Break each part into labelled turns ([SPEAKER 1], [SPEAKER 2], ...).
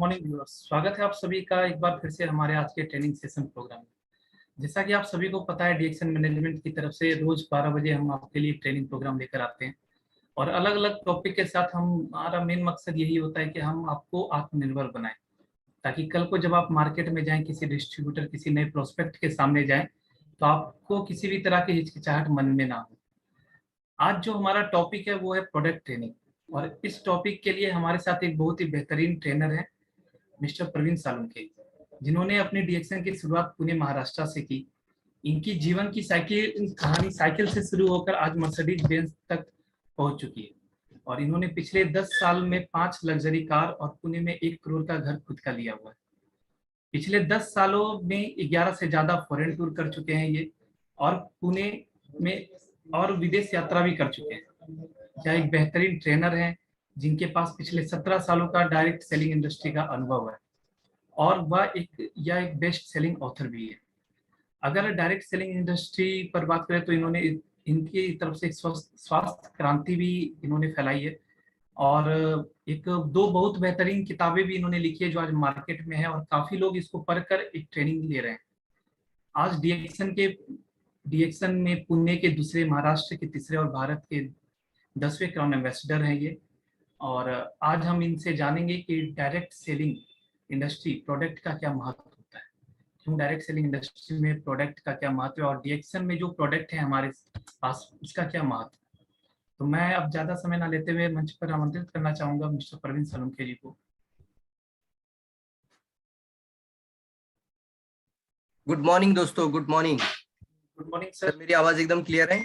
[SPEAKER 1] Morning viewers, स्वागत है आप सभी का एक बार फिर से हमारे आज के ट्रेनिंग सेशन प्रोग्राम में। जैसा कि आप सभी को पता है, डीएक्शन मैनेजमेंट की तरफ से रोज 12 बजे हम आपके लिए ट्रेनिंग प्रोग्राम लेकर आते हैं और अलग अलग टॉपिक के साथ हमारा मेन मकसद यही होता है कि हम आपको आत्मनिर्भर बनाएं, ताकि कल को जब आप मार्केट में जाएं, किसी डिस्ट्रीब्यूटर, किसी नए प्रोस्पेक्ट के सामने जाएं, तो आपको किसी भी तरह की हिचकिचाहट मन में ना हो। आज जो हमारा टॉपिक है वो है प्रोडक्ट ट्रेनिंग, और इस टॉपिक के लिए हमारे साथ एक बहुत ही बेहतरीन ट्रेनर है, मिस्टर प्रवीण सालुंखे, जिन्होंने अपनी डीएक्शन की शुरुआत पुणे महाराष्ट्र से की। इनकी जीवन की साइकिल कहानी साइकिल से शुरू होकर आज मर्सिडीज बेंज तक पहुंच चुकी है, और इन्होंने पिछले 10 साल में 5 लग्जरी कार और पुणे में 1 करोड़ का घर खुद का लिया हुआ है। पिछले 10 सालों में 11 से ज्यादा फॉरेन टूर कर चुके हैं ये, और पुणे में और विदेश यात्रा भी कर चुके हैं। यह एक बेहतरीन ट्रेनर है जिनके पास पिछले 17 सालों का डायरेक्ट सेलिंग इंडस्ट्री का अनुभव है, और यह एक बेस्ट सेलिंग ऑथर भी है। अगर डायरेक्ट सेलिंग इंडस्ट्री पर बात करें तो इन्होंने इनकी तरफ से एक स्वास्थ्य क्रांति भी इन्होंने फैलाई है, और एक दो बहुत बेहतरीन किताबें भी इन्होंने लिखी है जो आज मार्केट में है, और काफी लोग इसको पढ़कर एक ट्रेनिंग ले रहे हैं। आज डीएक्शन में पुणे के दूसरे, महाराष्ट्र के तीसरे और भारत के 10वें क्राउन एम्बेसडर हैं ये। और आज हम इनसे जानेंगे कि डायरेक्ट सेलिंग इंडस्ट्री प्रोडक्ट का क्या महत्व होता है, क्यों डायरेक्ट सेलिंग इंडस्ट्री में प्रोडक्ट का क्या महत्व है, और डीएक्शन में जो प्रोडक्ट है हमारे पास उसका क्या महत्व है। तो मैं अब ज्यादा समय ना लेते हुए मंच पर आमंत्रित करना चाहूंगा मिस्टर प्रवीण सालुंखे जी को।
[SPEAKER 2] गुड मॉर्निंग दोस्तों, good morning.
[SPEAKER 1] Good morning sir.
[SPEAKER 2] मेरी आवाज एकदम क्लियर है?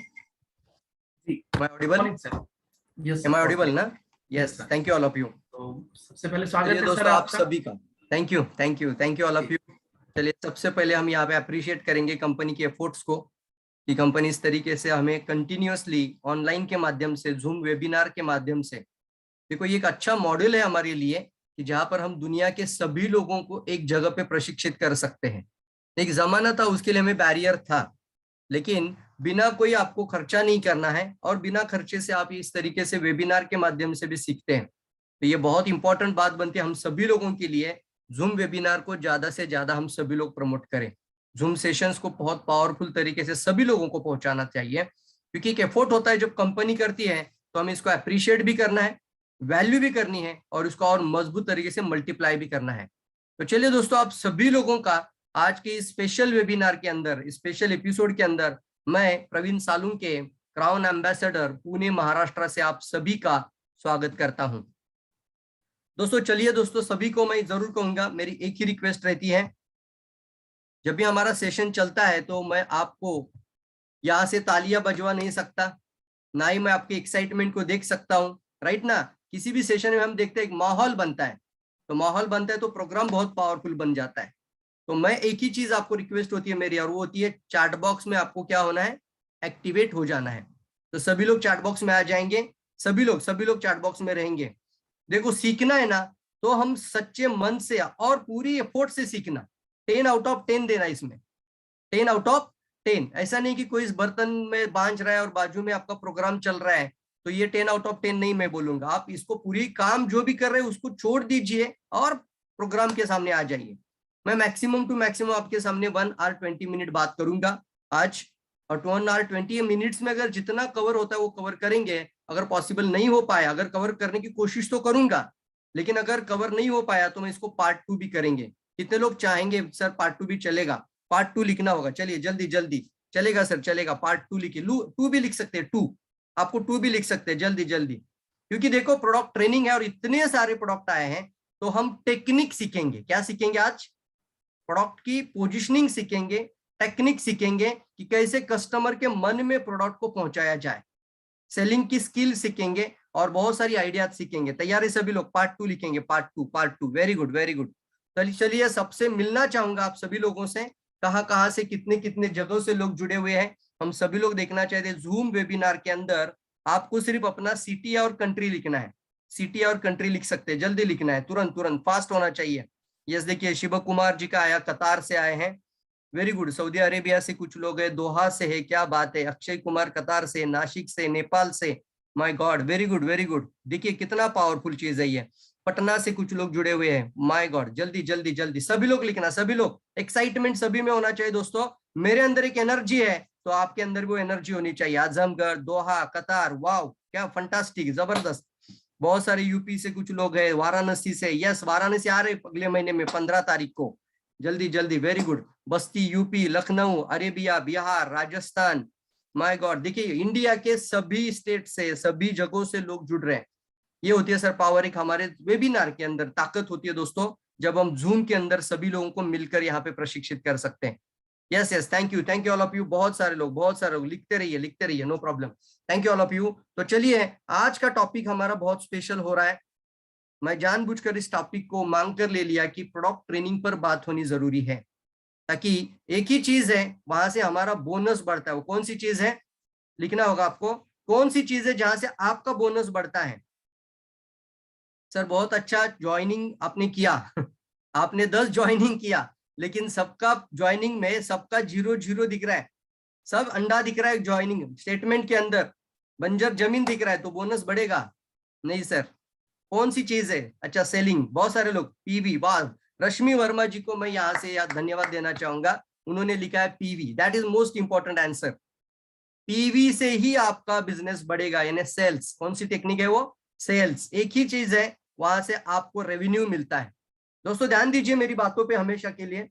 [SPEAKER 1] जी,
[SPEAKER 2] audible
[SPEAKER 1] sir. Yes,
[SPEAKER 2] am I audible ना? Yes, thank you all of you.
[SPEAKER 1] तो सबसे पहले स्वागत है
[SPEAKER 2] दोस्तों
[SPEAKER 1] सर
[SPEAKER 2] आप सभी का। Thank you all of you. चलिए, सबसे पहले हम यहाँ पे अप्रिशिएट करेंगे कंपनी के एफर्ट्स को, कि कंपनी इस तरीके से हमें कंटिन्यूअसली ऑनलाइन के माध्यम से, जूम वेबिनार के माध्यम से, देखो ये एक अच्छा मॉडल है हमारे लिए कि जहां पर हम दुनिया के सभी लोगों को एक जगह पे प्रशिक्षित कर सकते हैं। एक जमाना था उसके लिए हमें बैरियर था, लेकिन बिना कोई आपको खर्चा नहीं करना है और बिना खर्चे से आप इस तरीके से वेबिनार के माध्यम से भी सीखते हैं। तो ये बहुत इंपॉर्टेंट बात बनती है हम सभी लोगों के लिए। जूम वेबिनार को ज्यादा से ज्यादा हम सभी लोग प्रमोट करें। जूम सेशंस को बहुत पावरफुल तरीके से सभी लोगों को पहुंचाना चाहिए, क्योंकि एक एफर्ट होता है जब कंपनी करती है, तो हमें इसको अप्रिशिएट भी करना है, वैल्यू भी करनी है, और उसको और मजबूत तरीके से मल्टीप्लाई भी करना है। तो चलिए दोस्तों, आप सभी लोगों का आज के इस स्पेशल वेबिनार के अंदर, स्पेशल एपिसोड के अंदर, मैं प्रवीण सालुंखे, क्राउन एम्बेसडर पुणे महाराष्ट्र से आप सभी का स्वागत करता हूं। दोस्तों चलिए दोस्तों, सभी को मैं जरूर कहूंगा, मेरी एक ही रिक्वेस्ट रहती है, जब भी हमारा सेशन चलता है तो मैं आपको यहाँ से तालियां बजवा नहीं सकता, ना ही मैं आपके एक्साइटमेंट को देख सकता हूँ, राइट ना। किसी भी सेशन में हम देखते हैं एक माहौल बनता है, तो माहौल बनता है तो प्रोग्राम बहुत पावरफुल बन जाता है। तो मैं एक ही चीज आपको रिक्वेस्ट होती है मेरी, और वो होती है चैट बॉक्स में आपको क्या होना है, एक्टिवेट हो जाना है। तो सभी लोग चैट बॉक्स में आ जाएंगे, सभी लोग चैट बॉक्स में रहेंगे। देखो, सीखना है ना तो हम सच्चे मन से और पूरी एफोर्ट से सीखना। 10 आउट ऑफ 10 देना इसमें, 10 आउट ऑफ 10। ऐसा नहीं कि कोई इस बर्तन में बांझ रहा है और बाजू में आपका प्रोग्राम चल रहा है तो ये 10 आउट ऑफ 10 नहीं मैं बोलूंगा। आप इसको पूरी काम जो भी कर रहे हैं उसको छोड़ दीजिए और प्रोग्राम के सामने आ जाइए। मैं मैक्सिमम टू मैक्सिमम आपके सामने 1 आवर 20 मिनट बात करूंगा आज, और 1 आवर 20 मिनट्स में अगर जितना कवर होता है वो कवर करेंगे। अगर पॉसिबल नहीं हो पाया, अगर कवर करने की कोशिश तो करूंगा, लेकिन अगर कवर नहीं हो पाया तो मैं इसको पार्ट 2 भी करेंगे। कितने लोग चाहेंगे सर पार्ट 2 भी चलेगा? पार्ट 2 लिखना होगा, चलिए जल्दी जल्दी। चलेगा सर, चलेगा, पार्ट 2 लिखिए। 2 भी लिख सकते हैं, 2 आपको 2 भी लिख सकते हैं, जल्दी जल्दी। क्योंकि देखो, प्रोडक्ट ट्रेनिंग है और इतने सारे प्रोडक्ट आए हैं, तो हम टेक्निक सीखेंगे। क्या सीखेंगे आज? प्रोडक्ट की पोजिशनिंग सीखेंगे, टेक्निक सीखेंगे कि कैसे कस्टमर के मन में प्रोडक्ट को पहुंचाया जाए, सेलिंग की स्किल सीखेंगे, और बहुत सारी आइडियाज सीखेंगे। तैयार है सभी लोग? पार्ट 2 लिखेंगे, part 2। Very good, very good. चलिए, सबसे मिलना चाहूंगा आप सभी लोगों से। कहाँ कहाँ से, कितने कितने जगहों से लोग जुड़े हुए हैं, हम सभी लोग देखना चाहते हैं। जूम वेबिनार के अंदर आपको सिर्फ अपना सिटी और कंट्री लिखना है। सिटी और कंट्री लिख सकते हैं, जल्दी लिखना है, तुरंत तुरंत, फास्ट होना चाहिए। यस, देखिए शिव कुमार जी का आया, कतार से आए हैं, वेरी गुड। सऊदी अरेबिया से कुछ लोग है, दोहा से है, क्या बात है। अक्षय कुमार कतार से, नासिक से, नेपाल से, my God, very good very good. देखिए कितना पावरफुल चीज है ये। पटना से कुछ लोग जुड़े हुए हैं, माय गॉड, जल्दी जल्दी जल्दी सभी लोग लिखना, सभी लोग, एक्साइटमेंट सभी में होना चाहिए दोस्तों। मेरे अंदर एक एनर्जी है तो आपके अंदर भी वो एनर्जी होनी चाहिए। आजमगढ़, दोहा, कतार, वाव, क्या फंटास्टिक, जबरदस्त। बहुत सारे यूपी से कुछ लोग हैं, वाराणसी से, यस वाराणसी आ रहे अगले महीने में 15 तारीख को, जल्दी जल्दी, very good. Basti UP, Lucknow, Arabia, Bihar, Rajasthan, my God, देखिए इंडिया के सभी स्टेट से, सभी जगहों से लोग जुड़ रहे हैं। ये होती है सर पावर, एक हमारे वेबिनार के अंदर ताकत होती है दोस्तों, जब हम जूम के अंदर सभी लोगों को मिलकर यहाँ पे प्रशिक्षित कर सकते हैं। Yes yes, thank you all of you, बहुत सारे लोग लिखते रहिए, no problem, thank you all of you. तो चलिए आज का टॉपिक हमारा बहुत स्पेशल हो रहा है। मैं जानबूझकर इस टॉपिक को मांग कर ले लिया कि प्रोडक्ट ट्रेनिंग पर बात होनी जरूरी है, ताकि एक ही चीज है वहां से हमारा बोनस बढ़ता है। वो कौन सी चीज है, लिखना होगा आपको, कौन सी चीज है जहां से आपका बोनस बढ़ता है। सर बहुत अच्छा ज्वाइनिंग आपने किया आपने 10 ज्वाइनिंग किया, लेकिन सबका ज्वाइनिंग में सबका 0 0 दिख रहा है, सब अंडा दिख रहा है ज्वाइनिंग स्टेटमेंट के अंदर, बंजर जमीन दिख रहा है, तो बोनस बढ़ेगा नहीं सर। कौन सी चीज है, अच्छा सेलिंग, बहुत सारे लोग, पीवी, वाह, रश्मि वर्मा जी को मैं यहाँ से याद धन्यवाद देना चाहूंगा, उन्होंने लिखा है PV, that is most important answer. PV से ही आपका बिजनेस बढ़ेगा, यानी सेल्स, कौन सी टेक्निक है वो, सेल्स, एक ही चीज है, वहां से आपको रेवेन्यू मिलता है। दोस्तों ध्यान दीजिए मेरी बातों पे हमेशा के लिए।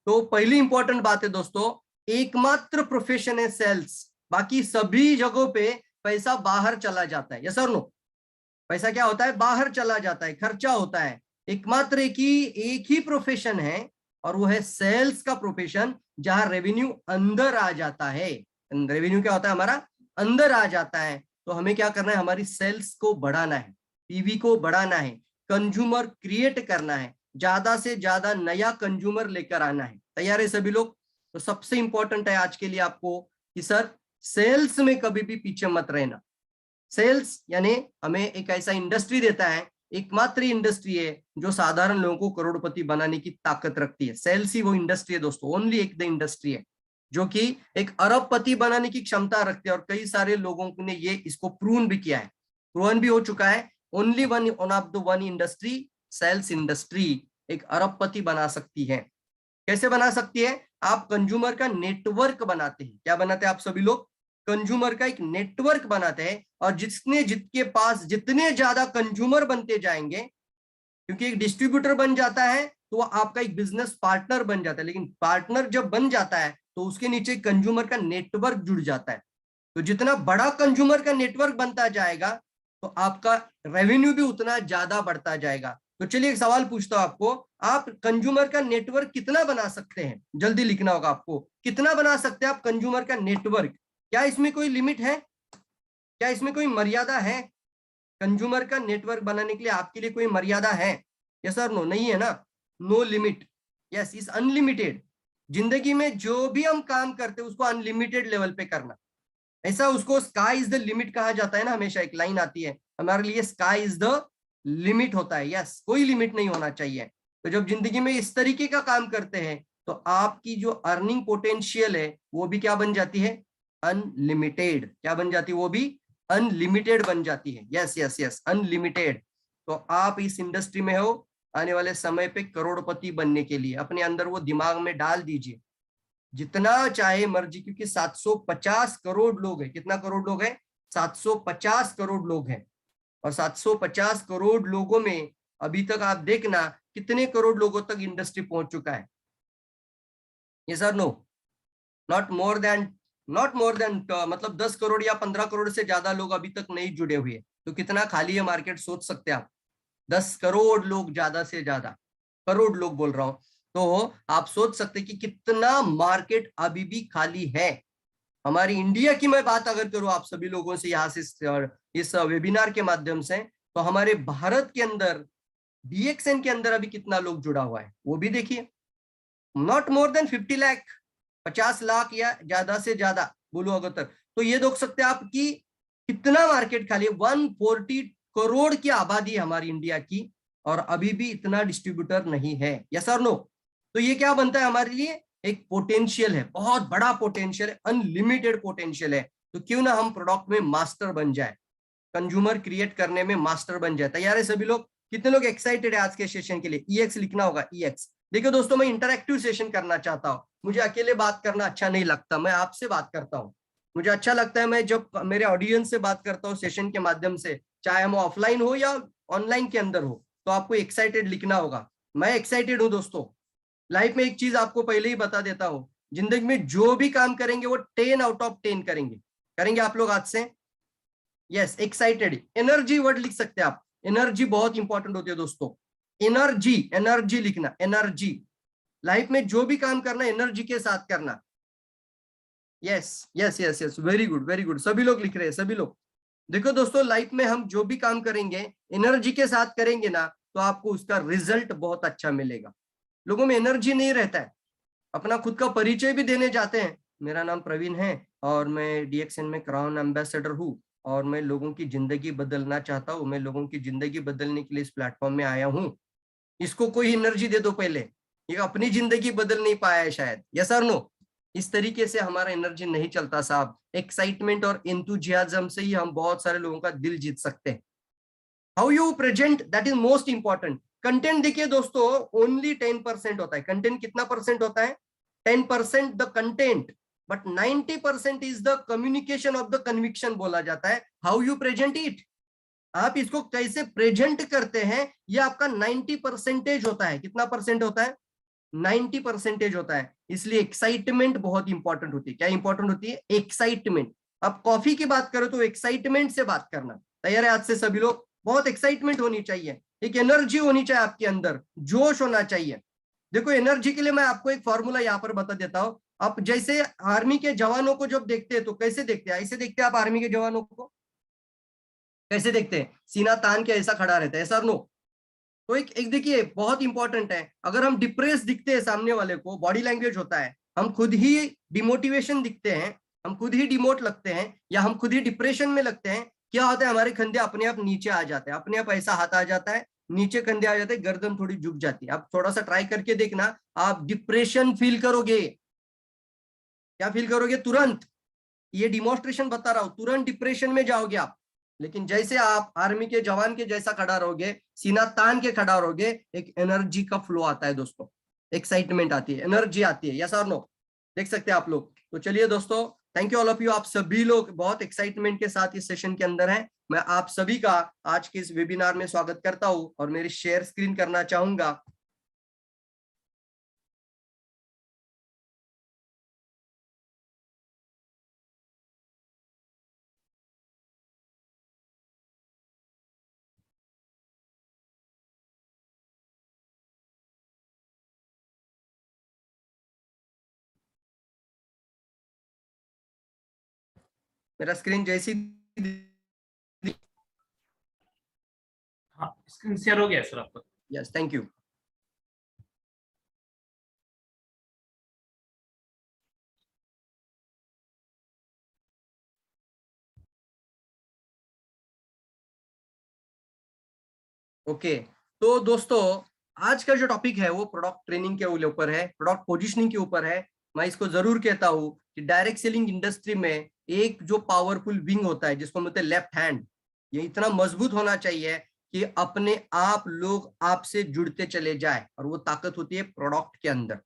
[SPEAKER 2] तो पहली इंपॉर्टेंट बात है दोस्तों, एकमात्र प्रोफेशन है सेल्स, बाकी सभी जगहों पे पैसा बाहर चला जाता है, यस और नो, पैसा क्या होता है, बाहर चला जाता है, खर्चा होता है। एकमात्र एक ही प्रोफेशन है, और वो है सेल्स का प्रोफेशन, जहां रेवेन्यू अंदर आ जाता है। रेवेन्यू क्या होता है हमारा, अंदर आ जाता है। तो हमें क्या करना है, हमारी सेल्स को बढ़ाना है, पीवी को बढ़ाना है, कंज्यूमर क्रिएट करना है, ज्यादा से ज्यादा नया कंज्यूमर लेकर आना है। तैयार है सभी लोग। तो सबसे इंपॉर्टेंट है आज के लिए आपको कि सर सेल्स में कभी भी पीछे मत रहना। सेल्स यानी हमें एक ऐसा इंडस्ट्री देता है, एकमात्र इंडस्ट्री है जो साधारण लोगों को करोड़पति बनाने की ताकत रखती है। सेल्स ही वो इंडस्ट्री है दोस्तों, ओनली एक द इंडस्ट्री है जो कि एक अरबपति बनाने की क्षमता रखती है, और कई सारे लोगों ने ये इसको प्रूव भी किया है, प्रूवन भी हो चुका है। Only one of the one industry, sales industry एक अरबपति बना सकती है। कैसे बना सकती है, आप कंज्यूमर का नेटवर्क बनाते हैं, क्या बनाते हैं आप सभी लोग, कंज्यूमर का एक नेटवर्क बनाते हैं, और जिसके पास जितने ज्यादा कंज्यूमर बनते जाएंगे, क्योंकि एक डिस्ट्रीब्यूटर बन जाता है तो वो आपका एक बिजनेस पार्टनर बन जाता है, लेकिन पार्टनर जब बन जाता है तो उसके नीचे कंज्यूमर का नेटवर्क जुड़ जाता है। तो जितना बड़ा कंज्यूमर का नेटवर्क बनता जाएगा तो आपका रेवेन्यू भी उतना ज्यादा बढ़ता जाएगा। तो चलिए एक सवाल पूछता हूं आपको, आप कंज्यूमर का नेटवर्क कितना बना सकते हैं, जल्दी लिखना होगा आपको, कितना बना सकते हैं आप कंज्यूमर का नेटवर्क, क्या इसमें कोई लिमिट है, क्या इसमें कोई मर्यादा है, कंज्यूमर का नेटवर्क बनाने के लिए आपके लिए कोई मर्यादा है, यस और नो, नहीं है ना, no limit, yes is unlimited. जिंदगी में जो भी हम काम करते हैं उसको अनलिमिटेड लेवल पे करना, ऐसा उसको स्काई इज द लिमिट कहा जाता है ना, हमेशा एक लाइन आती है हमारे लिए, स्काई इज द लिमिट होता है, यस कोई लिमिट नहीं होना चाहिए। तो जब जिंदगी में इस तरीके का काम करते हैं तो आपकी जो अर्निंग पोटेंशियल है वो भी क्या बन जाती है, अनलिमिटेड, क्या बन जाती है, वो भी अनलिमिटेड बन जाती है, यस यस यस अनलिमिटेड। तो आप इस इंडस्ट्री में हो, आने वाले समय पे करोड़पति बनने के लिए अपने अंदर वो दिमाग में डाल दीजिए, जितना चाहे मर्जी, क्योंकि 750 करोड़ लोग हैं, कितना करोड़ लोग हैं, 750 करोड़ लोग हैं, और 750 करोड़ लोगों में अभी तक आप देखना कितने करोड़ लोगों तक इंडस्ट्री पहुंच चुका है, यस और नो, नॉट मोर देन मतलब 10 करोड़ या 15 करोड़ से ज्यादा लोग अभी तक नहीं जुड़े हुए। तो कितना खाली है मार्केट, सोच सकते हैं आप, 10 करोड़ लोग, ज्यादा से ज्यादा करोड़ लोग बोल रहा हूं, तो आप सोच सकते कि कितना मार्केट अभी भी खाली है। हमारी इंडिया की मैं बात अगर करूं आप सभी लोगों से यहाँ से इस वेबिनार के माध्यम से, तो हमारे भारत के अंदर डीएक्सएन के अंदर अभी कितना लोग जुड़ा हुआ है वो भी देखिए, not more than 50 lakh, 50 lakh या ज्यादा से ज्यादा बोलो अगर तक, तो ये देख सकते हैं आप कि कितना मार्केट खाली है। 140 करोड़ की आबादी है हमारी इंडिया की, और अभी भी इतना डिस्ट्रीब्यूटर नहीं है, यस और नो। तो ये क्या बनता है हमारे लिए, एक पोटेंशियल है, बहुत बड़ा पोटेंशियल है, अनलिमिटेड पोटेंशियल है। तो क्यों ना हम प्रोडक्ट में मास्टर बन जाए, कंज्यूमर क्रिएट करने में मास्टर बन जाए। तैयार है सभी लोग, कितने लोग एक्साइटेड है आज के सेशन के लिए? EX लिखना होगा, EX। देखिए दोस्तों, मैं इंटरैक्टिव सेशन करना चाहता हूँ, मुझे अकेले बात करना अच्छा नहीं लगता, मैं आपसे बात करता हूँ। मुझे अच्छा लगता है मैं जब मेरे ऑडियंस से बात करता हूँ सेशन के माध्यम से, चाहे हम ऑफलाइन हो या ऑनलाइन के अंदर हो, तो आपको एक्साइटेड लिखना होगा। मैं एक्साइटेड हूँ दोस्तों। लाइफ में एक चीज आपको पहले ही बता देता हूँ, जिंदगी में जो भी काम करेंगे वो 10 आउट ऑफ 10 करेंगे आप लोग आज से। Yes, excited. एनर्जी वर्ड लिख सकते हैं आप, एनर्जी बहुत इंपॉर्टेंट होती है दोस्तों। एनर्जी, एनर्जी लिखना, एनर्जी। लाइफ में जो भी काम करना एनर्जी के साथ करना। Yes yes yes yes, very good very good, सभी लोग लिख रहे हैं, सभी लोग। देखो दोस्तों, लाइफ में हम जो भी काम करेंगे एनर्जी के साथ करेंगे ना, तो आपको उसका रिजल्ट बहुत अच्छा मिलेगा। लोगों में एनर्जी नहीं रहता है, अपना खुद का परिचय भी देने जाते हैं, मेरा नाम प्रवीण है और मैं डीएक्सएन में क्राउन एम्बेसडर हूँ और मैं लोगों की जिंदगी बदलना चाहता हूँ, मैं लोगों की जिंदगी बदलने के लिए इस प्लेटफॉर्म में आया हूँ। इसको कोई एनर्जी दे दो पहले, ये अपनी जिंदगी बदल नहीं पाया है शायद, यस और नो? इस तरीके से हमारा एनर्जी नहीं चलता साहब। एक्साइटमेंट और एंथुजियाज्म से ही हम बहुत सारे लोगों का दिल जीत सकते हैं। How you present, that is most important. Content देखिए दोस्तों, ओनली 10% होता है। कंटेंट कितना परसेंट होता है? 10% the content, but 90% is the communication of the conviction बोला जाता है। हाउ यू प्रेजेंट इट, आप इसको कैसे प्रेजेंट करते हैं, ये आपका 90% होता है। कितना परसेंट होता है? 90% होता है। इसलिए एक्साइटमेंट बहुत इंपॉर्टेंट होती है। क्या इंपॉर्टेंट होती है? एक्साइटमेंट। अब कॉफी की बात करो तो एक्साइटमेंट से बात करना। तैयार है आज से सभी लोग? बहुत एक्साइटमेंट होनी चाहिए, एक एनर्जी होनी चाहिए आपके अंदर, जोश होना चाहिए। देखो एनर्जी के लिए मैं आपको एक फॉर्मूला यहाँ पर बता देता हूँ। आप जैसे आर्मी के जवानों को जब देखते हैं तो कैसे देखते हैं? ऐसे देखते हैं आप आर्मी के जवानों को? कैसे देखते हैं? सीना तान के ऐसा खड़ा रहता है, ऐसा नो? तो एक देखिए बहुत इंपॉर्टेंट है, अगर हम डिप्रेस दिखते हैं सामने वाले को, बॉडी लैंग्वेज होता है, हम खुद ही डिमोटिवेशन दिखते हैं, हम खुद ही डिमोट लगते हैं या हम खुद ही डिप्रेशन में लगते हैं, क्या होता है? हमारे कंधे अपने आप नीचे आ जाते हैं, अपने आप ऐसा हाथ आ जाता है, नीचे कंधे आ जाते हैं, गर्दन थोड़ी झुक जाती है। आप थोड़ा सा ट्राई करके देखना, आप डिप्रेशन फील करोगे। क्या फील करोगे? तुरंत, ये डिमोन्स्ट्रेशन बता रहा हूं, तुरंत डिप्रेशन में जाओगे आप। लेकिन जैसे आप आर्मी के जवान के जैसा खड़ा रहोगे, सीना तान के खड़ा रहोगे, एक एनर्जी का फ्लो आता है दोस्तों, एक्साइटमेंट आती है, एनर्जी आती है। यस और नो? देख सकते हैं आप लोग। तो चलिए दोस्तों, thank you all of you. आप सभी लोग बहुत एक्साइटमेंट के साथ इस सेशन के अंदर हैं। मैं आप सभी का आज के इस वेबिनार में स्वागत करता हूं और मेरी शेयर स्क्रीन करना चाहूंगा। मेरा स्क्रीन जैसी,
[SPEAKER 1] हाँ, स्क्रीन शेयर हो गया सर आपका।
[SPEAKER 2] Yes, thank you. ओके तो दोस्तों, आज का जो टॉपिक है वो प्रोडक्ट ट्रेनिंग के ऊपर है, प्रोडक्ट पोजिशनिंग के ऊपर है। मैं इसको जरूर कहता हूँ कि डायरेक्ट सेलिंग इंडस्ट्री में एक जो पावरफुल विंग होता है जिसको बोलते हैं लेफ्ट हैंड, ये इतना मजबूत होना चाहिए कि अपने आप लोग आपसे जुड़ते चले जाए, और वो ताकत होती है प्रोडक्ट के अंदर।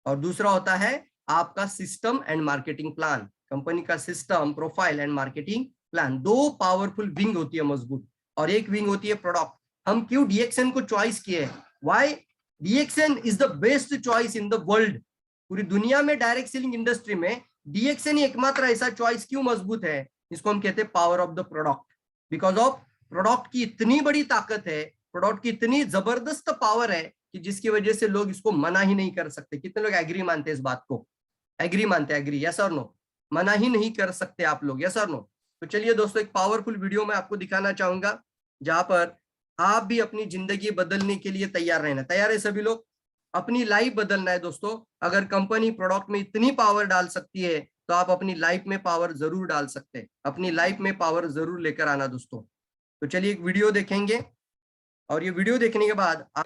[SPEAKER 2] और दूसरा होता है आपका system and marketing plan, company का system, profile and marketing plan. दो पावरफुल विंग होती है मजबूत, और एक विंग होती है प्रोडक्ट। हम क्यों डीएक्सएन को चॉइस किए हैं? Why DXN is the best choice in the world. पूरी दुनिया में डायरेक्ट सेलिंग इंडस्ट्री में डीएक्सएन ही एकमात्र ऐसा चॉइस क्यों मजबूत है? इसको हम कहते हैं power of the product. Because of product की इतनी बड़ी ताकत है, प्रोडक्ट की इतनी जबरदस्त पावर है कि जिसकी वजह से लोग इसको मना ही नहीं कर सकते। कितने लोग एग्री मानते हैं इस बात को? एग्री मानते हैं? एग्री, यस और नो? मना ही नहीं कर सकते आप लोग, यस और नो? तो चलिए दोस्तों, एक पावरफुल वीडियो मैं आपको दिखाना चाहूंगा जहां पर आप भी अपनी जिंदगी बदलने के लिए तैयार रहना। तैयार है सभी लोग? अपनी लाइफ बदलना है दोस्तों। अगर कंपनी प्रोडक्ट में इतनी पावर डाल सकती है तो आप अपनी लाइफ में पावर जरूर डाल सकते हैं। अपनी लाइफ में पावर जरूर लेकर आना दोस्तों। तो चलिए एक वीडियो देखेंगे, और ये वीडियो देखने के बाद आप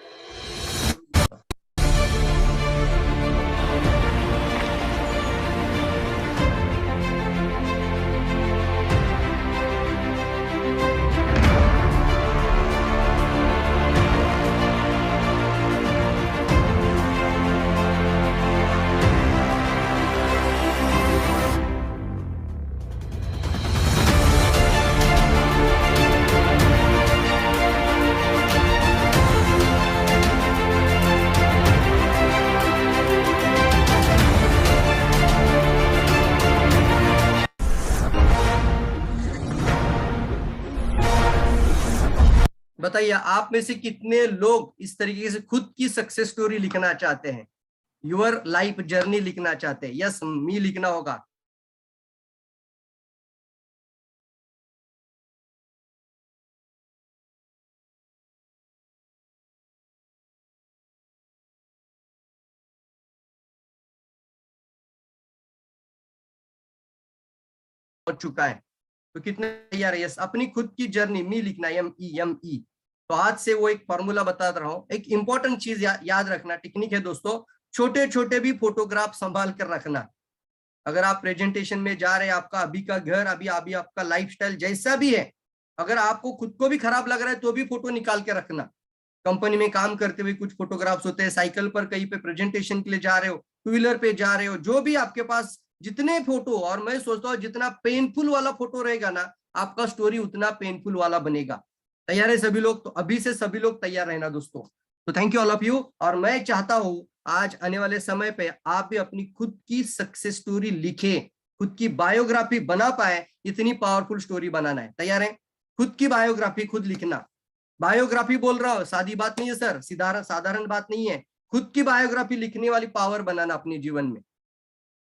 [SPEAKER 2] बताइए आप में से कितने लोग इस तरीके से खुद की सक्सेस स्टोरी लिखना चाहते हैं, योर लाइफ जर्नी लिखना चाहते हैं? यस, मी लिखना होगा। हो चुका है तो कितने तैयार है? यस, अपनी खुद की जर्नी मी लिखना, M-E-M-E। तो आज से वो एक फॉर्मूला बता रहा हूं। एक इंपॉर्टेंट चीज याद रखना, टेक्निक है दोस्तों, छोटे छोटे भी फोटोग्राफ संभाल कर रखना। अगर आप प्रेजेंटेशन में जा रहे हैं, आपका अभी का घर, अभी अभी आपका लाइफस्टाइल जैसा भी है, अगर आपको खुद को भी खराब लग रहा है तो भी फोटो निकाल के रखना। कंपनी में काम करते हुए कुछ फोटोग्राफ्स होते हैं, साइकिल पर कहीं पे प्रेजेंटेशन के लिए जा रहे हो, टू व्हीलर पे जा रहे हो, जो भी आपके पास जितने फोटो, और मैं सोचता हूँ जितना पेनफुल वाला फोटो रहेगा ना, आपका स्टोरी उतना पेनफुल वाला बनेगा। तैयार है सभी लोग? तो अभी से सभी लोग तैयार रहना दोस्तों। तो thank you all of you. और मैं चाहता हूं आज आने वाले समय पे आप भी अपनी खुद की सक्सेस स्टोरी लिखे, खुद की बायोग्राफी बना पाए, इतनी पावरफुल स्टोरी बनाना है। तैयार है? खुद की बायोग्राफी खुद लिखना। बायोग्राफी बोल रहा हूं, सादी बात नहीं है सर, साधारण बात नहीं है। खुद की बायोग्राफी लिखने वाली पावर बनाना अपने जीवन में।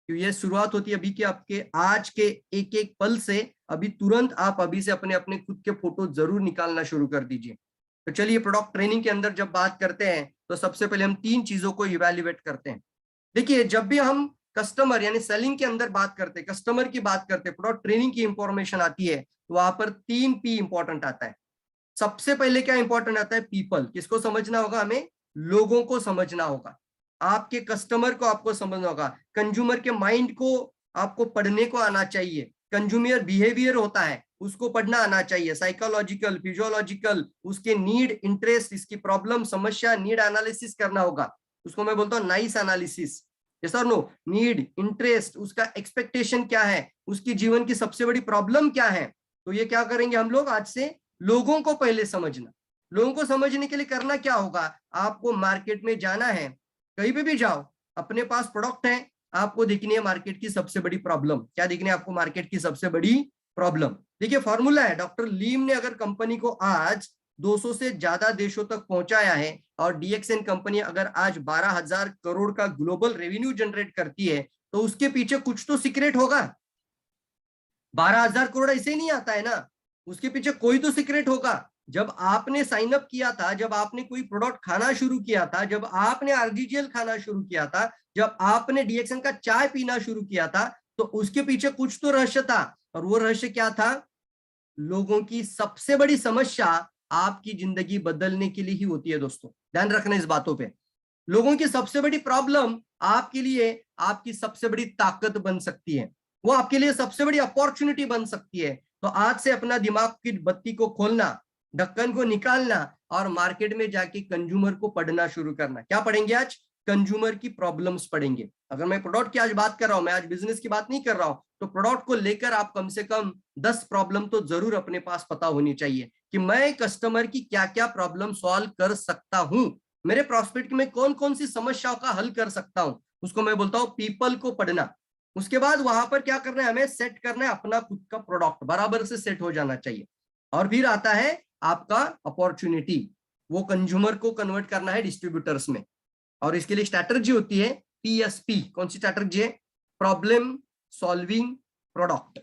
[SPEAKER 2] ये शुरुआत होती है अभी के आपके आज के एक एक पल से। अभी तुरंत आप अभी से अपने अपने खुद के फोटो जरूर निकालना शुरू कर दीजिए। तो चलिए, प्रोडक्ट ट्रेनिंग के अंदर जब बात करते हैं तो सबसे पहले हम 3 चीजों को इवेल्युएट करते हैं। देखिए, जब भी हम कस्टमर यानी सेलिंग के अंदर बात करते हैं, कस्टमर की बात करते हैं, प्रोडक्ट ट्रेनिंग की इंफॉर्मेशन आती है, तो वहां पर 3 P इंपॉर्टेंट आता है। सबसे पहले क्या इंपॉर्टेंट आता है? पीपल। किसको समझना होगा? हमें लोगों को समझना होगा। आपके कस्टमर को आपको समझना होगा। कंज्यूमर के माइंड को आपको पढ़ने को आना चाहिए। कंज्यूमर बिहेवियर होता है, उसको पढ़ना आना चाहिए। साइकोलॉजिकल, फिजियोलॉजिकल, उसके नीड, इंटरेस्ट, इसकी प्रॉब्लम, समस्या, नीड एनालिसिस करना होगा। उसको मैं बोलता हूँ नाइस एनालिसिस। यस और नो? नीड, इंटरेस्ट, उसका एक्सपेक्टेशन क्या है, उसकी जीवन की सबसे बड़ी प्रॉब्लम क्या है। तो ये क्या करेंगे हम लोग आज से? लोगों को पहले समझना। लोगों को समझने के लिए करना क्या होगा? आपको मार्केट में जाना है, कहीं पे भी जाओ, अपने पास प्रोडक्ट है, आपको देखनी है मार्केट की सबसे बड़ी प्रॉब्लम क्या। देखनी है आपको मार्केट की सबसे बड़ी प्रॉब्लम। देखिए, फॉर्मूला है, डॉक्टर लीम ने अगर कंपनी को आज 200 से ज्यादा देशों तक पहुंचाया है, और डीएक्सएन कंपनी अगर आज 12,000 करोड़ का ग्लोबल रेवेन्यू जनरेट करती है, तो उसके पीछे कुछ तो सीक्रेट होगा। 12,000 करोड़ ऐसे ही नहीं आता है ना, उसके पीछे कोई तो सीक्रेट होगा। जब आपने साइन अप किया था, जब आपने कोई प्रोडक्ट खाना शुरू किया था, जब आपने आरजीजीएल खाना शुरू किया था, जब आपने डीएक्सएन का चाय पीना शुरू किया था, तो उसके पीछे कुछ तो रहस्य था। और वो रहस्य क्या था? लोगों की सबसे बड़ी समस्या आपकी जिंदगी बदलने के लिए ही होती है दोस्तों, ध्यान रखना इस बातों पे। लोगों की सबसे बड़ी प्रॉब्लम आपके लिए आपकी सबसे बड़ी ताकत बन सकती है, वो आपके लिए सबसे बड़ी अपॉर्चुनिटी बन सकती है। तो आज से अपना दिमाग की बत्ती को खोलना, ढक्कन को निकालना, और मार्केट में जाके कंज्यूमर को पढ़ना शुरू करना। क्या पढ़ेंगे आज? कंज्यूमर की प्रॉब्लम्स पढ़ेंगे। अगर मैं प्रोडक्ट की आज बात कर रहा हूं, मैं आज बिजनेस की बात नहीं कर रहा हूं, तो प्रोडक्ट को लेकर आप कम से कम 10 प्रॉब्लम तो जरूर अपने पास पता होनी चाहिए कि मैं कस्टमर की क्या क्या प्रॉब्लम सॉल्व कर सकता हूं, मेरे प्रोस्पेक्ट में कौन कौन सी समस्याओं का हल कर सकता हूं। उसको मैं बोलता हूं पीपल को पढ़ना। उसके बाद वहां पर क्या करना है? हमें सेट करना है अपना खुद का प्रोडक्ट, बराबर से सेट हो जाना चाहिए। और फिर आता है आपका अपॉर्चुनिटी, वो कंज्यूमर को कन्वर्ट करना है डिस्ट्रीब्यूटर्स में। और इसके लिए स्ट्रैटेजी होती है PSP। कौन सी स्ट्रैटेजी है? Problem solving product,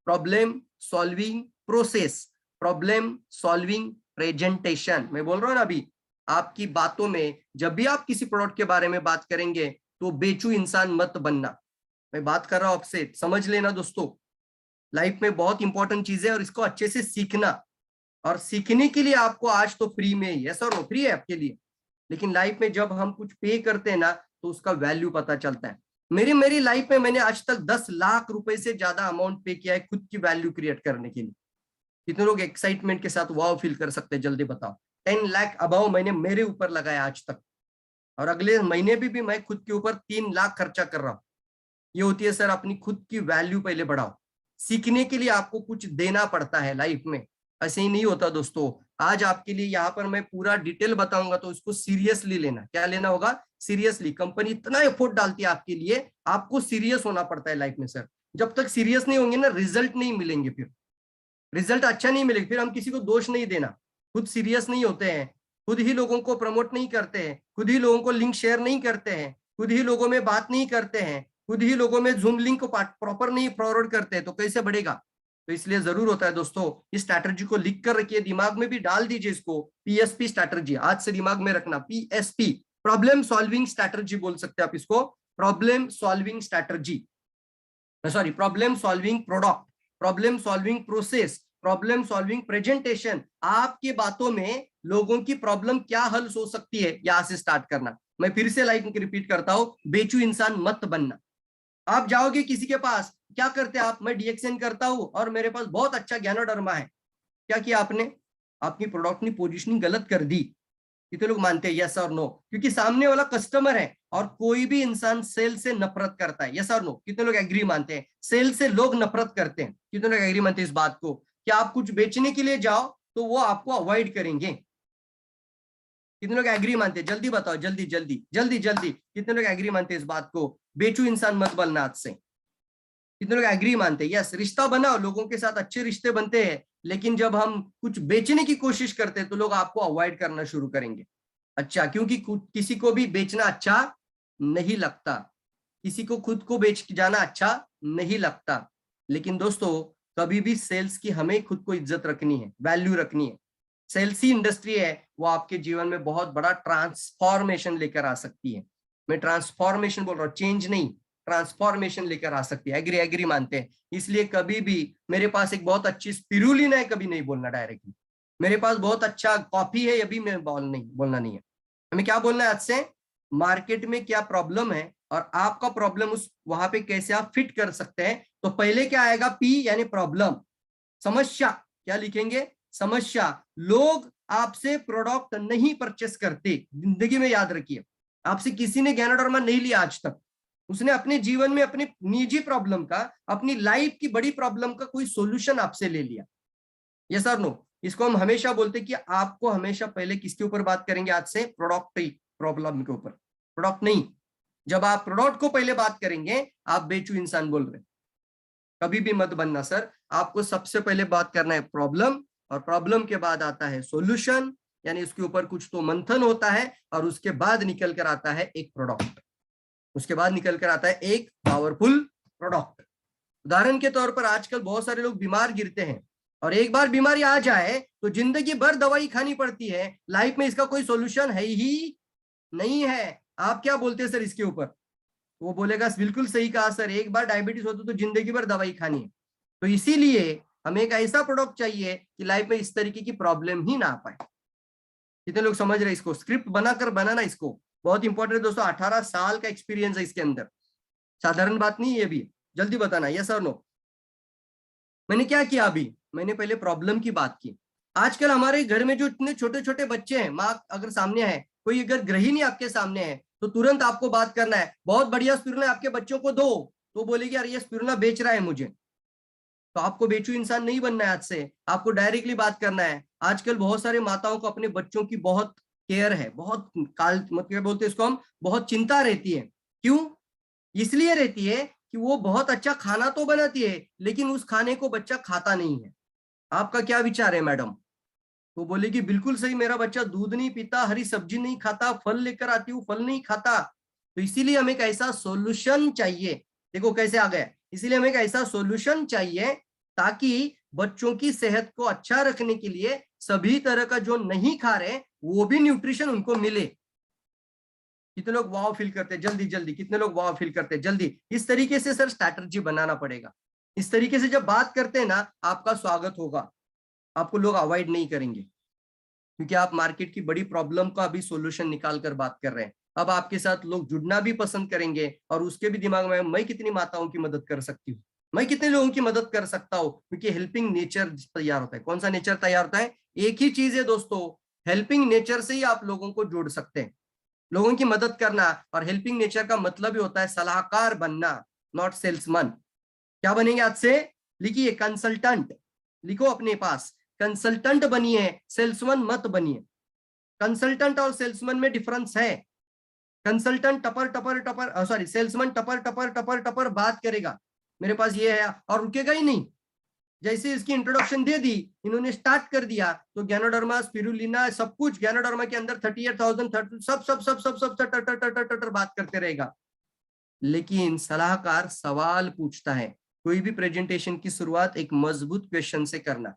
[SPEAKER 2] problem solving process, problem solving presentation. मैं बोल रहा हूं ना अभी, आपकी बातों में जब भी आप किसी प्रोडक्ट के बारे में बात करेंगे तो बेचू इंसान मत बनना। मैं बात कर रहा हूं आपसे, समझ लेना दोस्तों। लाइफ में बहुत इंपॉर्टेंट चीज है और इसको अच्छे से सीखना। और सीखने के लिए आपको आज तो फ्री में ही है सर, वो फ्री है आपके लिए, लेकिन लाइफ में जब हम कुछ पे करते हैं ना, तो उसका वैल्यू पता चलता है। मेरी लाइफ में मैंने आज तक 10 लाख रुपए से ज्यादा अमाउंट पे किया है खुद की वैल्यू क्रिएट करने के लिए। कितने लोग एक्साइटमेंट के साथ वाव फील कर सकते हैं? जल्दी बताओ। 10 लाख अबाउ मैंने मेरे ऊपर लगाया आज तक, और अगले महीने भी मैं खुद के ऊपर 3 लाख खर्चा कर रहा हूं। ये होती है सर अपनी खुद की वैल्यू पहले बढ़ाओ। सीखने के लिए आपको कुछ देना पड़ता है लाइफ में, ऐसे ही नहीं होता दोस्तों। आज आपके लिए यहाँ पर मैं पूरा डिटेल बताऊंगा, तो इसको सीरियसली लेना। क्या लेना होगा? सीरियसली। कंपनी इतना एफर्ट डालती है आपके लिए, आपको सीरियस होना पड़ता है लाइफ में सर। जब तक सीरियस नहीं होंगे ना, रिजल्ट नहीं मिलेंगे, फिर रिजल्ट अच्छा नहीं मिलेगा। फिर हम किसी को दोष नहीं देना, खुद सीरियस नहीं होते हैं, खुद ही लोगों को प्रमोट नहीं करते हैं, खुद ही लोगों को लिंक शेयर नहीं करते हैं, खुद ही लोगों में बात नहीं करते हैं, खुद ही लोगों में जूम लिंक को प्रॉपर नहीं फॉरवर्ड करते हैं, तो कैसे बढ़ेगा? तो इसलिए जरूर होता है दोस्तों, इस स्ट्रैटेजी को लिख कर रखिए, दिमाग में भी डाल दीजिए इसको, पीएसपी स्ट्रैटेजी आज से दिमाग में रखना, पीएसपी, प्रॉब्लम सॉल्विंग स्ट्रैटेजी बोल सकते हैं आप इसको, problem solving strategy, sorry problem solving product, problem solving process, problem solving presentation. आपकी बातों में लोगों की प्रॉब्लम क्या हल हो सकती है, यहां से स्टार्ट करना। मैं फिर से लाइक रिपीट करता हूं, बेचू इंसान मत बनना। आप जाओगे किसी के पास, क्या करते हैं आप, मैं डीएक्सएन करता हूं और मेरे पास बहुत अच्छा ज्ञानोडर्मा है, क्या किया आपने, आपकी प्रोडक्ट की पोजीशनिंग गलत कर दी। कितने लोग मानते हैं यस और नो, क्योंकि सामने वाला कस्टमर है और कोई भी इंसान सेल से नफरत करता है, यस और नो, कितने लोग एग्री मानते हैं, सेल से लोग नफरत करते हैं, कितने लोग एग्री मानते हैं इस बात को कि आप कुछ बेचने के लिए जाओ तो वो आपको अवॉइड करेंगे, कितने लोग एग्री मानते हैं, जल्दी बताओ, जल्दी जल्दी जल्दी जल्दी, कितने लोग एग्री मानते हैं इस बात को, बेचू इंसान मत बनना आज से, कितने लोग एग्री मानते हैं, यस, रिश्ता बनाओ, लोगों के साथ अच्छे रिश्ते बनते हैं, लेकिन जब हम कुछ बेचने की कोशिश करते हैं तो लोग आपको अवॉइड करना शुरू करेंगे। अच्छा, क्योंकि किसी को भी बेचना अच्छा नहीं लगता, किसी को खुद को बेच जाना अच्छा नहीं लगता, लेकिन दोस्तों कभी भी सेल्स की हमें खुद को इज्जत रखनी है, वैल्यू रखनी है। सेल्स ही इंडस्ट्री है, वो आपके जीवन में बहुत बड़ा ट्रांसफॉर्मेशन लेकर आ सकती है। मैं ट्रांसफॉर्मेशन बोल रहा हूँ, चेंज नहीं, ट्रांसफॉर्मेशन लेकर आ सकती है, एग्री एग्री मानते हैं। इसलिए कभी भी मेरे पास एक बहुत अच्छी स्पिरुलिना है, कभी नहीं बोलना डायरेक्टली, मेरे पास बहुत अच्छा कॉफी है, ये भी मैं बोलना नहीं है। हमें क्या बोलना है आज से, मार्केट में क्या प्रॉब्लम है और आपका प्रॉब्लम उस वहां पे कैसे आप फिट कर सकते हैं। तो पहले क्या आएगा, पी यानी प्रॉब्लम, समस्या, क्या लिखेंगे, समस्या। लोग आपसे प्रोडक्ट नहीं परचेस करते, जिंदगी में याद रखिए, आपसे किसी ने ज्ञानोडर्मा नहीं लिया आज तक, उसने अपने जीवन में अपनी निजी प्रॉब्लम का, अपनी लाइफ की बड़ी प्रॉब्लम का कोई सॉल्यूशन आपसे ले लिया, यस और नो। इसको हम हमेशा बोलते कि आपको हमेशा पहले किसके ऊपर बात करेंगे आज से, प्रोडक्ट प्रॉब्लम के ऊपर, प्रोडक्ट नहीं। जब आप प्रोडक्ट को पहले बात करेंगे, आप बेचू इंसान बोल रहे, कभी भी मत बनना सर, आपको सबसे पहले बात करना है प्रॉब्लम, और प्रॉब्लम के बाद आता है सॉल्यूशन, यानी उसके ऊपर कुछ तो मंथन होता है, और उसके बाद निकल कर आता है एक प्रोडक्ट, उसके बाद निकल कर आता है एक पावरफुल प्रोडक्ट। उदाहरण के तौर पर आजकल बहुत सारे लोग बीमार गिरते हैं, और एक बार बीमारी आ जाए तो जिंदगी भर दवाई खानी पड़ती है, लाइफ में इसका कोई सॉल्यूशन है ही नहीं है। आप क्या बोलते हैं सर इसके ऊपर, वो बोलेगा बिल्कुल सही कहा सर, एक बार डायबिटीज होती तो जिंदगी भर दवाई खानी है। तो इसीलिए हमें एक ऐसा प्रोडक्ट चाहिए कि लाइफ में इस तरीके की प्रॉब्लम ही ना आ पाए। कितने लोग समझ रहे हैं इसको, स्क्रिप्ट बनाकर बनाना इसको बहुत इंपॉर्टेंट है दोस्तों, 18 साल का एक्सपीरियंस है इसके अंदर, साधारण बात नहीं, ये भी जल्दी बताना यस और नो। मैंने क्या किया अभी, मैंने पहले प्रॉब्लम की बात की। आजकल हमारे घर में जो इतने छोटे छोटे बच्चे हैं, माँ अगर सामने है, कोई अगर गृहिणी आपके सामने है, तो तुरंत आपको बात करना है, बहुत बढ़िया स्पिरुलिना आपके बच्चों को दो, तो बोलेगी यार ये स्पिरुलिना बेच रहा है मुझे, तो आपको बेचू इंसान नहीं बनना है आज से, आपको डायरेक्टली बात करना है। आजकल बहुत सारे माताओं को अपने बच्चों की बहुत केयर है, बहुत मतलब क्या बोलते हैं इसको हम, बहुत चिंता रहती है। क्यों, इसलिए रहती है कि वो बहुत अच्छा खाना तो बनाती है, लेकिन उस खाने को बच्चा खाता नहीं है। आपका क्या विचार है मैडम, तो बोलेगी बिल्कुल सही, मेरा बच्चा दूध नहीं पीता, हरी सब्जी नहीं खाता, फल लेकर आती हूँ फल नहीं खाता। तो इसीलिए हमें एक ऐसा सॉल्यूशन चाहिए, देखो कैसे आ गया, इसीलिए हमें एक ऐसा सॉल्यूशन चाहिए ताकि बच्चों की सेहत को अच्छा रखने के लिए सभी तरह का जो नहीं खा रहे वो भी न्यूट्रिशन उनको मिले। कितने लोग वाव फील करते हैं, जल्दी जल्दी, कितने लोग वाव फील करते हैं जल्दी। इस तरीके से सर स्ट्रैटेजी बनाना पड़ेगा, इस तरीके से जब बात करते हैं ना, आपका स्वागत होगा, आपको लोग अवॉइड नहीं करेंगे, क्योंकि आप मार्केट की बड़ी प्रॉब्लम का अभी सॉल्यूशन निकाल कर बात कर रहे हैं। अब आपके साथ लोग जुड़ना भी पसंद करेंगे, और उसके भी दिमाग में मैं कितनी माताओं की मदद कर सकती हूँ, मैं कितने लोगों की मदद कर सकता हूँ, क्योंकि हेल्पिंग नेचर तैयार होता है। कौन सा नेचर तैयार होता है, एक ही चीज है दोस्तों, हेल्पिंग नेचर से ही आप लोगों को जोड़ सकते हैं, लोगों की मदद करना। और हेल्पिंग नेचर का मतलब ही होता है सलाहकार बनना, नॉट सेल्समैन। क्या बनेंगे आज से, लिखिए कंसल्टेंट, लिखो अपने पास, कंसल्टेंट बनिए, सेल्समैन मत बनिए। कंसल्टेंट और सेल्समैन में डिफरेंस है। कंसल्टेंट टपर टपर टपर, सॉरी सेल्समैन टपर टपर टपर टपर बात करेगा, मेरे पास ये है, और रुकेगा ही नहीं, जैसे इसकी इंट्रोडक्शन दे दी, इन्होंने स्टार्ट कर दिया, तो गैनोडर्मा, स्पिरुलिना, सब कुछ गैनोडर्मा के अंदर 38,000 सब सब सब सब सब टर बात करते रहेगा। लेकिन सलाहकार सवाल पूछता है। कोई भी प्रेजेंटेशन की शुरुआत एक मजबूत क्वेश्चन से करना।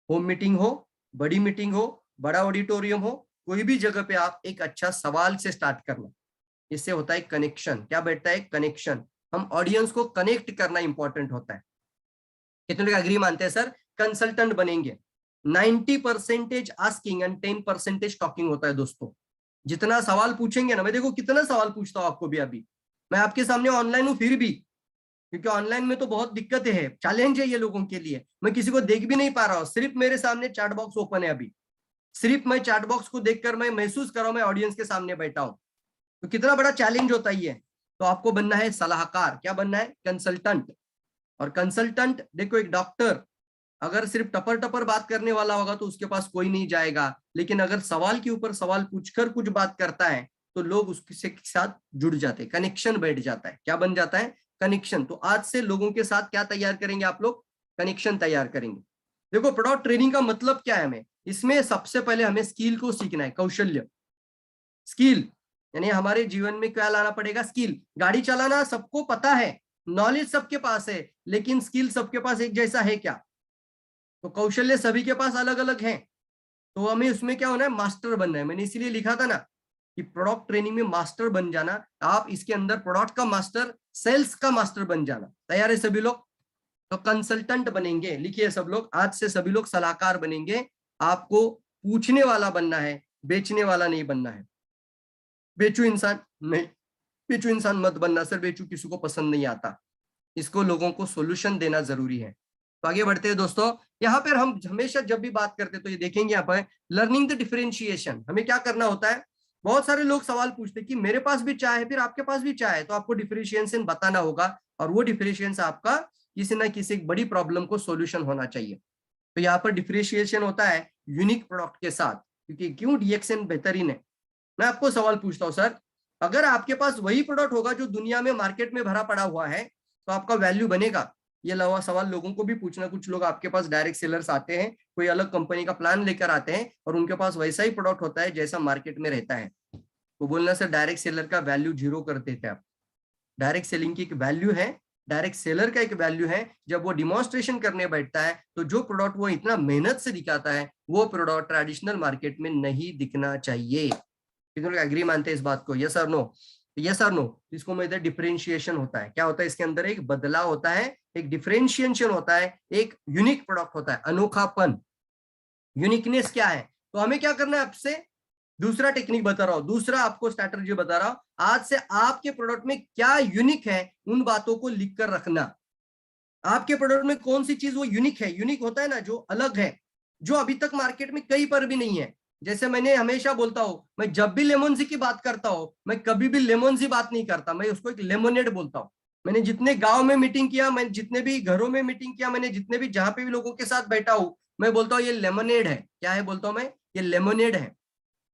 [SPEAKER 2] होम मीटिंग हो, बड़ी मीटिंग हो, बड़ा ऑडिटोरियम हो, कोई भी जगह पे आप एक अच्छा सवाल से स्टार्ट करना। इससे होता है कनेक्शन। क्या बैठता है? कनेक्शन। हम ऑडियंस को कनेक्ट करना इंपॉर्टेंट होता है। कितने लोग एग्री मानते हैं सर? कंसल्टेंट बनेंगे 90% आस्किंग एंड 10% टॉकिंग होता है दोस्तों। जितना सवाल पूछेंगे ना, मैं देखो कितना सवाल पूछता हूँ आपको भी। अभी मैं आपके सामने ऑनलाइन हूँ फिर भी, क्योंकि ऑनलाइन में तो बहुत दिक्कतें है, चैलेंज है ये लोगों के लिए। मैं किसी को देख भी नहीं पा रहा हूँ, सिर्फ मेरे सामने चैट बॉक्स ओपन है अभी। सिर्फ मैं चैट बॉक्स को देखकर मैं महसूस कर रहा हूँ मैं ऑडियंस के सामने बैठा हूँ। तो कितना बड़ा चैलेंज होता है ये। तो आपको बनना है सलाहकार। क्या बनना है? कंसल्टेंट। और कंसल्टेंट देखो, एक डॉक्टर अगर सिर्फ टपर टपर बात करने वाला होगा तो उसके पास कोई नहीं जाएगा, लेकिन अगर सवाल के ऊपर सवाल पूछकर कुछ बात करता है तो लोग उसके साथ जुड़ जाते हैं, कनेक्शन बैठ जाता है। क्या बन जाता है? कनेक्शन। तो आज से लोगों के साथ क्या तैयार करेंगे आप लोग? कनेक्शन तैयार करेंगे। देखो प्रोडक्ट ट्रेनिंग का मतलब क्या है हमें? इसमें सबसे पहले हमें स्किल को सीखना है, कौशल्य। स्किल यानी हमारे जीवन में क्या लाना पड़ेगा? स्किल। गाड़ी चलाना सबको पता है, नॉलेज सबके पास है, लेकिन स्किल सबके पास एक जैसा है क्या? तो कौशल्य सभी के पास अलग अलग हैं। तो हमें उसमें क्या होना है? मास्टर बनना है। मैंने इसीलिए लिखा था ना कि प्रोडक्ट ट्रेनिंग में मास्टर बन जाना। आप इसके अंदर प्रोडक्ट का मास्टर, सेल्स का मास्टर बन जाना। तैयार है सभी लोग? तो कंसल्टेंट बनेंगे, लिखिए सब लोग, आज से सभी लोग सलाहकार बनेंगे। आपको पूछने वाला बनना है, बेचने वाला नहीं बनना है। बेचू इंसान नहीं, बेचू इंसान मत बनना सर, बेचू किसी को पसंद नहीं आता। इसको लोगों को सोल्यूशन देना जरूरी है। तो आगे बढ़ते हैं दोस्तों। यहाँ पर हम हमेशा जब भी बात करते हैं तो ये देखेंगे यहाँ पर लर्निंग द डिफरेंशिएशन। हमें क्या करना होता है? बहुत सारे लोग सवाल पूछते हैं कि मेरे पास भी चाय है, फिर आपके पास भी चाय है, तो आपको डिफरेंशिएशन बताना होगा, और वो डिफरेंशिएशन आपका किसी ना किसी एक बड़ी प्रॉब्लम को सोल्यूशन होना चाहिए। तो यहाँ पर डिफरेंशिएशन होता है यूनिक प्रोडक्ट के साथ। क्योंकि क्यों डीएक्सएन बेहतरीन है? मैं आपको सवाल पूछता हूँ सर, अगर आपके पास वही प्रोडक्ट होगा जो दुनिया में मार्केट में भरा पड़ा हुआ है, तो आपका वैल्यू बनेगा? ये लवा सवाल लोगों को भी पूछना। कुछ लोग आपके पास डायरेक्ट सेलर्स आते हैं, कोई अलग कंपनी का प्लान लेकर आते हैं, और उनके पास वैसा ही प्रोडक्ट होता है जैसा मार्केट में रहता है। तो बोलना सर डायरेक्ट सेलर का वैल्यू जीरो कर देते हैं आप। डायरेक्ट सेलिंग की एक वैल्यू है, डायरेक्ट सेलर का एक वैल्यू है। जब वो डिमॉन्स्ट्रेशन करने बैठता है तो जो प्रोडक्ट वो इतना मेहनत से दिखाता है, वो प्रोडक्ट ट्रेडिशनल मार्केट में नहीं दिखना चाहिए। कितने लोग एग्री मानते हैं इस बात को? यस और नो? यस और नो? इसको मैं इधर डिफरेंशिएशन होता है। क्या होता है? इसके अंदर एक बदलाव होता है, एक डिफरेंशिएशन होता है, एक यूनिक प्रोडक्ट होता है, अनोखापन। यूनिकनेस क्या है? तो हमें क्या करना है? आपसे दूसरा टेक्निक बता रहा हूं, दूसरा आपको स्ट्रैटेजी बता रहा हूं। आज से आपके प्रोडक्ट में क्या यूनिक है, उन बातों को लिख कर रखना। आपके प्रोडक्ट में कौन सी चीज वो यूनिक है? यूनिक होता है ना जो अलग है, जो अभी तक मार्केट में कहीं पर भी नहीं है। जैसे मैंने हमेशा बोलता हूं, मैं जब भी लेमन जी की बात करता हूं, मैं कभी भी लेमन जी बात नहीं करता, मैं उसको एक लेमोनेड बोलता हूं। मैंने जितने गांव में मीटिंग किया, मैंने जितने भी घरों में मीटिंग किया, मैंने जितने भी जहां पे भी लोगों के साथ बैठा हूं, मैं बोलता हूँ ये लेमोनेड है। क्या है बोलता हूँ मैं? ये लेमोनेड है।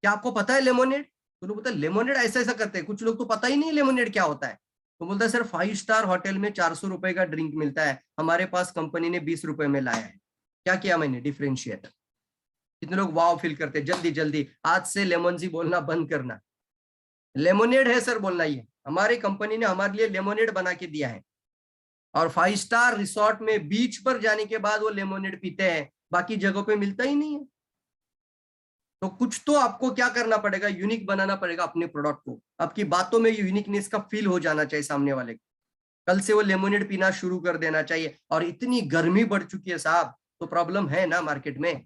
[SPEAKER 2] क्या आपको पता है लेमोनेड? तो लोग बोलते हैं लेमोनेड ऐसा ऐसा करते हैं। कुछ लोग तो पता ही नहीं लेमोनेड क्या होता है। तो बोलता है सर 5 स्टार होटल में 400 रुपए का ड्रिंक मिलता है, हमारे पास कंपनी ने 20 रुपए में लाया है। क्या किया मैंने? डिफरेंशिएट। कितने लोग वाव फील करते हैं? जल्दी जल्दी आज से लेमन जी बोलना बंद करना। लेमोनेड है सर बोलना, ये हमारी कंपनी ने हमारे लिए लेमोनेड बना के दिया है। और 5 स्टार रिसोर्ट में बीच पर जाने के बाद वो लेमोनेड पीते हैं, बाकी जगहों पे मिलता ही नहीं है। तो कुछ तो आपको क्या करना पड़ेगा? यूनिक बनाना पड़ेगा अपने प्रोडक्ट को। आपकी बातों में यूनिकनेस का फील हो जाना चाहिए सामने वाले को। कल से वो लेमोनेड पीना शुरू कर देना चाहिए। और इतनी गर्मी बढ़ चुकी है साहब, तो प्रॉब्लम है ना मार्केट में।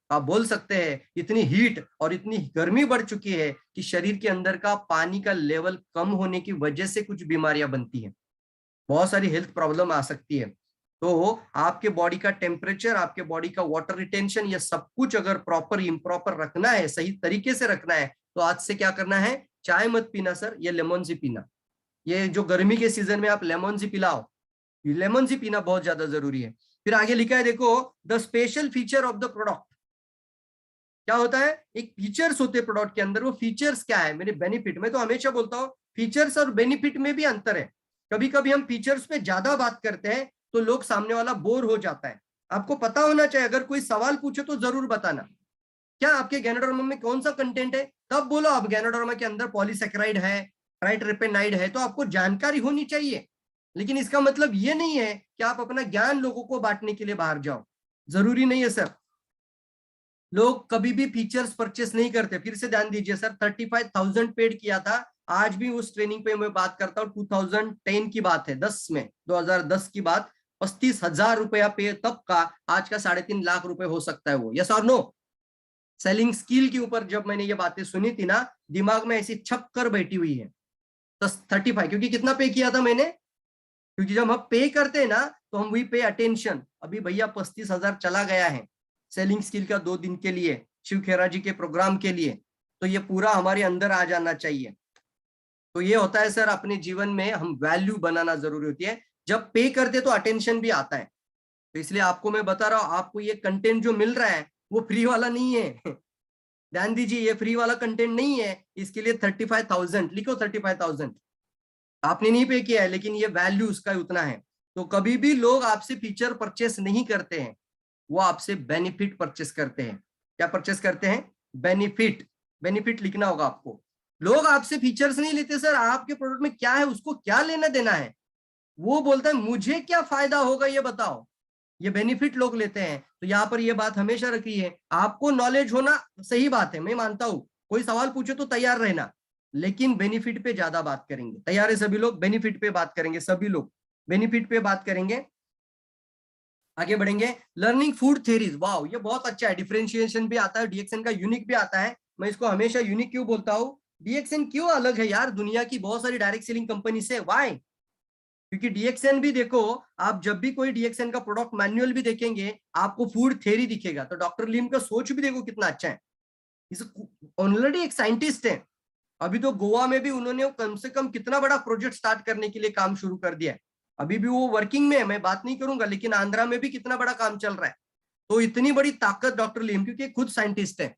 [SPEAKER 2] आप बोल सकते हैं इतनी हीट और इतनी गर्मी बढ़ चुकी है कि शरीर के अंदर का पानी का लेवल कम होने की वजह से कुछ बीमारियां बनती हैं, बहुत सारी हेल्थ प्रॉब्लम आ सकती है। तो आपके बॉडी का टेम्परेचर, आपके बॉडी का वाटर रिटेंशन, ये सब कुछ अगर प्रॉपर इम्प्रॉपर रखना है, सही तरीके से रखना है, तो आज से क्या करना है? चाय मत पीना सर, ये लेमन जी पीना। ये जो गर्मी के सीजन में आप लेमन जी पिलाओ, लेमन जी पीना बहुत ज्यादा जरूरी है। फिर आगे लिखा है देखो, the special feature of the product. क्या होता है? एक फीचर्स होते हैं प्रोडक्ट के अंदर। वो फीचर्स क्या है? मेरे बेनिफिट। मैं तो हमेशा बोलता हूँ फीचर्स और बेनिफिट में भी अंतर है। कभी कभी हम फीचर्स पे ज्यादा बात करते हैं तो लोग, सामने वाला बोर हो जाता है। आपको पता होना चाहिए, अगर कोई सवाल पूछे तो जरूर बताना, क्या आपके गैनोडर्मा में कौन सा कंटेंट है, तब बोलो आप गैनोडर्मा के अंदर पॉलीसैकेराइड है, ट्राइटरपेनाइड है, तो आपको जानकारी होनी चाहिए। लेकिन इसका मतलब ये नहीं है कि आप अपना ज्ञान लोगों को बांटने के लिए बाहर जाओ, जरूरी नहीं है सर। लोग कभी भी फीचर्स परचेस नहीं करते। फिर से ध्यान दीजिए सर, 35,000 पेड किया था, आज भी उस ट्रेनिंग पे मैं बात करता हूँ, 2010 की बात है, 2010 की बात, 35,000 रुपया पे तब का, आज का 3.5 लाख रुपए हो सकता है वो, यस और नो। सेलिंग स्किल के ऊपर जब मैंने ये बातें सुनी थी ना, दिमाग में ऐसी छप कर बैठी हुई है। तो 35, क्योंकि कितना पे किया था मैंने, क्योंकि जब हम पे करते हैं ना तो हम वही पे अटेंशन। अभी भैया 35,000 चला गया है सेलिंग स्किल का 2 दिन के लिए, शिव खेरा जी के प्रोग्राम के लिए, तो ये पूरा हमारे अंदर आ जाना चाहिए। तो ये होता है सर, अपने जीवन में हम वैल्यू बनाना जरूरी होती है। जब पे करते तो अटेंशन भी आता है। तो इसलिए आपको मैं बता रहा हूं, आपको ये कंटेंट जो मिल रहा है वो फ्री वाला नहीं है। ध्यान दीजिए, ये फ्री वाला कंटेंट नहीं है। इसके लिए 35,000 लिखो, 35,000 आपने नहीं पे किया है, लेकिन ये वैल्यू उसका उतना है। तो कभी भी लोग आपसे फीचर परचेस नहीं करते हैं, वो आपसे बेनिफिट परचेस करते हैं। क्या परचेस करते हैं? बेनिफिट। बेनिफिट लिखना होगा आपको। लोग आपसे फीचर्स नहीं लेते सर, आपके प्रोडक्ट में क्या है उसको क्या लेना देना है, वो बोलता है मुझे क्या फायदा होगा ये बताओ, ये बेनिफिट लोग लेते हैं। तो यहाँ पर ये बात हमेशा रखी है, आपको नॉलेज होना सही बात है, मैं मानता हूं, कोई सवाल पूछे तो तैयार रहना, लेकिन बेनिफिट पे ज्यादा बात करेंगे। तैयार है सभी लोग? बेनिफिट पे बात करेंगे, सभी लोग बेनिफिट पे बात करेंगे। आगे बढ़ेंगे। लर्निंग फूड थ्योरीज, वाओ ये बहुत अच्छा है। डिफरेंशिएशन भी आता है, डीएक्सएन का यूनिक भी आता है। मैं इसको हमेशा यूनिक क्यों बोलता हूँ? डीएक्सएन क्यों अलग है यार दुनिया की बहुत सारी डायरेक्ट सेलिंग कंपनी से? वाई? क्योंकि डीएक्सएन भी देखो, आप जब भी कोई डीएक्सएन का प्रोडक्ट मैनुअल भी देखेंगे आपको फूड थ्योरी दिखेगा। तो डॉक्टर लिम का सोच भी देखो कितना अच्छा है, ऑलरेडी एक साइंटिस्ट है। अभी तो गोवा में भी उन्होंने कम से कम कितना बड़ा प्रोजेक्ट स्टार्ट करने के लिए काम शुरू कर दिया है। अभी भी वो वर्किंग में है, मैं बात नहीं करूंगा, लेकिन आंध्रा में भी कितना बड़ा काम चल रहा है। तो इतनी बड़ी ताकत डॉक्टर लिम, क्योंकि खुद साइंटिस्ट है,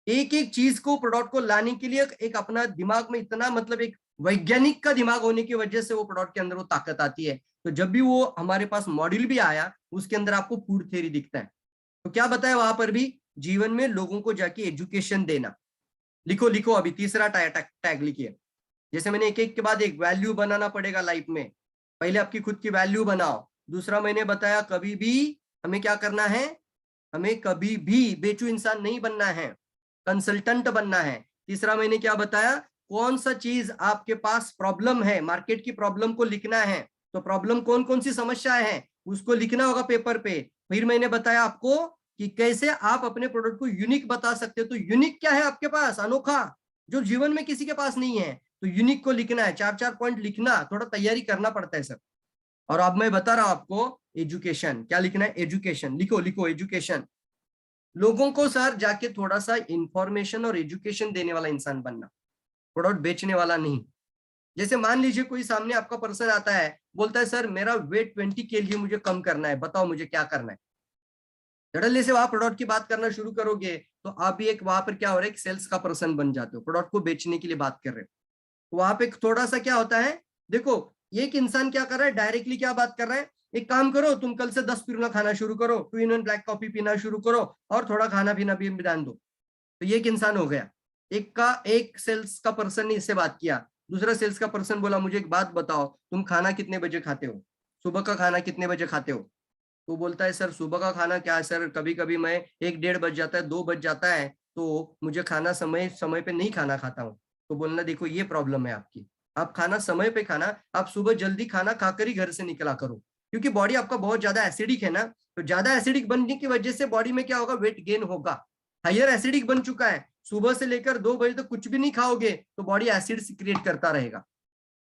[SPEAKER 2] एक एक चीज को प्रोडक्ट को लाने के लिए एक अपना दिमाग में इतना, मतलब एक वैज्ञानिक का दिमाग होने की वजह से वो प्रोडक्ट के अंदर वो ताकत आती है। तो जब भी वो हमारे पास मॉड्यूल भी आया उसके अंदर आपको फूड थ्योरी दिखता है। तो क्या बताया वहां पर भी? जीवन में लोगों को जाके एजुकेशन देना। लिखो लिखो, अभी तीसरा टैग लिखिए। जैसे मैंने एक एक के बाद एक वैल्यू बनाना पड़ेगा लाइफ में। पहले आपकी खुद की वैल्यू बनाओ। दूसरा मैंने बताया कभी भी हमें क्या करना है, हमें कभी भी बेचू इंसान नहीं बनना है, कंसल्टेंट बनना है। तीसरा मैंने क्या बताया, कौन सा चीज आपके पास प्रॉब्लम है, मार्केट की प्रॉब्लम को लिखना है। तो प्रॉब्लम कौन कौन सी समस्याएं हैं उसको लिखना होगा पेपर पे। फिर मैंने बताया आपको कि कैसे आप अपने प्रोडक्ट को यूनिक बता सकते हो। तो यूनिक क्या है आपके पास, अनोखा, जो जीवन में किसी के पास नहीं है। तो यूनिक को लिखना है, 4-4 पॉइंट लिखना, थोड़ा तैयारी करना पड़ता है सर। और अब मैं बता रहा हूं आपको एजुकेशन, क्या लिखना है? एजुकेशन लिखो लिखो, एजुकेशन। लोगों को सर जाके थोड़ा सा इंफॉर्मेशन और एजुकेशन देने वाला इंसान बनना, प्रोडक्ट बेचने वाला नहीं। जैसे मान लीजिए कोई सामने आपका पर्सन आता है, बोलता है सर मेरा वेट 20 के लिए मुझे कम करना है, बताओ मुझे क्या करना है। सडनली से वहां प्रोडक्ट की बात करना शुरू करोगे तो आप भी एक वहां पर क्या हो रहा है, एक सेल्स का पर्सन बन जाते हो, प्रोडक्ट को बेचने के लिए बात कर रहे हो। तो वहां पे थोड़ा सा क्या होता है, देखो एक इंसान क्या कर रहा है, डायरेक्टली क्या बात कर रहा है, एक काम करो तुम कल से 10 पिरुला खाना शुरू करो, 2-in-1 ब्लैक कॉफी पीना शुरू करो और थोड़ा खाना पीना भी ध्यान दो। तो ये एक इंसान हो गया। एक सेल्स का पर्सन ने इससे बात किया। दूसरा सेल्स का पर्सन बोला मुझे एक बात बताओ, तुम खाना कितने बजे खाते हो, सुबह का खाना कितने बजे खाते हो? तो बोलता है सर सुबह का खाना क्या है सर, कभी कभी मैं 1-1:30 बज जाता है, 2 बज जाता है, तो मुझे खाना समय समय पे नहीं खाना खाता हूँ। तो बोलना देखो ये प्रॉब्लम है आपकी, आप खाना समय पे खाना, आप सुबह जल्दी खाना खाकर ही घर से निकला करो, क्योंकि बॉडी आपका बहुत ज्यादा एसिडिक है ना। तो ज्यादा एसिडिक बनने की वजह से बॉडी में क्या होगा, वेट गेन होगा। हाइयर एसिडिक बन चुका है, सुबह से लेकर 2 बजे तक कुछ भी नहीं खाओगे तो बॉडी एसिड सिक्रिएट करता रहेगा।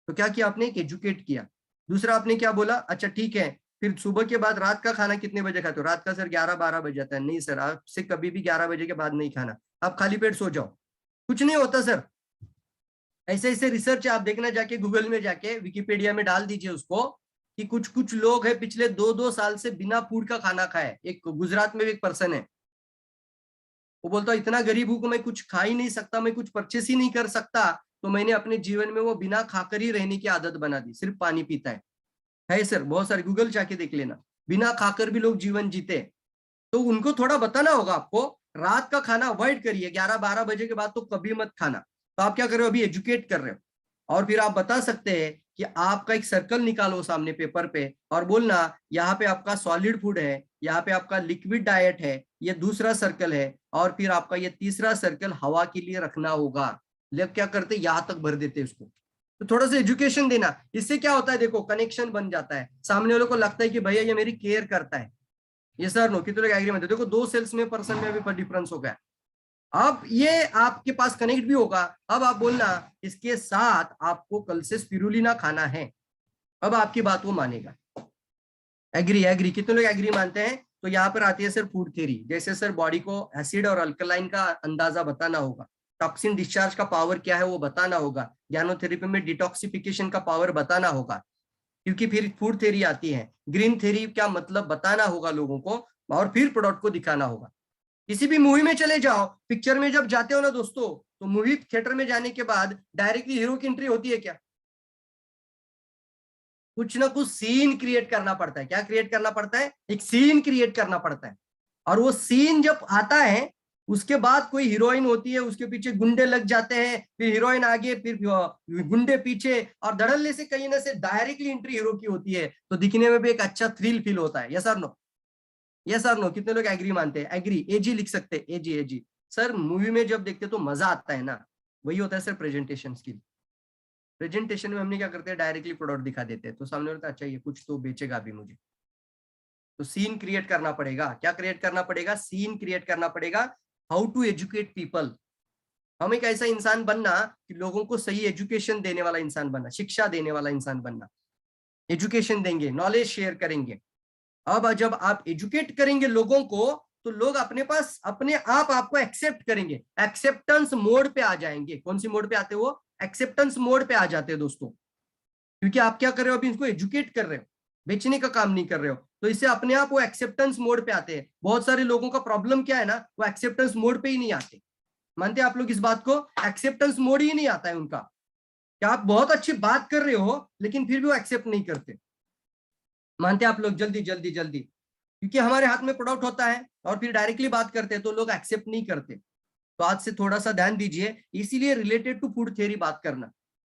[SPEAKER 2] तो क्या किया आपने, एक एजुकेट किया। दूसरा आपने क्या बोला, अच्छा ठीक है, फिर सुबह के बाद रात का खाना कितने बजे खाते हो? रात का सर 11-12 बज जाता है। नहीं सर, आपसे कभी भी 11 बजे के बाद नहीं खाना, आप खाली पेट सो जाओ। कुछ नहीं होता सर, ऐसे ऐसे रिसर्च आप देखना, जाके गूगल में जाके विकिपीडिया में डाल दीजिए उसको, कि कुछ कुछ लोग हैं पिछले 2-2 साल से बिना फूड का खाना खाए। एक गुजरात में भी एक पर्सन है, वो बोलता इतना गरीब हूं कि मैं कुछ खा ही नहीं सकता, मैं कुछ परचेस ही नहीं कर सकता, तो मैंने अपने जीवन में वो बिना खाकर ही रहने की आदत बना दी, सिर्फ पानी पीता है सर, बहुत सारे, गूगल जाके देख लेना। बिना खाकर भी लोग जीवन जीते, तो उनको थोड़ा बताना होगा आपको रात का खाना अवॉइड करिए, 11-12 बजे के बाद तो कभी मत खाना। तो आप क्या कर रहे हो, अभी एजुकेट कर रहे हो। और फिर आप बता सकते हैं कि आपका एक सर्कल निकालो सामने पेपर पे और बोलना यहाँ पे आपका सॉलिड फूड है, यहाँ पे आपका लिक्विड डाइट है, ये दूसरा सर्कल है, और फिर आपका ये तीसरा सर्कल हवा के लिए रखना होगा। लोग क्या करते, यहाँ तक भर देते उसको। तो थोड़ा सा एजुकेशन देना, इससे क्या होता है, देखो कनेक्शन बन जाता है, सामने वालों को लगता है कि भैया ये मेरी केयर करता है। ये सर नो, कितने लोग एग्री में, देखो 2 सेल्स में पर्सन में भी डिफरेंस हो गया। अब ये आपके पास कनेक्ट भी होगा। अब आप बोलना इसके साथ आपको कल से स्पिरुलिना खाना है, अब आपकी बात वो मानेगा। एग्री एग्री, कितने लोग एग्री मानते हैं। तो यहाँ पर आती है सर फूड थ्योरी, जैसे सर बॉडी को एसिड और अल्कलाइन का अंदाजा बताना होगा, टॉक्सिन डिस्चार्ज का पावर क्या है वो बताना होगा, ज्ञानोथेरेपी में डिटॉक्सिफिकेशन का पावर बताना होगा, क्योंकि फिर फूड थ्योरी आती है, ग्रीन थ्योरी क्या मतलब बताना होगा लोगों को, और फिर प्रोडक्ट को दिखाना होगा। किसी भी मूवी में चले जाओ, पिक्चर में जब जाते हो ना दोस्तों, तो मूवी थिएटर में जाने के बाद डायरेक्टली हीरो की एंट्री होती है क्या, कुछ ना कुछ सीन क्रिएट करना पड़ता है। क्या क्रिएट करना पड़ता है, एक सीन क्रिएट करना पड़ता है। और वो सीन जब आता है उसके बाद कोई हीरोइन होती है, उसके पीछे गुंडे लग जाते हैं, फिर हीरोइन आगे, फिर गुंडे पीछे, और धड़ल्ले से कहीं ना से डायरेक्टली एंट्री हीरो की होती है, तो दिखने में भी एक अच्छा थ्रिल फील होता है। यस और नो, यस और नो, कितने लोग एग्री मानते हैं, एग्री, एजी लिख सकते हैं, एजी एजी। सर मूवी में जब देखते तो मजा आता है ना, वही होता है सर प्रेजेंटेशन स्किल। प्रेजेंटेशन में हमने क्या करते हैं, डायरेक्टली प्रोडक्ट दिखा देते हैं, तो सामने वाला अच्छा ये कुछ तो बेचेगा भी मुझे, तो सीन क्रिएट करना पड़ेगा। क्या क्रिएट करना पड़ेगा, सीन क्रिएट करना पड़ेगा। हाउ टू एजुकेट पीपल, हम एक ऐसा इंसान बनना कि लोगों को सही एजुकेशन देने वाला इंसान बनना, शिक्षा देने वाला इंसान बनना। एजुकेशन देंगे, नॉलेज शेयर करेंगे। अब जब आप एजुकेट करेंगे लोगों को, तो लोग अपने पास अपने आप आपको एक्सेप्ट करेंगे, एक्सेप्टेंस मोड पे आ जाएंगे। कौन सी मोड पे आते हो, वो एक्सेप्टेंस मोड पे आ जाते हैं दोस्तों, क्योंकि आप क्या कर रहे हो, अभी इनको एजुकेट कर रहे हो, बेचने का काम नहीं कर रहे हो, तो इससे अपने आप वो एक्सेप्टेंस मोड पे आते हैं। बहुत सारे लोगों का प्रॉब्लम क्या है ना, वो एक्सेप्टेंस मोड पे ही नहीं आते। मानते हैं आप लोग इस बात को, एक्सेप्टेंस मोड ही नहीं आता है उनका, क्या आप बहुत अच्छी बात कर रहे हो लेकिन फिर भी वो एक्सेप्ट नहीं करते। मानते हैं आप लोग, जल्दी जल्दी जल्दी, क्योंकि हमारे हाथ में प्रोडक्ट होता है और फिर डायरेक्टली बात करते हैं तो लोग एक्सेप्ट नहीं करते। तो आज से थोड़ा सा ध्यान दीजिए, इसीलिए रिलेटेड टू फूड थ्योरी बात करना,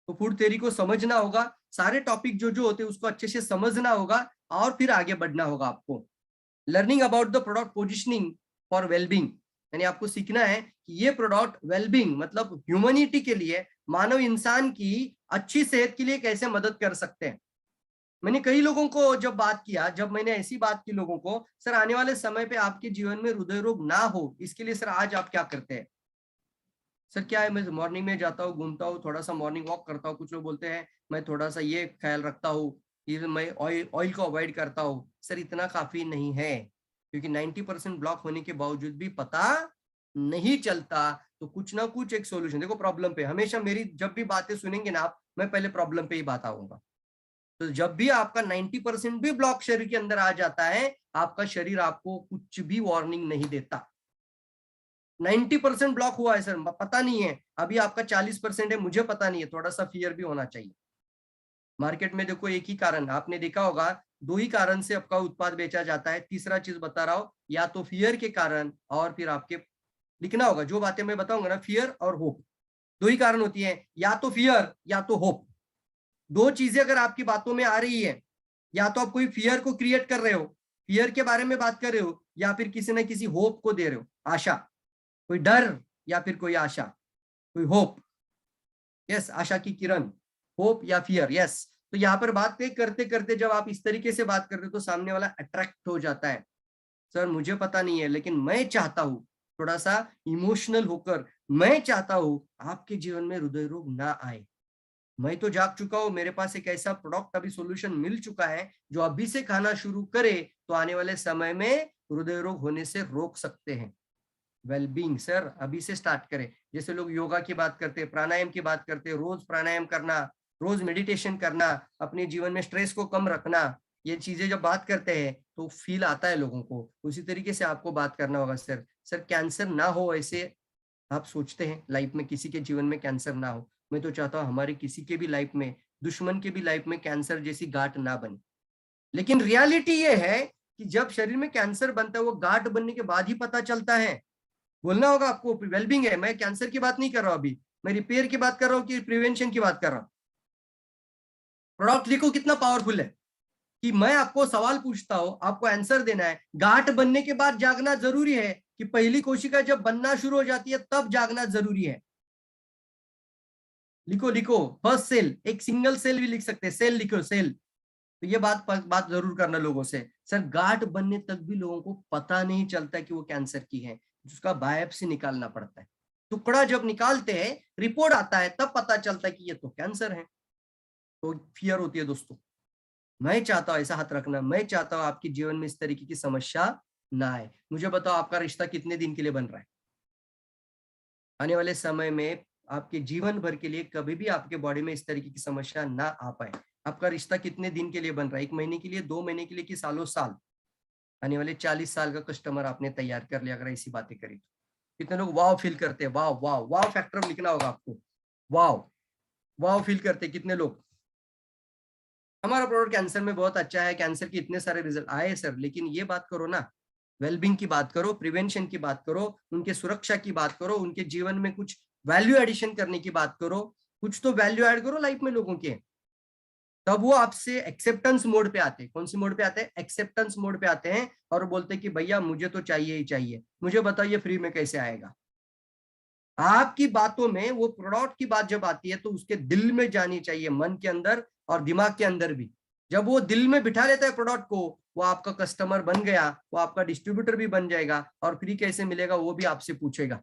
[SPEAKER 2] तो फूड थ्योरी को समझना होगा, सारे टॉपिक जो जो होते हैं उसको अच्छे से समझना होगा, और फिर आगे बढ़ना होगा आपको। Learning about the product positioning for wellbeing, यानी आपको सीखना है कि ये प्रोडक्ट वेलबींग मतलब ह्यूमैनिटी के लिए, मानव इंसान की अच्छी सेहत के लिए कैसे मदद कर सकते हैं। मैंने कई लोगों को जब बात किया, जब मैंने ऐसी बात की लोगों को, सर आने वाले समय पे आपके जीवन में हृदय रोग ना हो इसके लिए सर आज आप क्या करते हैं। सर क्या है, मैं मॉर्निंग में जाता हूँ, घूमता हूँ, थोड़ा सा मॉर्निंग वॉक करता हूँ। कुछ लोग बोलते हैं मैं थोड़ा सा ये ख्याल रखता हूँ कि मैं ऑयल को अवॉइड करता हूँ। सर इतना काफी नहीं है, क्योंकि 90% ब्लॉक होने के बावजूद भी पता नहीं चलता। तो कुछ ना कुछ एक सोल्यूशन, देखो प्रॉब्लम पे हमेशा मेरी जब भी बातें सुनेंगे ना आप, मैं पहले प्रॉब्लम पे ही बात आऊंगा। तो जब भी आपका 90% भी ब्लॉक शरीर के अंदर आ जाता है, आपका शरीर आपको कुछ भी वार्निंग नहीं देता। 90% ब्लॉक हुआ है सर, पता नहीं है, अभी आपका 40% है, मुझे पता नहीं है, थोड़ा सा फियर भी होना चाहिए। मार्केट में देखो एक ही कारण, आपने देखा होगा 2 ही कारण से आपका उत्पाद बेचा जाता है। तीसरा चीज बता रहा हूं, या तो फियर के कारण, और फिर आपके लिखना होगा जो बातें मैं बताऊंगा ना, फियर और होप, 2 ही कारण होती है, या तो फियर या तो होप। 2 चीजें अगर आपकी बातों में आ रही है, या तो आप कोई फियर को क्रिएट कर रहे हो, फियर के बारे में बात कर रहे हो, या फिर किसी ना किसी होप को दे रहे हो, आशा, कोई डर या फिर कोई आशा, कोई होप। यस, आशा की किरण, होप या फियर। यस, तो यहाँ पर बात करते करते जब आप इस तरीके से बात करते हो तो सामने वाला अट्रैक्ट हो जाता है। सर मुझे पता नहीं है लेकिन मैं चाहता हूं, थोड़ा सा इमोशनल होकर, मैं चाहता हूं आपके जीवन में हृदय रोग ना आए। मैं तो जाग चुका हूं, मेरे पास एक ऐसा प्रोडक्ट अभी सॉल्यूशन मिल चुका है जो अभी से खाना शुरू करे तो आने वाले समय में हृदय रोग होने से रोक सकते हैं। वेलबींग सर अभी से स्टार्ट करें। जैसे लोग योगा की बात करते हैं, प्राणायाम की बात करते हैं, रोज प्राणायाम करना, रोज मेडिटेशन करना, अपने जीवन में स्ट्रेस को कम रखना, ये चीजें जब बात करते हैं तो फील आता है लोगों को। उसी तरीके से आपको बात करना होगा। सर कैंसर ना हो ऐसे आप सोचते हैं, लाइफ में किसी के जीवन में कैंसर ना हो। मैं तो चाहता हूँ हमारे किसी के भी लाइफ में, दुश्मन के भी लाइफ में कैंसर जैसी गांठ ना बने। लेकिन रियलिटी ये है कि जब शरीर में कैंसर बनता है वो गांठ बनने के बाद ही पता चलता है। बोलना होगा आपको, वेलबींग है, मैं कैंसर की बात नहीं कर रहा हूं अभी, मैं रिपेयर की बात कर रहा हूं कि प्रिवेंशन की बात कर रहा हूं। प्रोडक्ट देखो कितना पावरफुल है कि मैं आपको सवाल पूछता हूं, आपको आंसर देना है। गांठ बनने के बाद जागना जरूरी है कि पहली कोशिका जब बनना शुरू हो जाती है तब जागना जरूरी है? लिखो लिखो, फर्स्ट सेल, एक सिंगल सेल भी लिख सकते हैं, सेल लिखो, सेल। तो ये बात जरूर करना लोगों से। सर गांठ बनने तक भी लोगों को पता नहीं चलता कि वो कैंसर की है, उसका बायोप्सी निकालना पड़ता है। टुकड़ा जब निकालते हैं, रिपोर्ट आता है, तब पता चलता है कि ये तो कैंसर है। तो फियर होती है दोस्तों। मैं चाहता हूं ऐसा हाथ रखना, मैं चाहता हूं आपके जीवन में इस तरीके की समस्या ना आए। मुझे बताओ आपका रिश्ता कितने दिन के लिए बन रहा है? आने वाले समय में आपके जीवन भर के लिए कभी भी आपके बॉडी में इस तरीके की समस्या ना आ पाए। आपका रिश्ता कितने दिन के लिए बन रहा है? 1 महीने के लिए, 2 महीने के लिए, कि सालों साल? आने वाले 40 साल का कस्टमर आपने तैयार कर लिया अगर ऐसी बातें करी तो। कितने लोग वाव फील करते हैं? वाव वाव वाव फैक्टर लिखना होगा आपको। वाव वाव फील करते हैं कितने लोग? हमारा प्रोडक्ट कैंसर में बहुत अच्छा है, कैंसर के इतने सारे रिजल्ट आए सर, लेकिन ये बात करो ना, वेलबींग की बात करो, प्रिवेंशन की बात करो, उनके सुरक्षा की बात करो, उनके जीवन में कुछ वैल्यू एडिशन करने की बात करो, कुछ तो वैल्यू ऐड करो लाइफ में लोगों के। तब वो आपसे एक्सेप्टेंस मोड पे आते हैं। कौन सी मोड पे आते हैं? एक्सेप्टेंस मोड पे आते हैं और बोलते हैं कि भैया मुझे तो चाहिए ही चाहिए, मुझे बताइए फ्री में कैसे आएगा। आपकी बातों में वो प्रोडक्ट की बात जब आती है तो उसके दिल में जानी चाहिए, मन के अंदर और दिमाग के अंदर भी। जब वो दिल में बिठा लेता है प्रोडक्ट को, वो आपका कस्टमर बन गया, वो आपका डिस्ट्रीब्यूटर भी बन जाएगा, और फ्री कैसे मिलेगा वो भी आपसे पूछेगा।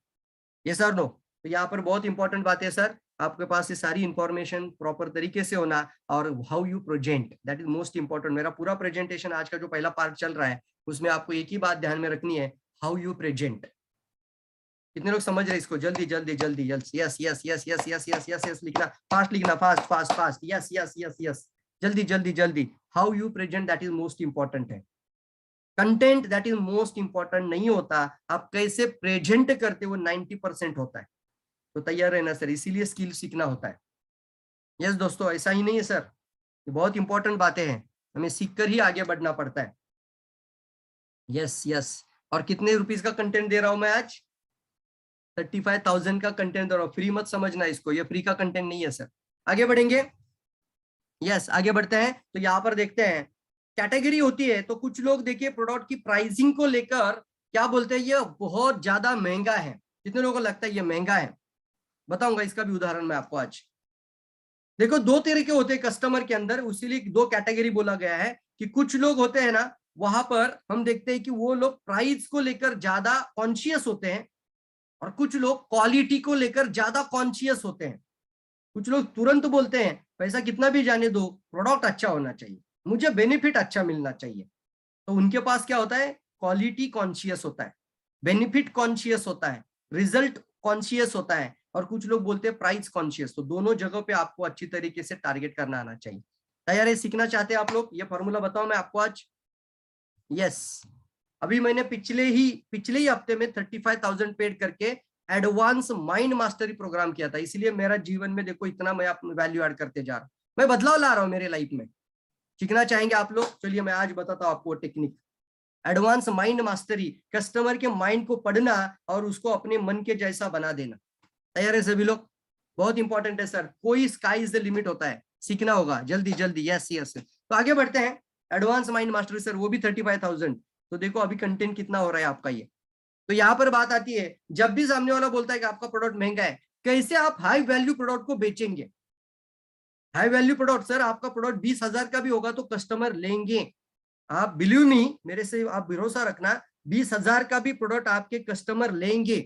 [SPEAKER 2] ये सर नो। तो यहाँ पर बहुत इंपॉर्टेंट बात है सर, आपके पास ये सारी इंफॉर्मेशन प्रॉपर तरीके से होना, और how you present, that is most important. मेरा पूरा प्रेजेंटेशन आज का जो पहला पार्ट चल रहा है उसमें आपको एक ही बात ध्यान में रखनी है, हाउ यू प्रेजेंट। कितने लोग समझ रहे हैं इसको? जल्दी जल्दी जल्दी, yes yes yes yes yes yes yes yes yes लिखना, फास्ट लिखना, fast fast fast, yes yes yes yes, जल्दी जल्दी जल्दी। How you present that is most important है। Content that is most important नहीं होता, आप कैसे प्रेजेंट करते हो 90% होता है। तो तैयार रहना सर, इसीलिए स्किल सीखना होता है। यस दोस्तों, ऐसा ही नहीं है सर, ये बहुत इंपॉर्टेंट बातें हैं, हमें सीखकर ही आगे बढ़ना पड़ता है। Yes yes. और कितने रुपीस का कंटेंट दे रहा हूं मैं आज? 35,000 का कंटेंट दे रहा हूं। फ्री मत समझना इसको, ये फ्री का कंटेंट नहीं है सर। आगे बढ़ेंगे। यस आगे बढ़ते हैं। तो यहाँ पर देखते हैं कैटेगरी होती है, तो कुछ लोग देखिए प्रोडक्ट की प्राइसिंग को लेकर क्या बोलते हैं, ये बहुत ज्यादा महंगा है। कितने लोगों को लगता है ये महंगा है? बताऊंगा इसका भी उदाहरण मैं आपको आज। देखो दो तरीके होते हैं कस्टमर के अंदर, उसीलिए दो कैटेगरी बोला गया है कि कुछ लोग होते हैं ना, वहां पर हम देखते हैं कि वो लोग प्राइस को लेकर ज्यादा कॉन्शियस होते हैं, और कुछ लोग क्वालिटी को लेकर ज्यादा कॉन्शियस होते हैं। कुछ लोग तुरंत बोलते हैं पैसा कितना भी जाने दो, प्रोडक्ट अच्छा होना चाहिए, मुझे बेनिफिट अच्छा मिलना चाहिए। तो उनके पास क्या होता है? क्वालिटी कॉन्शियस होता है, बेनिफिट कॉन्शियस होता है, रिजल्ट कॉन्शियस होता है, और कुछ लोग बोलते हैं प्राइस कॉन्शियस। तो दोनों जगह पे आपको अच्छी तरीके से टारगेट करना आना चाहिए। तैयार है? सीखना चाहते हैं आप लोग? ये फॉर्मूला बताओ मैं आपको आज। यस, अभी मैंने पिछले ही हफ्ते में 35,000 पेड करके एडवांस माइंड मास्टरी प्रोग्राम किया था, इसलिए मेरा जीवन में देखो इतना मैं वैल्यू ऐड करते जा रहा हूं, मैं बदलाव ला रहा हूं मेरे लाइफ में। सीखना चाहेंगे आप लोग? चलिए मैं आज बताता हूं आपको technique. Advance mind mastery, customer के माइंड को पढ़ना और उसको अपने मन के जैसा बना देना। तैयार है सभी लोग? बहुत इंपॉर्टेंट है सर, कोई स्काई इज द लिमिट होता है, सीखना होगा जल्दी जल्दी। Yes yes. तो आगे बढ़ते हैं। एडवांस माइंड मास्टरी सर, वो भी 35,000। तो देखो अभी कंटेंट कितना हो रहा है आपका ये। तो यहाँ पर बात आती है, जब भी सामने वाला बोलता है कि आपका प्रोडक्ट महंगा है, कैसे आप हाई वैल्यू प्रोडक्ट को बेचेंगे? हाई वैल्यू प्रोडक्ट सर, आपका प्रोडक्ट 20,000 का भी होगा तो कस्टमर लेंगे। आप बिलीव मी, मेरे से आप भरोसा रखना, 20,000 का भी प्रोडक्ट आपके कस्टमर लेंगे।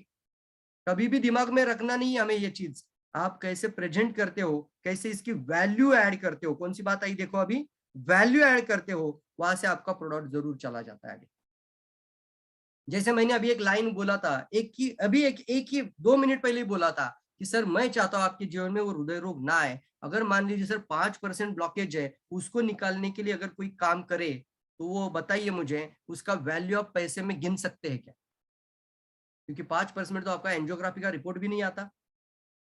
[SPEAKER 2] कभी भी दिमाग में रखना नहीं है हमें ये चीज, आप कैसे प्रेजेंट करते हो, कैसे इसकी वैल्यू ऐड करते हो। कौन सी बात आई देखो अभी, वैल्यू ऐड करते हो, वहां से आपका प्रोडक्ट जरूर चला जाता है आगे। जैसे मैंने अभी एक लाइन बोला था, एक ही 2 मिनट पहले ही बोला था कि सर मैं चाहता हूं आपके जीवन में वो हृदय रोग ना आए। अगर मान लीजिए सर 5% ब्लॉकेज है, उसको निकालने के लिए अगर कोई काम करे तो वो बताइए मुझे, उसका वैल्यू आप पैसे में गिन सकते हैं क्या? क्योंकि 5% तो आपका एंजियोग्राफी का रिपोर्ट भी नहीं आता।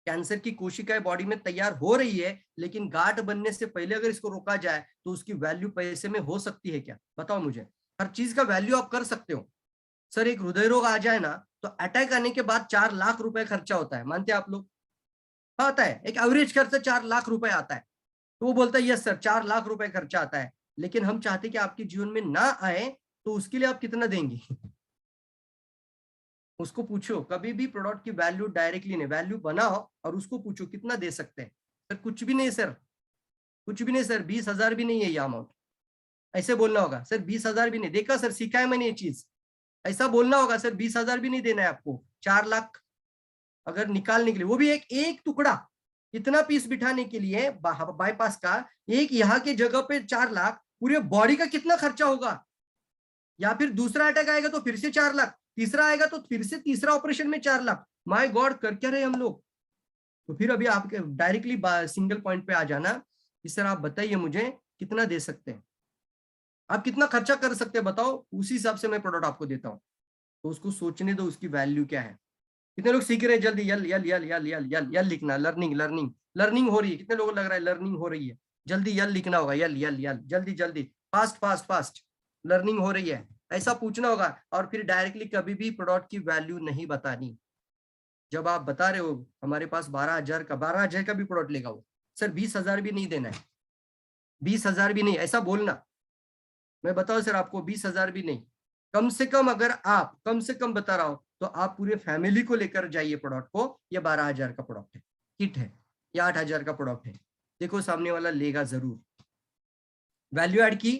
[SPEAKER 2] कैंसर की कोशिकाएं बॉडी में तैयार हो रही है, लेकिन गांठ बनने से पहले अगर इसको रोका जाए तो उसकी वैल्यू पैसे में हो सकती है क्या? बताओ मुझे। हर चीज का वैल्यू आप कर सकते हो। सर एक हृदय रोग आ जाए ना तो अटैक आने के बाद 4 लाख रुपए खर्चा होता है, मानते हैं आप लोग? आता है, एक एवरेज खर्चा 4 लाख रुपए आता है। तो वो बोलता है यस सर 4 लाख रुपए खर्चा आता है, लेकिन हम चाहते कि आपके जीवन में ना आए, तो उसके लिए आप कितना देंगे? उसको पूछो, कभी भी प्रोडक्ट की वैल्यू डायरेक्टली नहीं, वैल्यू बनाओ और उसको पूछो कितना दे सकते हैं। सर कुछ भी नहीं सर, कुछ भी नहीं सर, 20,000 भी नहीं है ये अमाउंट। ऐसे बोलना होगा, सर 20,000 भी नहीं, देखा सर सीखा है मैंने ये चीज। ऐसा बोलना होगा, सर 20,000 भी नहीं देना है आपको, 4 लाख अगर निकालने के लिए, वो भी एक एक टुकड़ा इतना पीस बिठाने के लिए बाईपास का, एक यहाँ के जगह पे 4 लाख, पूरे बॉडी का कितना खर्चा होगा? या फिर दूसरा अटैक आएगा तो फिर से 4 लाख, तीसरा आएगा तो फिर से तीसरा ऑपरेशन में 4 लाख। माय गॉड, कर क्या रहे हम लोग? तो फिर अभी आप डायरेक्टली सिंगल पॉइंट पे आ जाना कि सर आप बताइए मुझे कितना दे सकते हैं, आप कितना खर्चा कर सकते हैं बताओ, उसी हिसाब से मैं प्रोडक्ट आपको देता हूँ। तो उसको सोचने दो उसकी वैल्यू क्या है। कितने लोग सीख रहे हैं जल्दी? यल यल यल यल यल यल यल लिखना, लर्निंग लर्निंग लर्निंग हो रही है। कितने लोगों को लग रहा है लर्निंग हो रही है? जल्दी यल लिखना होगा, यल यल यल, जल्दी जल्दी, फास्ट फास्ट फास्ट, लर्निंग हो रही है, ऐसा पूछना होगा। और फिर डायरेक्टली कभी भी प्रोडक्ट की वैल्यू नहीं बतानी। जब आप बता रहे हो हमारे पास 12,000 का भी प्रोडक्ट लेगा वो, सर 20,000 भी नहीं देना है, 20,000 भी नहीं, ऐसा बोलना। मैं बताऊं सर आपको 20,000 भी नहीं, कम से कम अगर आप, कम से कम बता रहा हूं, तो आप पूरे फैमिली को लेकर जाइए प्रोडक्ट को। ये 12,000 का प्रोडक्ट है, किट है, या 8,000 का प्रोडक्ट है, देखो सामने वाला लेगा जरूर। वैल्यू ऐड की,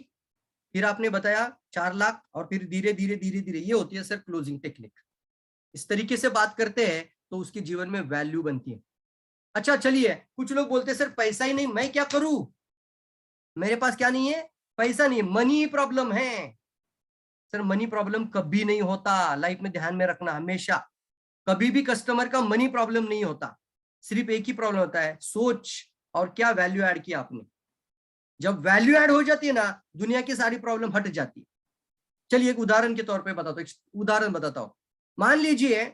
[SPEAKER 2] फिर आपने बताया 4 लाख, और फिर धीरे धीरे धीरे धीरे, ये होती है सर क्लोजिंग टेक्निक। इस तरीके से बात करते हैं तो उसके जीवन में वैल्यू बनती है। अच्छा चलिए, कुछ लोग बोलते हैं सर पैसा ही नहीं, मैं क्या करूं? मेरे पास क्या नहीं है? पैसा नहीं है, मनी प्रॉब्लम है। सर मनी प्रॉब्लम कभी नहीं होता, लाइफ में ध्यान में रखना हमेशा। कभी भी कस्टमर का मनी प्रॉब्लम नहीं होता, सिर्फ एक ही प्रॉब्लम होता है, सोच और क्या वैल्यू ऐड किया आपने। जब वैल्यू ऐड हो जाती है ना, दुनिया की सारी प्रॉब्लम हट जाती है। चलिए एक उदाहरण के तौर पे बताता हूँ, एक उदाहरण बताता हूँ। मान लीजिए,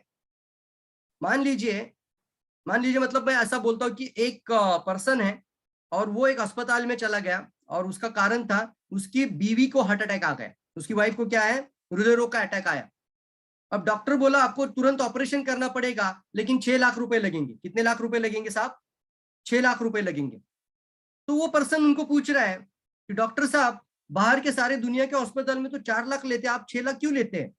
[SPEAKER 2] मान लीजिए, मान लीजिए, मतलब मैं ऐसा बोलता हूँ कि एक पर्सन है और वो एक अस्पताल में चला गया, और उसका कारण था उसकी बीवी को हार्ट अटैक आ गया। उसकी वाइफ को क्या है? हृदय रोग का अटैक आया। अब डॉक्टर बोला आपको तुरंत ऑपरेशन करना पड़ेगा, लेकिन 6 लाख रुपए लगेंगे। कितने लाख रुपए लगेंगे साहब? 6 लाख रुपए लगेंगे। तो वो पर्सन उनको पूछ रहा है कि डॉक्टर साहब, बाहर के सारे दुनिया के हॉस्पिटल में तो 4 लाख लेते हैं, आप 6 लाख क्यों लेते हैं?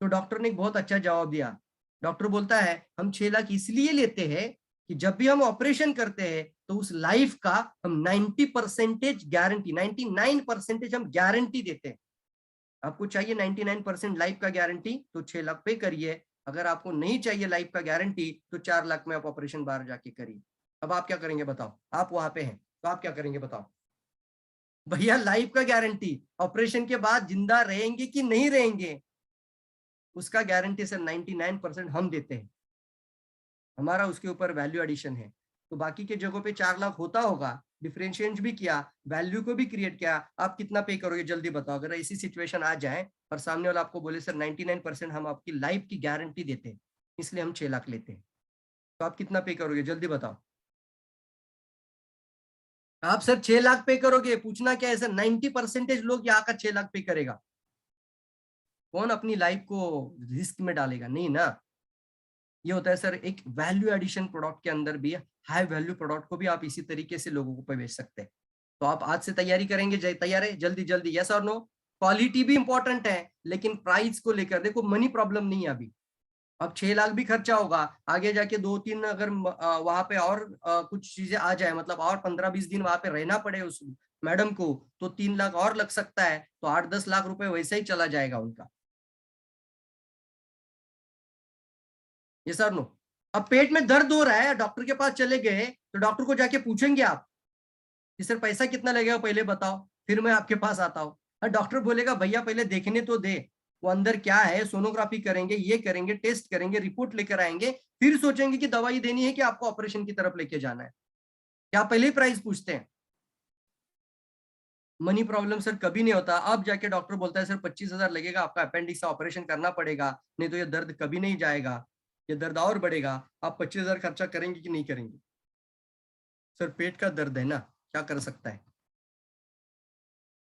[SPEAKER 2] तो डॉक्टर ने एक बहुत अच्छा जवाब दिया। डॉक्टर बोलता है हम 6 लाख इसलिए लेते हैं कि जब भी हम ऑपरेशन करते हैं तो उस लाइफ का हम 90% गारंटी, 99% हम गारंटी देते हैं। आपको चाहिए 99% लाइफ का गारंटी, तो 6 लाख पे करिए। अगर आपको नहीं चाहिए लाइफ का गारंटी, तो 4 लाख में आप ऑपरेशन बाहर जाके करिए। अब आप क्या करेंगे बताओ? आप वहां पे हैं तो आप क्या करेंगे बताओ? भैया लाइफ का गारंटी, ऑपरेशन के बाद जिंदा रहेंगे कि नहीं रहेंगे, उसका गारंटी सर 99% हम देते हैं। हमारा उसके ऊपर वैल्यू एडिशन है। तो बाकी के जगहों पे 4 लाख होता होगा, डिफरेंशिएट भी किया, वैल्यू को भी क्रिएट किया, आप कितना पे करोगे जल्दी बताओ? अगर ऐसी सिचुएशन आ जाए और सामने वाला आपको बोले सर 99% हम आपकी लाइफ की गारंटी देते हैं, इसलिए हम 6 लाख लेते हैं, तो आप कितना पे करोगे जल्दी बताओ? आप सर 6 लाख पे करोगे, पूछना क्या है सर? 90% लोग यहाँ का 6 लाख पे करेगा। कौन अपनी लाइफ को रिस्क में डालेगा? नहीं ना। ये होता है सर एक वैल्यू एडिशन प्रोडक्ट के अंदर भी। हाई वैल्यू प्रोडक्ट को भी आप इसी तरीके से लोगों को बेच सकते हैं। तो आप आज से तैयारी करेंगे? तैयार है? जल्दी जल्दी यस और नो? क्वालिटी भी इंपॉर्टेंट है, लेकिन प्राइस को लेकर देखो, मनी प्रॉब्लम नहीं है अभी। अब 6 लाख भी खर्चा होगा, आगे जाके 2-3 अगर वहां पे और कुछ चीजें आ जाए, मतलब और 15-20 दिन वहां पे रहना पड़े उस मैडम को, तो 3 लाख और लग सकता है। तो 8-10 लाख रुपए वैसे ही चला जाएगा उनका। ये सर नो? अब पेट में दर्द हो रहा है, डॉक्टर के पास चले गए, तो डॉक्टर को जाके पूछेंगे आप कि सर पैसा कितना लगेगा पहले बताओ, फिर मैं आपके पास आता हूँ? और डॉक्टर बोलेगा भैया पहले देखने तो दे, वो अंदर क्या है, सोनोग्राफी करेंगे, ये करेंगे, टेस्ट करेंगे, रिपोर्ट लेकर आएंगे, फिर सोचेंगे कि दवाई देनी है कि आपको ऑपरेशन की तरफ लेके जाना है। क्या पहले ही प्राइस पूछते हैं? मनी प्रॉब्लम सर कभी नहीं होता। अब जाके डॉक्टर बोलता है सर 25,000 लगेगा, आपका अपेंडिक्स का ऑपरेशन करना पड़ेगा, नहीं तो ये दर्द कभी नहीं जाएगा, ये दर्द और बढ़ेगा। आप 25,000 खर्चा करेंगे कि नहीं करेंगे? सर पेट का दर्द है ना, क्या कर सकता है?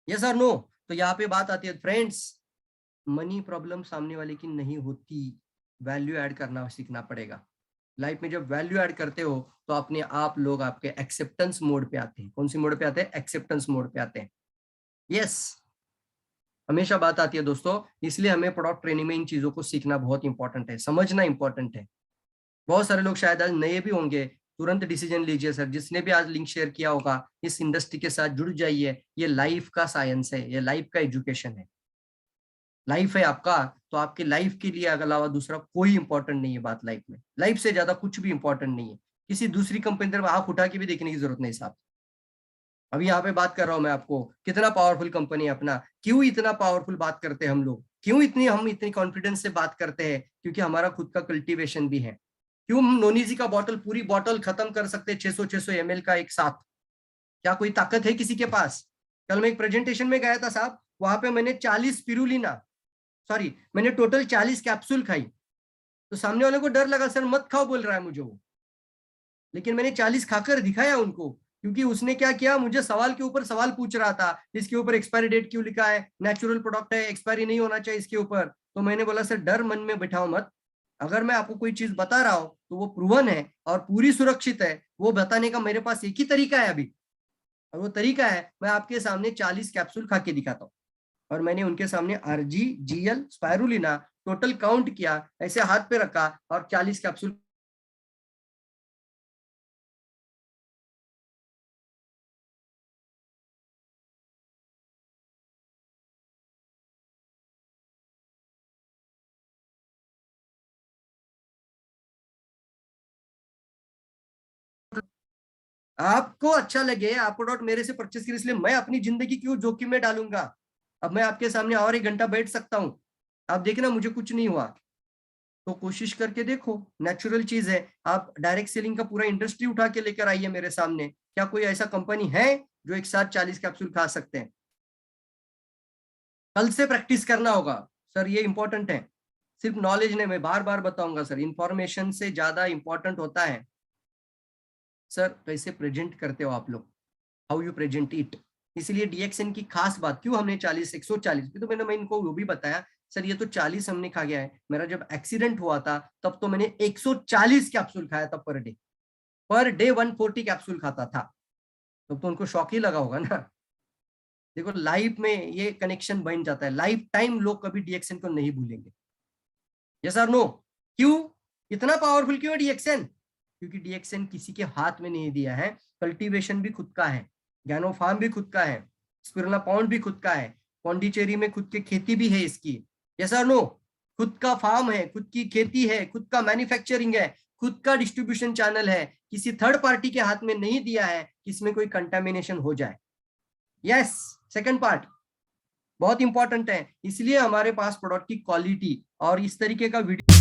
[SPEAKER 2] यस और नो? तो यहाँ पे बात आती है फ्रेंड्स, मनी प्रॉब्लम सामने वाले की नहीं होती, वैल्यू ऐड करना सीखना पड़ेगा। लाइफ में जब वैल्यू ऐड करते हो तो अपने आप लोग आपके एक्सेप्टेंस मोड पे आते हैं। कौन सी मोड पे आते हैं? एक्सेप्टेंस मोड पे आते हैं। यस, हमेशा बात आती है दोस्तों, इसलिए हमें प्रोडक्ट ट्रेनिंग में इन चीजों को सीखना बहुत इंपॉर्टेंट है, समझना इंपॉर्टेंट है। बहुत सारे लोग शायद आज नए भी होंगे, तुरंत डिसीजन लीजिए सर। जिसने भी आज लिंक शेयर किया होगा, इस इंडस्ट्री के साथ जुड़ जाइए। ये लाइफ का साइंस है, ये लाइफ का एजुकेशन है। लाइफ है आपका, तो आपके लाइफ के लिए अलावा दूसरा कोई इंपॉर्टेंट नहीं है बात लाइफ में। लाइफ से ज्यादा कुछ भी इंपॉर्टेंट नहीं है। किसी दूसरी कंपनी की तरफ आंख उठा के भी देखने की जरूरत नहीं साहब। अभी यहाँ पे बात कर रहा हूं मैं आपको, कितना पावरफुल कंपनी है अपना। क्यों इतना पावरफुल बात करते हैं हम लोग? क्यों हम इतनी कॉन्फिडेंस से बात करते हैं? क्योंकि हमारा खुद का कल्टीवेशन भी है। क्यों हम नोनीजी का बॉटल, पूरी बॉटल खत्म कर सकते हैं 600 ml का एक साथ? क्या कोई ताकत है किसी के पास? कल मैं एक प्रेजेंटेशन में गया था साहब, वहां पे मैंने 40 स्पिरुलिना, सॉरी मैंने टोटल 40 कैप्सूल खाई। तो सामने वाले को डर लगा, सर मत खाओ बोल रहा है मुझे वो, लेकिन मैंने 40 खाकर दिखाया उनको। क्योंकि उसने क्या किया, मुझे सवाल के ऊपर सवाल पूछ रहा था, इसके ऊपर एक्सपायरी डेट क्यों लिखा है, नेचुरल प्रोडक्ट है, एक्सपायरी नहीं होना चाहिए इसके ऊपर। तो मैंने बोला सर डर मन में बिठाओ मत, अगर मैं आपको कोई चीज बता रहा हूं तो वो प्रूवन है और पूरी सुरक्षित है। वो बताने का मेरे पास एक ही तरीका है अभी, और वो तरीका है मैं आपके सामने 40 कैप्सूल खा के दिखाता हूँ। और मैंने उनके सामने RG, GL, spirulina total count किया, ऐसे हाथ पे रखा और 40 कैप्सूल आपको अच्छा लगे, आप प्रोडक्ट मेरे से परचेस करें, इसलिए मैं अपनी जिंदगी क्यों जोखिम में डालूंगा। अब मैं आपके सामने और 1 घंटा बैठ सकता हूं, आप देखना मुझे कुछ नहीं हुआ। तो कोशिश करके देखो, नेचुरल चीज है। आप डायरेक्ट सेलिंग का पूरा इंडस्ट्री उठा के लेकर आइए मेरे सामने, क्या कोई ऐसा कंपनी है जो एक साथ 40 कैप्सूल खा सकते हैं? कल से प्रैक्टिस करना होगा सर, ये इंपॉर्टेंट है। सिर्फ नॉलेज नहीं, मैं बार बार बताऊंगा सर, इंफॉर्मेशन से ज्यादा इंपॉर्टेंट होता है सर कैसे प्रेजेंट करते हो आप लोग, हाउ यू प्रेजेंट इट। इसलिए डीएक्सएन की खास बात, क्यों हमने 140 तो मैं इनको वो भी बताया सर, ये तो 40 हमने खा गया है। मेरा जब एक्सीडेंट हुआ था तब तो मैंने 140 कैप्सूल खाया था पर डे 140 कैप्सूल खाता था। तब तो उनको शॉक ही लगा होगा ना। देखो लाइफ में ये कनेक्शन बन जाता है, लाइफ टाइम लोग कभी डीएक्सएन को नहीं भूलेंगे। यस और नो? क्यों इतना पावरफुल क्यों है डीएक्सएन? क्योंकि डीएक्सएन किसी के हाथ में नहीं दिया है। कल्टीवेशन भी खुद का है, गैनो फार्म भी खुद का है, स्पिरुलिना पॉन्ड भी खुद का है, पौंडीचेरी में खुद की खेती भी है इसकी। यस और नो? खुद का फार्म है, खुद की खेती है, खुद का मैन्युफैक्चरिंग है, खुद का डिस्ट्रीब्यूशन चैनल है। किसी थर्ड पार्टी के हाथ में नहीं दिया है कि इसमें कोई कंटामिनेशन हो जाए। यस, सेकंड पार्ट बहुत इंपॉर्टेंट है। इसलिए हमारे पास प्रोडक्ट की क्वालिटी और इस तरीके का वीडियो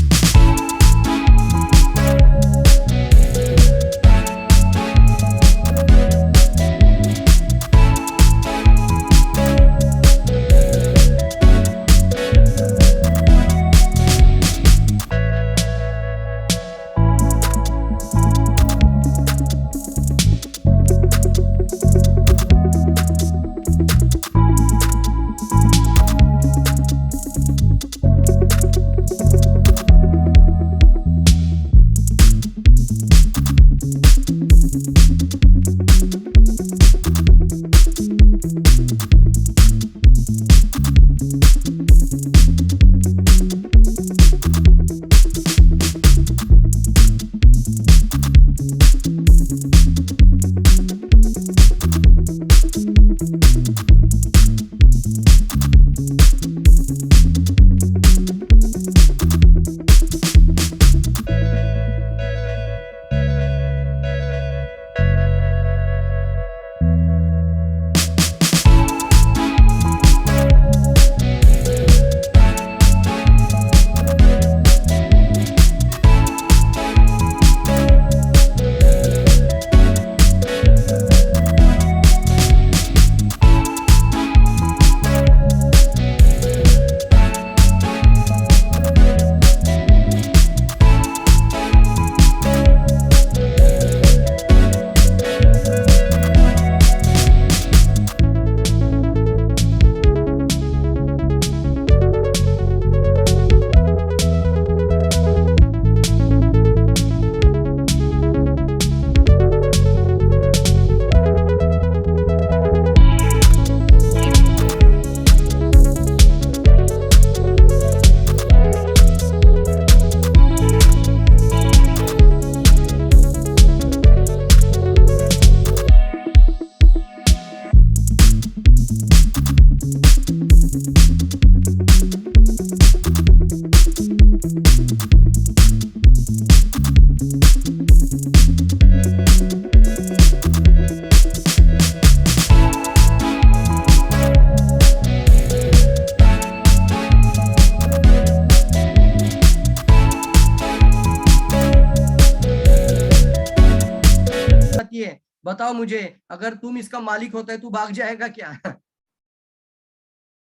[SPEAKER 2] बताओ मुझे, अगर तुम इसका मालिक होता है तू भाग जाएगा क्या?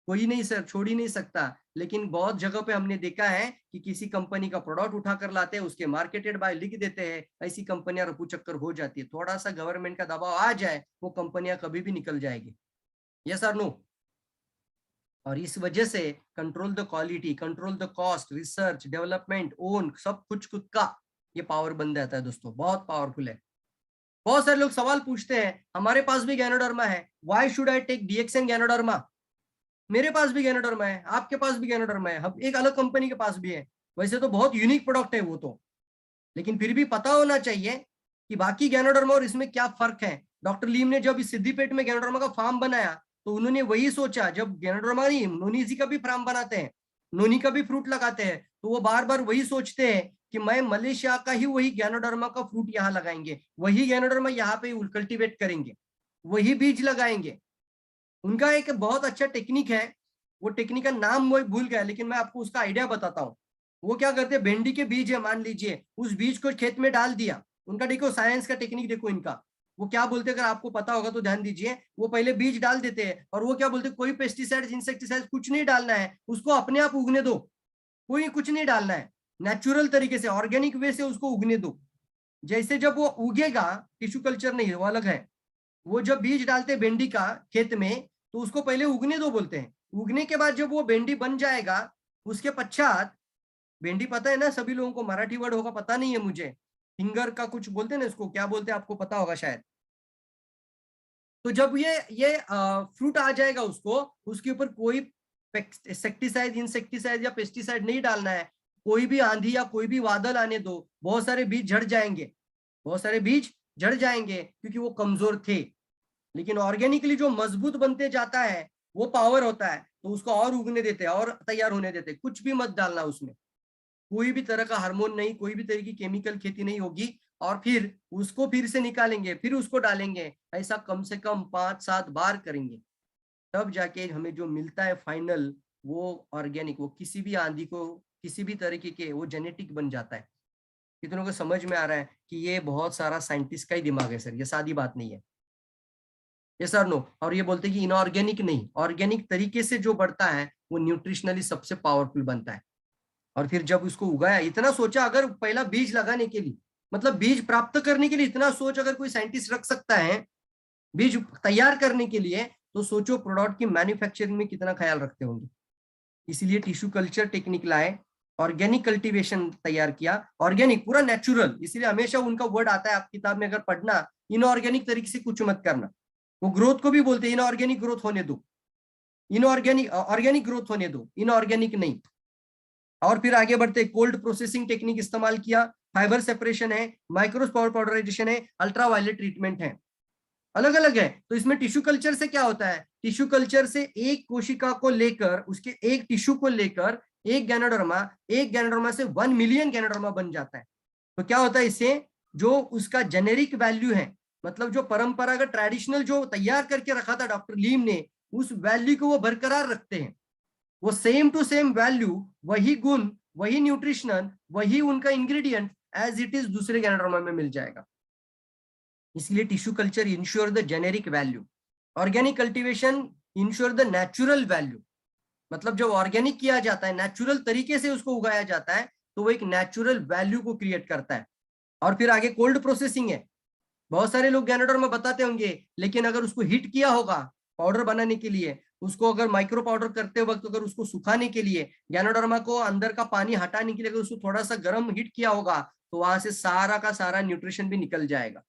[SPEAKER 2] कोई नहीं सर, छोड़ ही नहीं सकता। लेकिन बहुत जगह पे हमने देखा है कि किसी कंपनी का प्रोडक्ट उठा कर लाते हैं, उसके मार्केटेड बाय लिख देते हैं, ऐसी कंपनियां रफू चक्कर हो जाती है। थोड़ा सा गवर्नमेंट का दबाव आ जाए, वो कंपनियां कभी भी निकल जाएगी। यस और नो? और इस वजह से control the quality, control the cost, research, development, own, सब कुछ खुद का, ये पावर बन जाता है दोस्तों, बहुत पावरफुल है। बहुत सारे लोग सवाल पूछते हैं, हमारे पास भी गैनोडर्मा है, why should I take DXN ganoderma? मेरे पास भी गैनोडर्मा है, आपके पास भी गैनोडर्मा है, हम एक अलग कंपनी के पास भी है। वैसे तो बहुत यूनिक प्रोडक्ट है वो तो, लेकिन फिर भी पता होना चाहिए कि बाकी गैनोडर्मा और इसमें क्या फर्क है। डॉक्टर लीम ने जब इस सिद्धिपेट में गैनोडर्मा का फार्म बनाया तो उन्होंने वही सोचा, जब गैनोडर्मा नहीं, नोनी जी का भी फार्म बनाते हैं, नोनी का भी फ्रूट लगाते हैं, तो वो बार बार वही सोचते हैं कि मैं मलेशिया का ही वही गैनोडर्मा का फ्रूट यहाँ लगाएंगे, वही गैनोडर्मा यहाँ पे कल्टीवेट करेंगे, वही बीज लगाएंगे। उनका एक बहुत अच्छा टेक्निक है, वो टेक्निक का नाम मैं भूल गया, लेकिन मैं आपको उसका आइडिया बताता हूँ। वो क्या करते हैं, भिंडी के बीज है मान लीजिए, उस बीज को खेत में डाल दिया। उनका देखो साइंस का टेक्निक देखो इनका, वो क्या बोलते हैं, अगर आपको पता होगा तो ध्यान दीजिए। वो पहले बीज डाल देते हैं और वो क्या बोलते हैं, कोई पेस्टिसाइड इंसेक्टिसाइड कुछ नहीं डालना है, उसको अपने आप उगने दो, कोई कुछ नहीं डालना है, नेचुरल तरीके से, ऑर्गेनिक वे से उसको उगने दो। जैसे जब वो उगेगा, टिश्यू कल्चर नहीं, वो अलग है, वो जब बीज डालते भिंडी का खेत में तो उसको पहले उगने दो बोलते हैं। उगने के बाद जब वो भिंडी बन जाएगा, उसके पश्चात, भिंडी पता है ना सभी लोगों को, मराठी वर्ड होगा पता नहीं है मुझे, फिंगर का कुछ बोलते हैं ना, इसको क्या बोलते हैं आपको पता होगा शायद। तो जब ये फ्रूट आ जाएगा, उसको उसके ऊपर कोई इंसेक्टिसाइड इंसेक्टिसाइड या पेस्टिसाइड नहीं डालना है। कोई भी आंधी या कोई भी बादल आने दो, बहुत सारे बीज झड़ जाएंगे, बहुत सारे बीज झड़ जाएंगे क्योंकि वो कमजोर थे। लेकिन ऑर्गेनिकली जो मजबूत बनते जाता है वो पावर होता है, तो उसको और उगने देते हैं और तैयार होने देते हैं। कुछ भी मत डालना उसमें, कोई भी तरह का हार्मोन नहीं, कोई भी तरह की केमिकल खेती नहीं होगी। और फिर उसको फिर से निकालेंगे, फिर उसको डालेंगे, ऐसा कम से कम 5-7 बार करेंगे, तब जाके हमें जो मिलता है फाइनल, वो ऑर्गेनिक, वो किसी भी आंधी को, किसी भी तरीके के, वो जेनेटिक बन जाता है। कितनों को समझ में आ रहा है कि ये बहुत सारा साइंटिस्ट का ही दिमाग है सर, ये सादी बात नहीं है। ये सर नो। और ये बोलते हैं कि इनऑर्गेनिक नहीं, ऑर्गेनिक तरीके से जो बढ़ता है वो न्यूट्रिशनली सबसे पावरफुल बनता है। और फिर जब उसको उगाया, इतना सोचा, अगर पहला बीज लगाने के लिए, मतलब बीज प्राप्त करने के लिए इतना सोच अगर कोई साइंटिस्ट रख सकता है बीज तैयार करने के लिए, तो सोचो प्रोडक्ट की मैन्युफैक्चरिंग में कितना ख्याल रखते होंगे। इसीलिए टिश्यू कल्चर टेक्निक लाए, ऑर्गेनिक कल्टीवेशन तैयार किया, ऑर्गेनिक पूरा नेचुरल। इसीलिए हमेशा उनका वर्ड आता है आप किताब में अगर पढ़ना, इनऑर्गेनिक तरीके से कुछ मत करना। वो ग्रोथ को भी बोलते हैं इनऑर्गेनिक ग्रोथ होने दो, इनऑर्गेनिक ऑर्गेनिक ग्रोथ होने दो, इनऑर्गेनिक नहीं। और फिर आगे बढ़ते, कोल्ड प्रोसेसिंग टेक्निक इस्तेमाल किया, फाइबर सेपरेशन है, माइक्रो पाउडराइजेशन है, अल्ट्रावायलेट ट्रीटमेंट है, अलग अलग है। तो इसमें टिश्यू कल्चर से क्या होता है, टिश्यू कल्चर से एक कोशिका को लेकर, उसके एक टिश्यू को लेकर एक गैनोडर्मा से 1 मिलियन गैनोडर्मा बन जाता है। तो क्या होता है इससे, जो उसका जेनेरिक वैल्यू है, मतलब जो परंपरागत ट्रेडिशनल जो तैयार करके रखा था डॉक्टर लीम ने, उस वैल्यू को वो बरकरार रखते हैं। वो सेम टू सेम वैल्यू, वही गुण, वही न्यूट्रिशनल, वही उनका इंग्रेडिएंट एज इट इज दूसरे गैनोडर्मा में मिल जाएगा। इसलिए tissue culture ensure the generic value, organic cultivation ensure the natural value. मतलब जब ऑर्गेनिक किया जाता है, नेचुरल तरीके से उसको उगाया जाता है, तो वो एक नेचुरल वैल्यू को क्रिएट करता है। और फिर आगे कोल्ड प्रोसेसिंग है। बहुत सारे लोग गैनोडर्मा बताते होंगे, लेकिन अगर उसको हीट किया होगा पाउडर बनाने के लिए, उसको अगर माइक्रो पाउडर करते वक्त अगर उसको सुखाने के लिए, गैनोडर्मा को अंदर का पानी हटाने के लिए अगर उसको थोड़ा सा गर्म हीट किया होगा, तो वहां से सारा का सारा न्यूट्रिशन भी निकल जाएगा।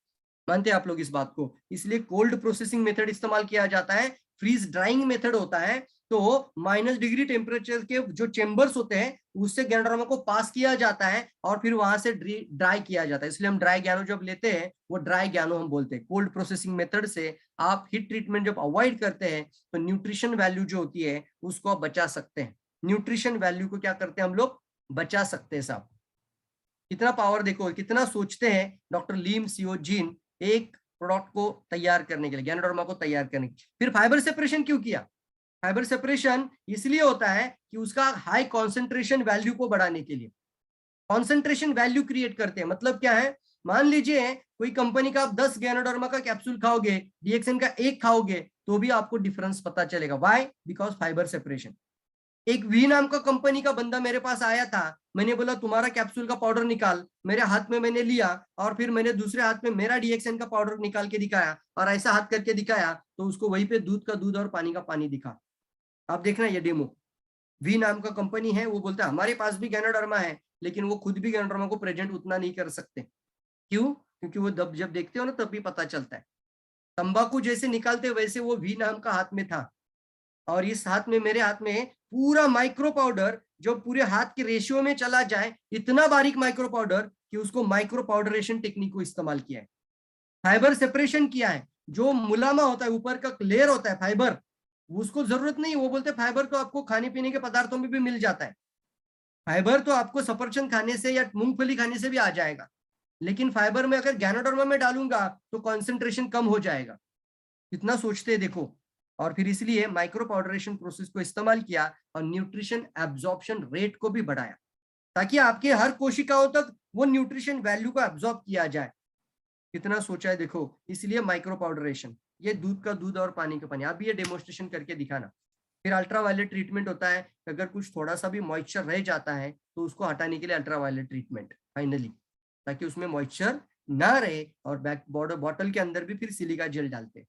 [SPEAKER 2] मानते हैं आप लोग इस बात को? इसलिए कोल्ड प्रोसेसिंग मेथड इस्तेमाल किया जाता है। फ्रीज ड्राइंग मेथड होता है, तो -डिग्री टेम्परेचर के जो चेंबर्स होते हैं उससे गैनोडर्मा को पास किया जाता है और फिर वहां से ड्राई किया जाता है। इसलिए हम ड्राई गैनो जब लेते हैं वो ड्राई गैनो हम बोलते हैं। कोल्ड प्रोसेसिंग मेथड से आप हीट ट्रीटमेंट जब अवॉइड करते हैं तो न्यूट्रिशन वैल्यू जो होती है उसको आप बचा सकते हैं। न्यूट्रिशन वैल्यू को क्या करते हैं हम लोग, बचा सकते हैं साहब। कितना पावर देखो, कितना सोचते हैं डॉक्टर लीम सियोजीन एक प्रोडक्ट को तैयार करने के लिए, गैनोडर्मा को तैयार करने के लिए। फिर फाइबर सेपरेशन क्यों किया? फाइबर सेपरेशन इसलिए होता है कि उसका हाई कॉन्सेंट्रेशन वैल्यू को बढ़ाने के लिए, कॉन्सेंट्रेशन वैल्यू क्रिएट करते हैं। मतलब क्या है, मान लीजिए कोई कंपनी का आप 10 गैनोडर्मा का कैप्सूल खाओगे, डीएक्सएन का 1 खाओगे, तो भी आपको डिफरेंस पता चलेगा। व्हाई? Because fibre separation. एक वी नाम का कंपनी का बंदा मेरे पास आया था, मैंने बोला तुम्हारा कैप्सूल का पाउडर निकाल, मेरे हाथ में मैंने लिया और फिर मैंने दूसरे हाथ में मेरा डीएक्सएन का पाउडर निकाल के दिखाया और ऐसा हाथ करके दिखाया, तो उसको वहीं पे दूध का दूध और पानी का पानी दिखा। आप देखना ये डेमो, वी नाम का कंपनी है, वो बोलता है हमारे पास भी गैनोडर्मा है, लेकिन वो खुद भी गैनोडर्मा को प्रेजेंट उतना नहीं कर सकते। क्यों? क्योंकि वो जब देखते हो ना तब भी पता चलता है। तंबाकू जैसे निकालते वैसे वो वी नाम का हाथ में था, और इस हाथ में, मेरे हाथ में पूरा माइक्रो पाउडर जो पूरे हाथ के रेशियो में चला जाए, इतना बारीक माइक्रो पाउडर कि उसको माइक्रो पाउडरेशन टेक्निक को इस्तेमाल किया है। फाइबर सेपरेशन किया है। जो मुलामा होता है, ऊपर का लेयर होता है फाइबर, उसको जरूरत नहीं। वो बोलते फाइबर तो आपको खाने पीने के पदार्थों में भी मिल जाता है, फाइबर तो आपको सफरचंद खाने से या मूंगफली खाने से भी आ जाएगा, लेकिन फाइबर में अगर गैनोडर्मा में डालूंगा तो कॉन्सेंट्रेशन कम हो जाएगा। कितना सोचते हैं देखो। और फिर इसलिए माइक्रो पाउडरेशन प्रोसेस को इस्तेमाल किया और न्यूट्रिशन एब्जॉर्प्शन रेट को भी बढ़ाया, ताकि आपके हर कोशिकाओं तक वो न्यूट्रिशन वैल्यू को एब्जॉर्ब किया जाए। कितना सोचा है देखो, इसलिए माइक्रो पाउडरेशन, ये दूध का दूध और पानी का पानी। आप भी ये डेमोन्स्ट्रेशन करके दिखाना। फिर अल्ट्रावायलेट ट्रीटमेंट होता है, अगर कुछ थोड़ा सा भी मॉइस्चर रह जाता है तो उसको हटाने के लिए अल्ट्रावायलेट ट्रीटमेंट फाइनली, ताकि उसमें मॉइस्चर ना रहे। और बैक बॉटल के अंदर भी फिर सिलिका जेल डालते हैं।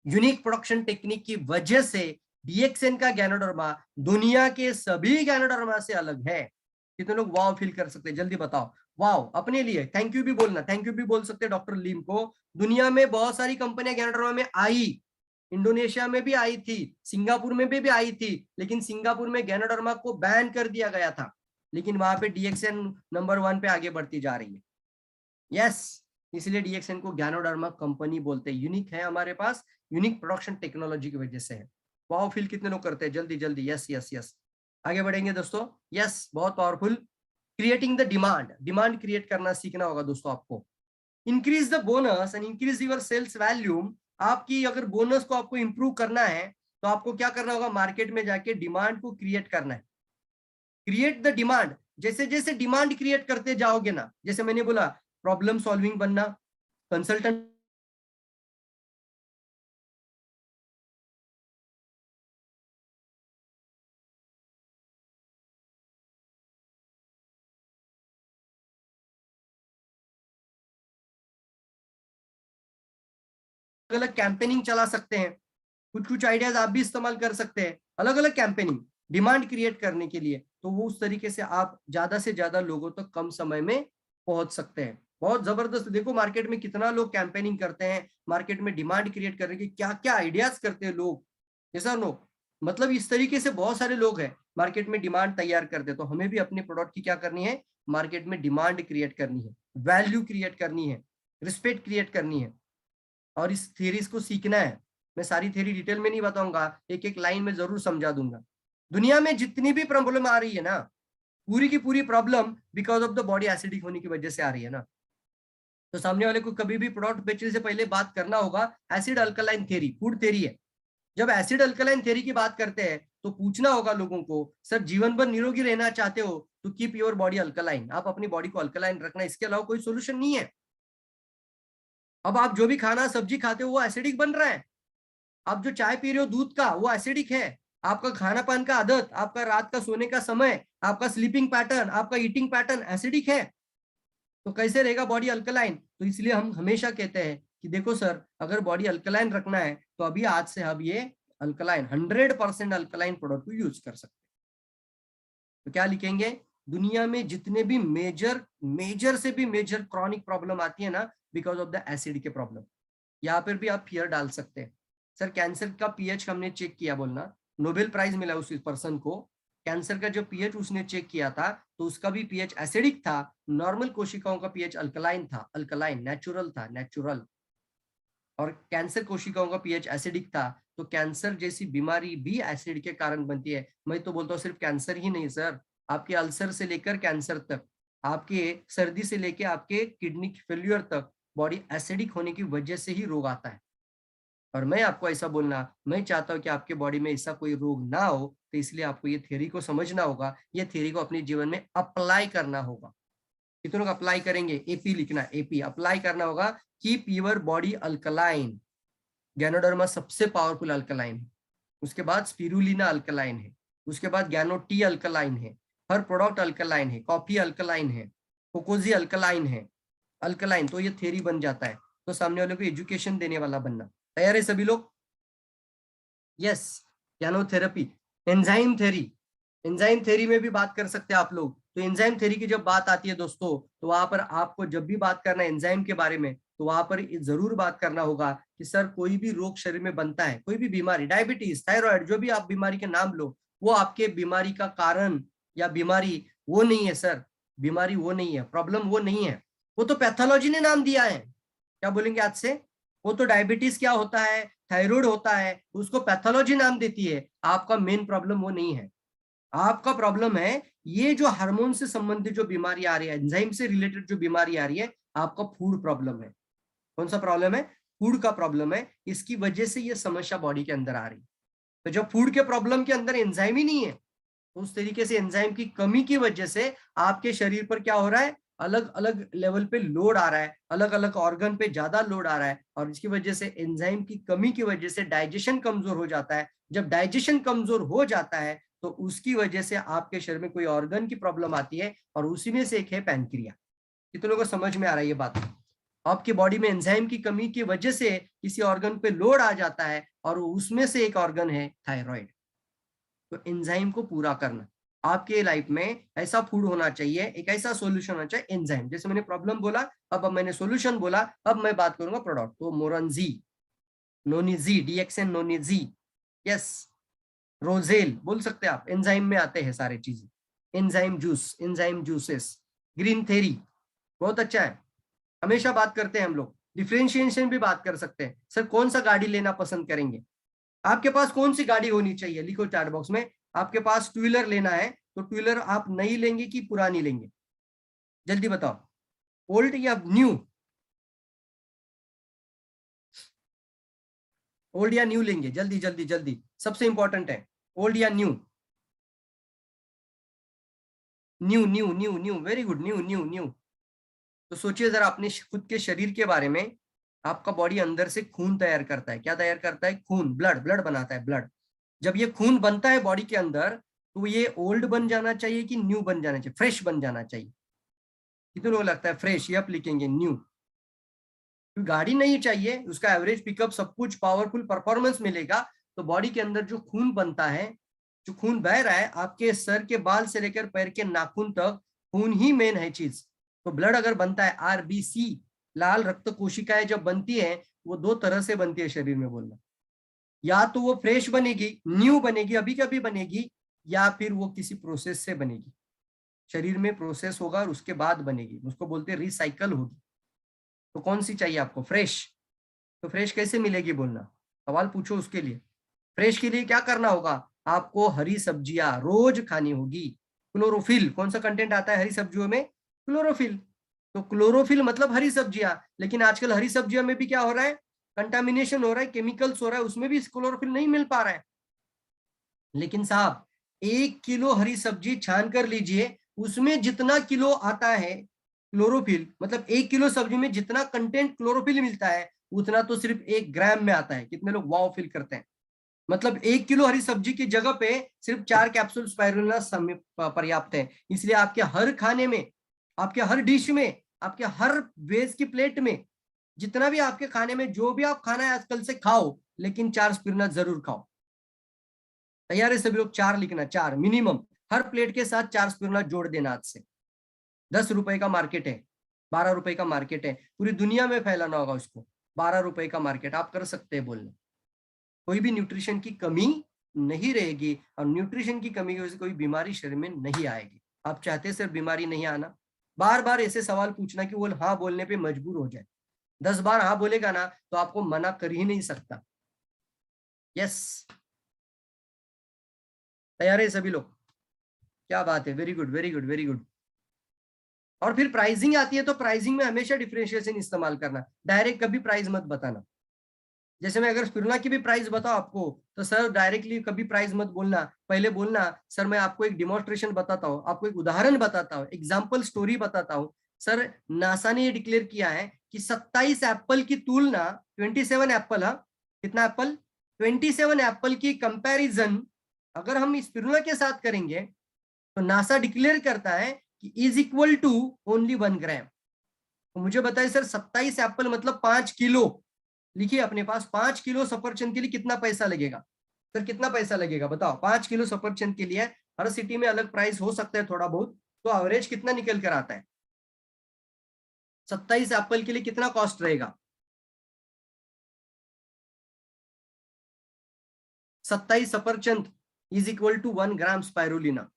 [SPEAKER 2] यूनिक प्रोडक्शन टेक्निक की वजह से डीएक्सएन का गैनोडर्मा दुनिया के सभी गैनोडर्मा से अलग है। कितने लोग वाव फील कर सकते हैं, जल्दी बताओ। वाव अपने लिए थैंक यू भी बोलना, थैंक यू भी बोल सकते हैं डॉक्टर लीम को। दुनिया में बहुत सारी कंपनियां गैनोडर्मा में आई, इंडोनेशिया में भी आई थी, सिंगापुर में भी आई थी, लेकिन सिंगापुर में गैनोडर्मा को बैन कर दिया गया था, लेकिन वहां पे डीएक्सएन नंबर 1 पे आगे बढ़ती जा रही है। यस, इसलिए डीएक्सएन को गैनोडर्मा कंपनी बोलते हैं। यूनिक है हमारे पास, यूनिक प्रोडक्शन टेक्नोलॉजी की वजह से है। वाओ फील कितने लोग करते हैं, जल्दी जल्दी। यस यस यस, आगे बढ़ेंगे दोस्तों। यस, बहुत powerful. Creating the demand, demand create करना सीखना होगा दोस्तों आपको। Increase the bonus and increase your sales volume. आपकी अगर बोनस को आपको इंप्रूव करना है तो आपको क्या करना होगा, मार्केट में जाके डिमांड को क्रिएट करना है। Create the demand. जैसे जैसे डिमांड क्रिएट करते जाओगे ना, जैसे मैंने बोला प्रॉब्लम सॉल्विंग बनना, कंसल्टेंट अलग अलग कैंपेनिंग चला सकते हैं, कुछ कुछ आइडियाज आप भी इस्तेमाल कर सकते हैं, अलग अलग कैंपेनिंग डिमांड क्रिएट करने के लिए। तो वो उस तरीके से आप ज्यादा से ज्यादा लोगों तक कम समय में पहुंच सकते हैं। बहुत जबरदस्त। देखो मार्केट में कितना लोग कैंपेनिंग करते हैं, मार्केट में डिमांड क्रिएट करने की क्या क्या आइडियाज करते हैं लोग, ऐसा लोग, मतलब इस तरीके से बहुत सारे लोग हैं मार्केट में डिमांड तैयार करते हैं। तो हमें भी अपने प्रोडक्ट की क्या करनी है, मार्केट में डिमांड क्रिएट करनी है, वैल्यू क्रिएट करनी है, रिस्पेक्ट क्रिएट करनी है, और इस थ्योरीज को सीखना है। मैं सारी थ्योरी डिटेल में नहीं बताऊंगा, एक एक लाइन में जरूर समझा दूंगा। दुनिया में जितनी भी प्रॉब्लम आ रही है ना, पूरी की पूरी problem because of the body acidic होने की वजह से आ रही है ना। तो सामने वाले को कभी भी प्रोडक्ट बेचने से पहले बात करना होगा acid alkaline theory, food theory है। जब एसिड अल्कलाइन थ्योरी की बात करते हैं तो पूछना होगा लोगों को, सर जीवन भर निरोगी रहना चाहते हो तो कीप योर बॉडी अल्कलाइन, आप अपनी बॉडी को अल्कलाइन रखना, इसके अलावा कोई सोल्यूशन नहीं है। अब आप जो भी खाना सब्जी खाते हो वो एसिडिक बन रहा है, आप जो चाय पी रहे हो दूध का वो एसिडिक है, आपका खाना पान का आदत, आपका रात का सोने का समय, आपका स्लीपिंग पैटर्न, आपका ईटिंग पैटर्न एसिडिक है, तो कैसे रहेगा बॉडी अल्कलाइन। तो इसलिए हम हमेशा कहते हैं कि देखो सर, अगर बॉडी अल्कलाइन रखना है तो अभी आज से हम ये अल्कलाइन 100% अल्कलाइन प्रोडक्ट को यूज कर सकते हैं। तो क्या लिखेंगे, दुनिया में जितने भी मेजर से भी मेजर क्रॉनिक प्रॉब्लम आती है ना, बिकॉज ऑफ द एसिड के प्रॉब्लम। यहाँ पर भी आप फियर डाल सकते हैं, सर कैंसर का पीएच हमने चेक किया, बोलना नोबेल प्राइज मिला उस पर्सन को, कैंसर का जो पीएच उसने चेक किया था तो उसका भी पीएच एसिडिक था, नॉर्मल कोशिकाओं का पीएच अल्कलाइन था, अल्कलाइन नेचुरल था, नेचुरल, और कैंसर कोशिकाओं का पीएच एसिडिक था। तो कैंसर जैसी बीमारी भी एसिड के कारण बनती है। मैं तो बोलता हूँ सिर्फ कैंसर ही नहीं सर, आपके अल्सर से लेकर कैंसर तक, आपके सर्दी से लेकर आपके किडनी फेल्यूर तक, बॉडी एसिडिक होने की वजह से ही रोग आता है। और मैं आपको ऐसा बोलना, मैं चाहता हूं कि आपके बॉडी में ऐसा कोई रोग ना हो, तो इसलिए आपको ये थ्योरी को समझना होगा, ये थ्योरी को अपने जीवन में अप्लाई करना होगा। कितने लोग अप्लाई करेंगे? एपी लिखना, एपी अप्लाई करना होगा। Keep your body alkaline. Ganoderma सबसे पावरफुल अल्कलाइन है, उसके बाद स्पिरुलिना अल्कलाइन है, उसके बाद गैनो टी अल्कलाइन है, हर प्रोडक्ट अल्कलाइन है, कॉफी अल्कलाइन है, कोकोजी अल्कलाइन है। अल्कलाइन तो ये थ्योरी बन जाता है, तो सामने वाले को एजुकेशन देने वाला बनना। तैयार है सभी लोग? Yes. Ganotherapy, enzyme theory, enzyme theory में भी बात कर सकते हैं आप लोग। तो एंजाइम थ्योरी की जब बात आती है दोस्तों, तो वहां पर आपको जब भी बात करना है एंजाइम के बारे में, तो वहां पर जरूर बात करना होगा कि सर कोई भी रोग शरीर में बनता है, कोई भी बीमारी, डायबिटीज, थायराइड, जो भी आप बीमारी के नाम लो, वो आपके बीमारी का कारण या बीमारी वो नहीं है सर, बीमारी वो नहीं है, प्रॉब्लम वो नहीं है, वो तो पैथोलॉजी ने नाम दिया है। क्या बोलेंगे आज से? वो तो डायबिटीज क्या होता है, थायराइड होता है, उसको पैथोलॉजी नाम देती है। आपका मेन प्रॉब्लम वो नहीं है, आपका प्रॉब्लम है ये जो हार्मोन से संबंधित जो बीमारी आ रही है, एंजाइम से रिलेटेड जो बीमारी आ रही है, आपका फूड प्रॉब्लम है। कौन सा प्रॉब्लम है? फूड का प्रॉब्लम है। इसकी वजह से ये समस्या बॉडी के अंदर आ रही है। तो जब फूड के प्रॉब्लम के अंदर एंजाइम ही नहीं है, तो उस तरीके से एंजाइम की कमी की वजह से आपके शरीर पर क्या हो रहा है, अलग अलग लेवल पे लोड आ रहा है, अलग अलग ऑर्गन पे ज्यादा लोड आ रहा है, और इसकी वजह से एंजाइम की कमी की वजह से डाइजेशन कमजोर हो जाता है। जब डाइजेशन कमजोर हो जाता है, तो उसकी वजह से आपके शरीर में कोई ऑर्गन की प्रॉब्लम आती है, और उसी में से एक है पैनक्रिया। कितने लोगों को समझ में आ रहा है ये बात? आपकी बॉडी में एंजाइम की कमी की वजह से किसी ऑर्गन पे लोड आ जाता है, और उसमें से एक ऑर्गन है थायराइड। तो एंजाइम को पूरा करना, आपके लाइफ में ऐसा फूड होना चाहिए, एक ऐसा सॉल्यूशन होना चाहिए एंजाइम। जैसे मैंने प्रॉब्लम बोला, अब मैंने सॉल्यूशन बोला, अब मैं बात करूंगा प्रोडक्ट। तो मोरनजी, नोनिजी, डीएक्सएन नोनिजी, यस, रोजेल बोल सकते हैं आप, एंजाइम में आते हैं सारे चीजें। Enzyme juice, enzyme juices, green theory बहुत अच्छा है। हमेशा बात करते हैं हम लोग, डिफरेंशिएशन भी बात कर सकते हैं। सर कौन सा गाड़ी लेना पसंद करेंगे? आपके पास कौन सी गाड़ी होनी चाहिए? लिखो चैट बॉक्स में। आपके पास टू व्हीलर लेना है, तो टू व्हीलर आप नई लेंगे कि पुरानी लेंगे? जल्दी बताओ, ओल्ड या न्यू? ओल्ड या न्यू लेंगे? जल्दी जल्दी जल्दी, सबसे इंपॉर्टेंट है, ओल्ड या new? New new new new, very good, new new new. तो सोचिए जरा अपने खुद के शरीर के बारे में। आपका बॉडी अंदर से खून तैयार करता है, क्या तैयार करता है? खून, ब्लड, ब्लड बनाता है, ब्लड। जब ये खून बनता है बॉडी के अंदर, तो ये ओल्ड बन जाना चाहिए कि न्यू बन जाना चाहिए, फ्रेश बन जाना चाहिए? कितने लोग लगता है फ्रेश? ये आप लिखेंगे न्यू। गाड़ी नहीं चाहिए, उसका एवरेज पिकअप सब कुछ पावरफुल परफॉर्मेंस मिलेगा। तो बॉडी के अंदर जो खून बनता है, जो खून बह रहा है, आपके सर के बाल से लेकर पैर के नाखून तक, खून ही मेन है चीज। तो ब्लड अगर बनता है, आरबीसी, लाल रक्त कोशिकाएं जब बनती है, वो दो तरह से बनती है शरीर में बोलना, या तो वो फ्रेश बनेगी, न्यू बनेगी, अभी कभी बनेगी, या फिर वो किसी प्रोसेस से बनेगी, शरीर में प्रोसेस होगा और उसके बाद बनेगी, उसको बोलते हैं रिसाइकल होगी। तो कौन सी चाहिए आपको? फ्रेश। तो फ्रेश कैसे मिलेगी बोलना, सवाल पूछो उसके लिए। फ्रेश के लिए क्या करना होगा? आपको हरी सब्जियां रोज खानी होगी। क्लोरोफिल, कौन सा कंटेंट आता है हरी सब्जियों में? क्लोरोफिल। तो क्लोरोफिल मतलब हरी सब्जियां। लेकिन आजकल हरी सब्जियों में भी क्या हो रहा है? कंटामिनेशन हो रहा है, केमिकल्स हो रहा है, उसमें भी क्लोरोफिल नहीं मिल पा रहा है। लेकिन साहब, 1 किलो हरी सब्जी छान कर लीजिए, उसमें जितना किलो आता है क्लोरोफिल, मतलब 1 किलो सब्जी में जितना कंटेंट क्लोरोफिल मिलता है, उतना तो सिर्फ 1 ग्राम में आता है। कितने लोग वाव फील करते हैं? मतलब 1 किलो हरी सब्जी की जगह पे सिर्फ 4 कैप्सूल स्पाइरुलिना पर्याप्त है। इसलिए आपके हर खाने में, आपके हर डिश में, आपके हर वेज की प्लेट में, जितना भी आपके खाने में जो भी आप खाना है आजकल से खाओ, लेकिन 4 स्पिरुलिना जरूर खाओ। तैयार है सभी लोग? 4 लिखना, 4 मिनिमम। हर प्लेट के साथ 4 स्पिरुलिना जोड़ देना आज से। 10 रुपए का मार्केट है, 12 रुपए का मार्केट है, पूरी दुनिया में फैलाना होगा उसको। 12 रुपए का मार्केट, आप कर सकते हैं बोलना। कोई भी न्यूट्रिशन की कमी नहीं रहेगी, और न्यूट्रिशन की कमी की वजह से कोई बीमारी शरीर में नहीं आएगी। आप चाहते हैं सिर्फ बीमारी नहीं आना? बार बार ऐसे सवाल पूछना कि वो हाँ बोलने पे मजबूर हो जाए। 10 बार हाँ बोलेगा ना, तो आपको मना कर ही नहीं सकता। यस, तैयार है सभी लोग? क्या बात है, very good very good very good. और फिर प्राइसिंग आती है तो प्राइसिंग में हमेशा डिफरेंशिएशन इस्तेमाल करना, डायरेक्ट कभी प्राइस मत बताना। जैसे मैं अगर स्पिरुलिना की भी प्राइस बताऊं आपको तो सर डायरेक्टली कभी प्राइस मत बोलना, पहले बोलना सर मैं आपको एक डिमॉन्स्ट्रेशन बताता हूँ, आपको एक उदाहरण बताता हूँ, एग्जाम्पल स्टोरी बताता हूँ। सर नासा ने ये डिक्लेयर किया है कि 27 एप्पल की तुलना 27 एप्पल, हाँ कितना एप्पल, 27 एप्पल की कंपैरिजन अगर हम स्पिरुलिना के साथ करेंगे तो नासा डिक्लेयर करता है कि इज इक्वल टू ओनली 1 ग्राम। तो मुझे बताइए सर 27 एप्पल मतलब 5 किलो, लिखिए अपने पास 5 किलो सफरचंद के लिए कितना पैसा लगेगा? सर कितना पैसा लगेगा बताओ? 5 किलो सफरचंद के लिए हर सिटी में अलग प्राइस हो सकता है थोड़ा बहुत, तो एवरेज कितना निकल कर आता है? 27 एप्पल के लिए कितना कॉस्ट रहेगा? 27 सफरचंद is equal to 1 gram spirulina.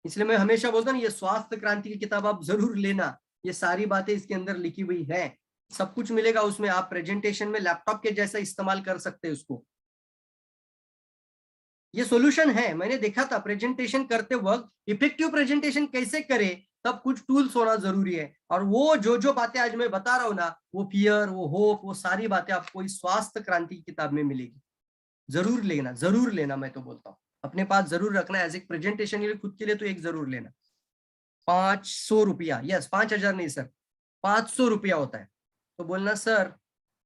[SPEAKER 2] इसलिए मैं हमेशा बोलता हूँ ये स्वास्थ्य क्रांति की किताब आप जरूर लेना, ये सारी बातें इसके अंदर लिखी हुई है, सब कुछ मिलेगा उसमें। आप प्रेजेंटेशन में लैपटॉप के जैसा इस्तेमाल कर सकते हैं उसको। ये सॉल्यूशन है, मैंने देखा था प्रेजेंटेशन करते वक्त इफेक्टिव प्रेजेंटेशन कैसे करे, तब कुछ टूल्स होना जरूरी है। और वो जो बातें आज मैं बता रहा हूँ ना, वो फियर, वो होप, वो सारी बातें आपको इस स्वास्थ्य क्रांति की किताब में मिलेगी। जरूर लेना, जरूर लेना, मैं तो बोलता हूँ अपने पास जरूर रखना एज एक प्रेजेंटेशन के लिए, खुद के लिए तो एक जरूर लेना। 500 रुपया, यस 5,000 नहीं सर, 500 रुपया होता है। तो बोलना सर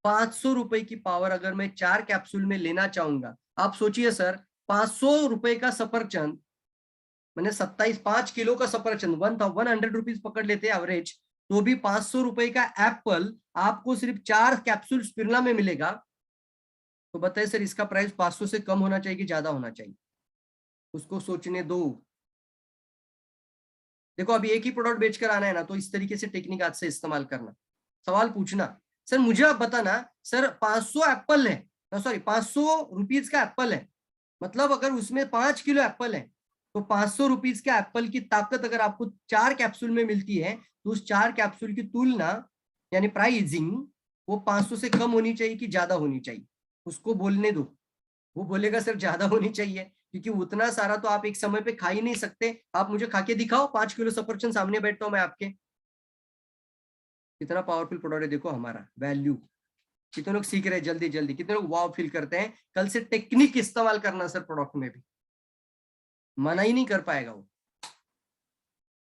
[SPEAKER 2] 500 रुपए की पावर अगर मैं 4 कैप्सूल में लेना चाहूंगा, आप सोचिए सर 500 रुपए का सफरचंद, मैंने 27 5 किलो का सफरचंद 100 रुपीज पकड़ लेते हैं एवरेज, तो भी 500 रुपए का एप्पल आपको सिर्फ 4 कैप्सूल स्पिरुलिना में मिलेगा। तो बताइए सर इसका प्राइस 500 से कम होना चाहिए कि ज्यादा होना चाहिए? उसको सोचने दो। देखो अभी एक ही प्रोडक्ट बेचकर आना है ना, तो इस तरीके से टेक्निक आज से इस्तेमाल करना, सवाल पूछना। सर मुझे आप बताना सर 500 एप्पल है, सॉरी 500 रुपीज का एप्पल है, मतलब अगर उसमें 5 किलो एप्पल है तो 500 रुपीज का एप्पल की ताकत अगर आपको 4 कैप्सूल में मिलती है, तो उस 4 कैप्सूल की तुलना यानी प्राइसिंग वो 500 से कम होनी चाहिए कि ज्यादा होनी चाहिए? उसको बोलने दो, वो बोलेगा सर ज्यादा होनी चाहिए, क्योंकि उतना सारा तो आप एक समय पे खा ही नहीं सकते। आप मुझे खा के दिखाओ 5 किलो सफरचंद, सामने बैठता हूं मैं आपके। कितना पावरफुल प्रोडक्ट है देखो हमारा, वैल्यू। कितने लोग सीख रहे हैं जल्दी जल्दी, कितने लोग वाव फील करते हैं? कल से टेक्निक इस्तेमाल करना सर प्रोडक्ट में भी, मना ही नहीं कर पाएगा वो,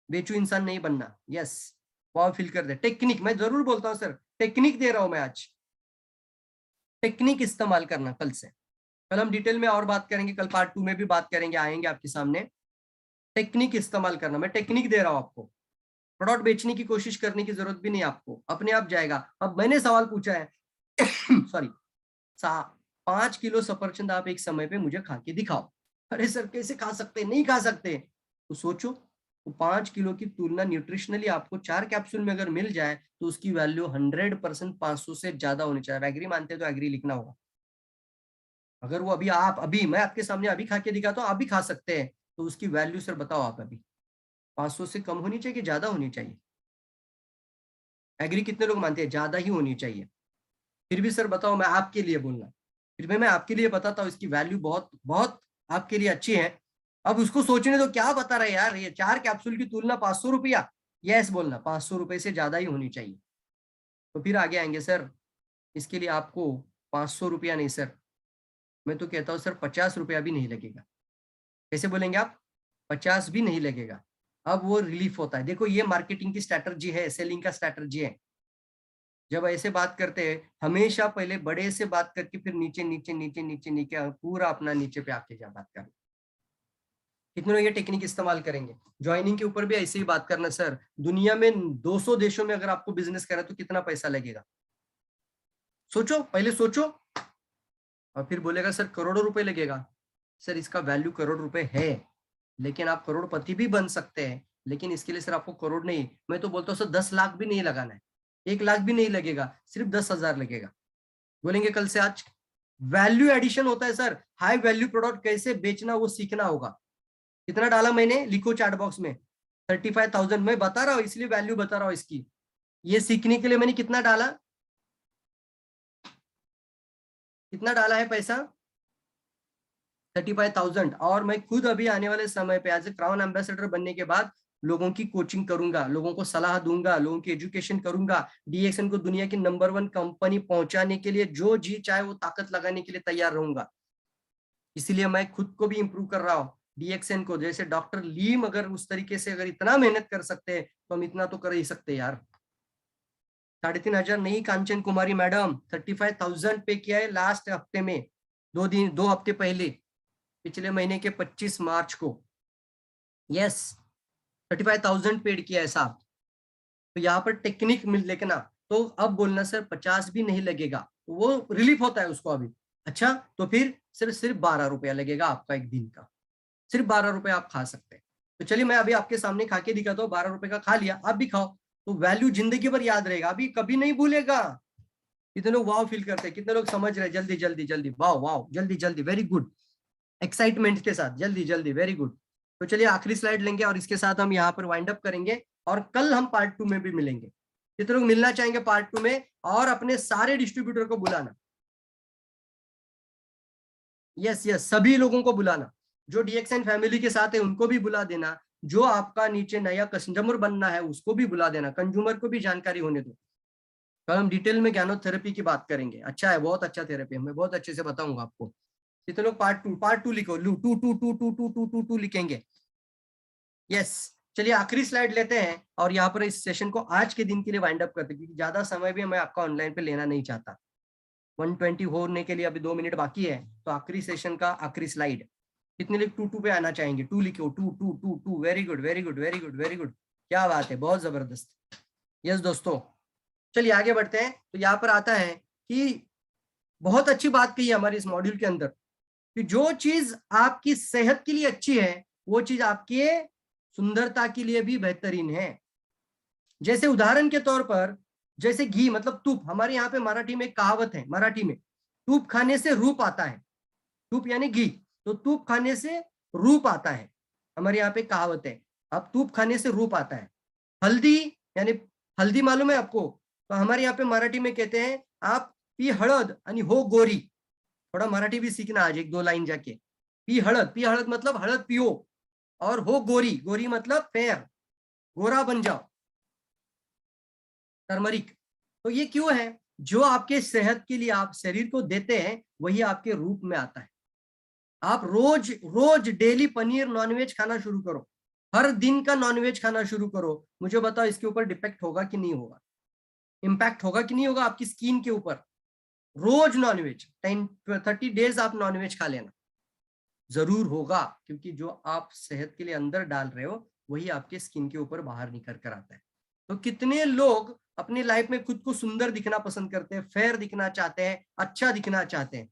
[SPEAKER 2] बेचू इंसान नहीं बनना। यस, वाव फील कर दे, टेक्निक मैं जरूर बोलता हूँ सर, टेक्निक दे रहा हूं मैं आज, टेक्निक इस्तेमाल करना कल से। कल हम डिटेल में और बात करेंगे, कल पार्ट 2 में भी बात करेंगे, आएंगे आपके सामने। टेक्निक इस्तेमाल करना, मैं टेक्निक दे रहा हूं आपको, प्रोडक्ट बेचने की कोशिश करने की जरूरत भी नहीं आपको, अपने आप जाएगा। अब मैंने सवाल पूछा है सॉरी 5 किलो सफरचंद आप एक समय पे मुझे खा के दिखाओ। अरे सर कैसे खा सकते, नहीं खा सकते, तो सोचो तो 5 किलो की तुलना न्यूट्रिशनली आपको 4 कैप्सूल में अगर मिल जाए तो उसकी वैल्यू 100% 500 से ज्यादा होनी चाहिए। एग्री मानते हैं तो एग्री लिखना होगा। अगर वो अभी मैं आपके सामने अभी खा के दिखाता हूँ, आप भी खा सकते हैं, तो उसकी वैल्यू सर बताओ आप अभी 500 से कम होनी चाहिए कि ज्यादा होनी चाहिए? एग्री कितने लोग मानते हैं ज्यादा ही होनी चाहिए? फिर भी सर बताओ, मैं आपके लिए बोलना, फिर भी मैं आपके लिए बताता हूँ इसकी वैल्यू बहुत बहुत आपके लिए अच्छी है। अब उसको सोचने तो क्या बता रहे यार, ये 4 कैप्सूल की तुलना 500 रुपया, यस बोलना 500 रुपए से ज्यादा ही होनी चाहिए। तो फिर आगे आएंगे सर इसके लिए आपको 500 रुपया नहीं सर, मैं तो कहता हूँ सर 50 रुपया भी नहीं लगेगा। कैसे बोलेंगे आप? 50 भी नहीं लगेगा। अब वो रिलीफ होता है। देखो ये मार्केटिंग की स्ट्रैटेजी है, सेलिंग का स्ट्रैटेजी है। जब ऐसे बात करते हैं हमेशा पहले बड़े से बात करके फिर नीचे नीचे नीचे नीचे नीचे पूरा अपना नीचे पे आके जा बात कर। कितने लोग ये टेक्निक इस्तेमाल करेंगे? ज्वाइनिंग के ऊपर भी ऐसे ही बात करना सर, दुनिया में 200 देशों में अगर आपको बिजनेस करना है तो कितना पैसा लगेगा? सोचो, पहले सोचो। और फिर बोलेगा सर करोड़ों रुपए लगेगा। सर इसका वैल्यू करोड़ रुपए है, लेकिन आप करोड़पति भी बन सकते हैं, लेकिन इसके लिए सर आपको करोड़ नहीं, मैं तो बोलता हूँ सर 10 लाख भी नहीं लगाना है, 1 लाख भी नहीं लगेगा, सिर्फ 10,000 लगेगा। बोलेंगे कल से आज वैल्यू एडिशन होता है सर, हाई वैल्यू प्रोडक्ट कैसे बेचना वो सीखना होगा। कितना डाला मैंने, लिखो चैट बॉक्स में, 35,000 मैं बता रहा हूँ, इसलिए वैल्यू बता रहा हूँ इसकी। ये सीखने के लिए मैंने कितना डाला? कितना डाला है पैसा? 35,000। और मैं खुद अभी आने वाले समय पे एज ए क्राउन एम्बेसडर बनने के बाद लोगों की कोचिंग करूंगा, लोगों को सलाह दूंगा, लोगों की एजुकेशन करूंगा, डीएक्सएन को दुनिया की नंबर 1 कंपनी पहुंचाने के लिए जो जी चाहे वो ताकत लगाने के लिए तैयार रहूंगा। इसीलिए मैं खुद को भी इंप्रूव कर रहा हूँ। डीएक्सएन को जैसे डॉक्टर लीम अगर उस तरीके से अगर इतना मेहनत कर सकते हैं तो हम इतना तो कर ही सकते हैं यार। 3,500 नहीं कांचन कुमारी मैडम, 35,000 पे किया है लास्ट हफ्ते में, 2 हफ्ते पहले, पिछले महीने के 25 मार्च को। यस, 35,000 पेड किया है साहब। तो यहाँ पर टेक्निक मिल लेकिन तो अब बोलना सर 50 भी नहीं लगेगा, वो रिलीफ होता है उसको अभी। अच्छा, तो फिर सिर्फ 12 रुपया लगेगा आपका एक दिन का, सिर्फ 12 रुपए आप खा सकते हैं। तो चलिए मैं अभी आपके सामने खा के दिखाता हूँ, 12 रुपए का खा लिया, आप भी खाओ, तो वैल्यू जिंदगी भर याद रहेगा, अभी कभी नहीं भूलेगा। कितने लोग वाव फील करते हैं, कितने लोग समझ रहे हैं? जल्दी जल्दी जल्दी, वाव वाव, जल्दी जल्दी, वेरी गुड, एक्साइटमेंट के साथ, जल्दी जल्दी, वेरी गुड। तो चलिए आखिरी स्लाइड लेंगे और इसके साथ हम यहाँ पर वाइंड अप करेंगे, और कल हम पार्ट 2 में भी मिलेंगे। कितने लोग मिलना चाहेंगे पार्ट 2 में? और अपने सारे डिस्ट्रीब्यूटर को बुलाना, यस यस, सभी लोगों को बुलाना, जो डीएक्सएन फैमिली के साथ है उनको भी बुला देना, जो आपका नीचे नया कस्टमर बनना है उसको भी बुला देना, कंज्यूमर को भी जानकारी होने दो। कल हम डिटेल में ज्ञानोथेरेपी की बात करेंगे। अच्छा है, बहुत अच्छा थेरेपी है, मैं बहुत अच्छे से बताऊंगा आपको। कितने लोग पार्ट 2 लिखो, लू two two two two two two two two लिखेंगे। यस, चलिए आखिरी स्लाइड लेते हैं और यहाँ पर इस सेशन को आज के दिन के लिए वाइंड अप करते हैं, क्योंकि ज्यादा समय भी मैं आपका ऑनलाइन पे लेना नहीं चाहता। 120 होने के लिए अभी 2 मिनट बाकी है, तो आखिरी सेशन का आखिरी स्लाइड। कितने लोग 2 पे आना चाहेंगे? 2 लिखो, 2 very good very good very good very good, क्या बात है, बहुत जबरदस्त। यस दोस्तों, चलिए आगे बढ़ते हैं। तो यहाँ पर आता है कि बहुत अच्छी बात कही है हमारे इस मॉड्यूल के अंदर, कि जो चीज आपकी सेहत के लिए अच्छी है वो चीज आपके सुंदरता के लिए भी बेहतरीन है। जैसे उदाहरण के तौर पर, जैसे घी मतलब तुप, हमारे यहाँ पे मराठी में एक कहावत है, मराठी में, तुप खाने से रूप आता है। तुप यानी घी, तो तुप खाने से रूप आता है, हमारे यहाँ पे कहावत है। अब तुप खाने से रूप आता है। हल्दी, यानी हल्दी मालूम है आपको? तो हमारे यहाँ पे मराठी में कहते हैं, आप पी हळद आणि हो गोरी। थोड़ा मराठी भी सीखना आज, 1-2 लाइन जाके। पी हळद मतलब हळद पियो, और हो गोरी, गोरी मतलब फेयर, गोरा बन जाओ, टर्मरिक। तो ये क्यों है? जो आपके सेहत के लिए आप शरीर को देते हैं वही आपके रूप में आता है। आप रोज रोज डेली पनीर नॉनवेज खाना शुरू करो, हर दिन का नॉनवेज खाना शुरू करो, मुझे बताओ इसके ऊपर डिपेक्ट होगा कि नहीं होगा, इम्पैक्ट होगा कि नहीं होगा आपकी स्किन के ऊपर? रोज नॉनवेज 30 डेज आप नॉनवेज खा लेना, जरूर होगा, क्योंकि जो आप सेहत के लिए अंदर डाल रहे हो वही आपके स्किन के ऊपर बाहर निकल कर आता है। तो कितने लोग अपनी लाइफ में खुद को सुंदर दिखना पसंद करते हैं, फेयर दिखना चाहते हैं, अच्छा दिखना चाहते हैं?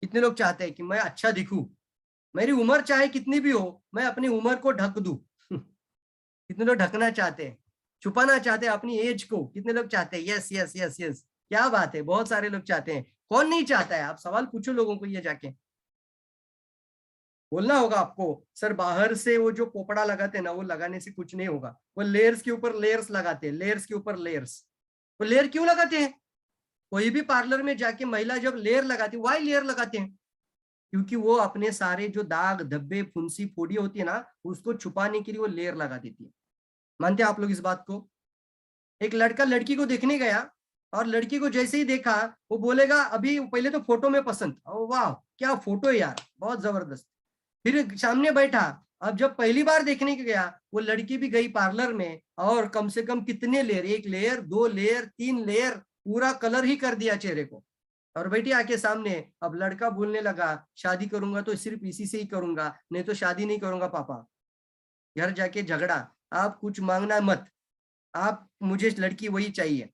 [SPEAKER 2] कितने लोग चाहते हैं कि मैं अच्छा दिखूं, मेरी उम्र चाहे कितनी भी हो, मैं अपनी उम्र को ढक दूं? कितने लोग ढकना चाहते हैं, छुपाना चाहते हैं अपनी एज को? कितने लोग चाहते हैं? यस यस यस यस, क्या बात है, बहुत सारे लोग चाहते हैं। कौन नहीं चाहता है? आप सवाल पूछो लोगों को, ये जाके बोलना होगा आपको, सर बाहर से वो जो पोपड़ा लगाते हैं ना, वो लगाने से कुछ नहीं होगा, वो लेयर्स के ऊपर लेयर्स लगाते हैं, लेयर्स के ऊपर लेयर्स। वो लेयर क्यों लगाते हैं? कोई भी पार्लर में जाके महिला जब लेयर लगाती है, वाई लेयर लगाते हैं? क्योंकि वो अपने सारे जो दाग धब्बे फुंसी फोड़ी होती है ना, उसको छुपाने के लिए वो लेयर लगा देती है। मानते हैं आप लोग इस बात को? एक लड़का लड़की को देखने गया, और लड़की को जैसे ही देखा वो बोलेगा, अभी पहले तो फोटो में पसंद, वाह क्या फोटो है यार, बहुत जबरदस्त। फिर सामने बैठा, अब जब पहली बार देखने के गया, वो लड़की भी गई पार्लर में, और कम से कम कितने लेयर, 1 लेयर 2 लेयर 3 लेयर, पूरा कलर ही कर दिया चेहरे को, और बैठी आके सामने। अब लड़का बोलने लगा, शादी करूंगा तो सिर्फ इसी से ही करूंगा, नहीं तो शादी नहीं करूंगा पापा। घर जाके झगड़ा, आप कुछ मांगना मत, आप, मुझे लड़की वही चाहिए।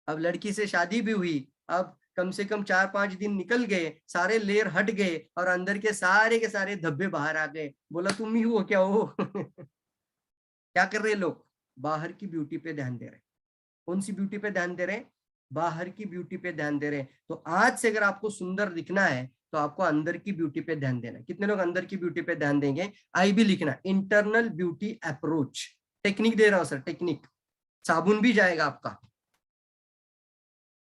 [SPEAKER 2] अब लड़की से शादी भी हुई, अब कम से कम 4-5 दिन निकल गए, सारे लेयर हट गए, और अंदर के सारे धब्बे बाहर आ गए। बोला तुम ही हो क्या हो? क्या कर रहे लोग? बाहर की ब्यूटी पे ध्यान दे रहे। कौन सी ब्यूटी पे ध्यान दे रहे? बाहर की ब्यूटी पे ध्यान दे रहे। तो आज से अगर आपको सुंदर दिखना है तो आपको अंदर की ब्यूटी पे ध्यान देना। कितने लोग अंदर की ब्यूटी पे ध्यान देंगे? आई भी लिखना, इंटरनल ब्यूटी अप्रोच। टेक्निक दे रहा हूं सर, टेक्निक, साबुन भी जाएगा आपका।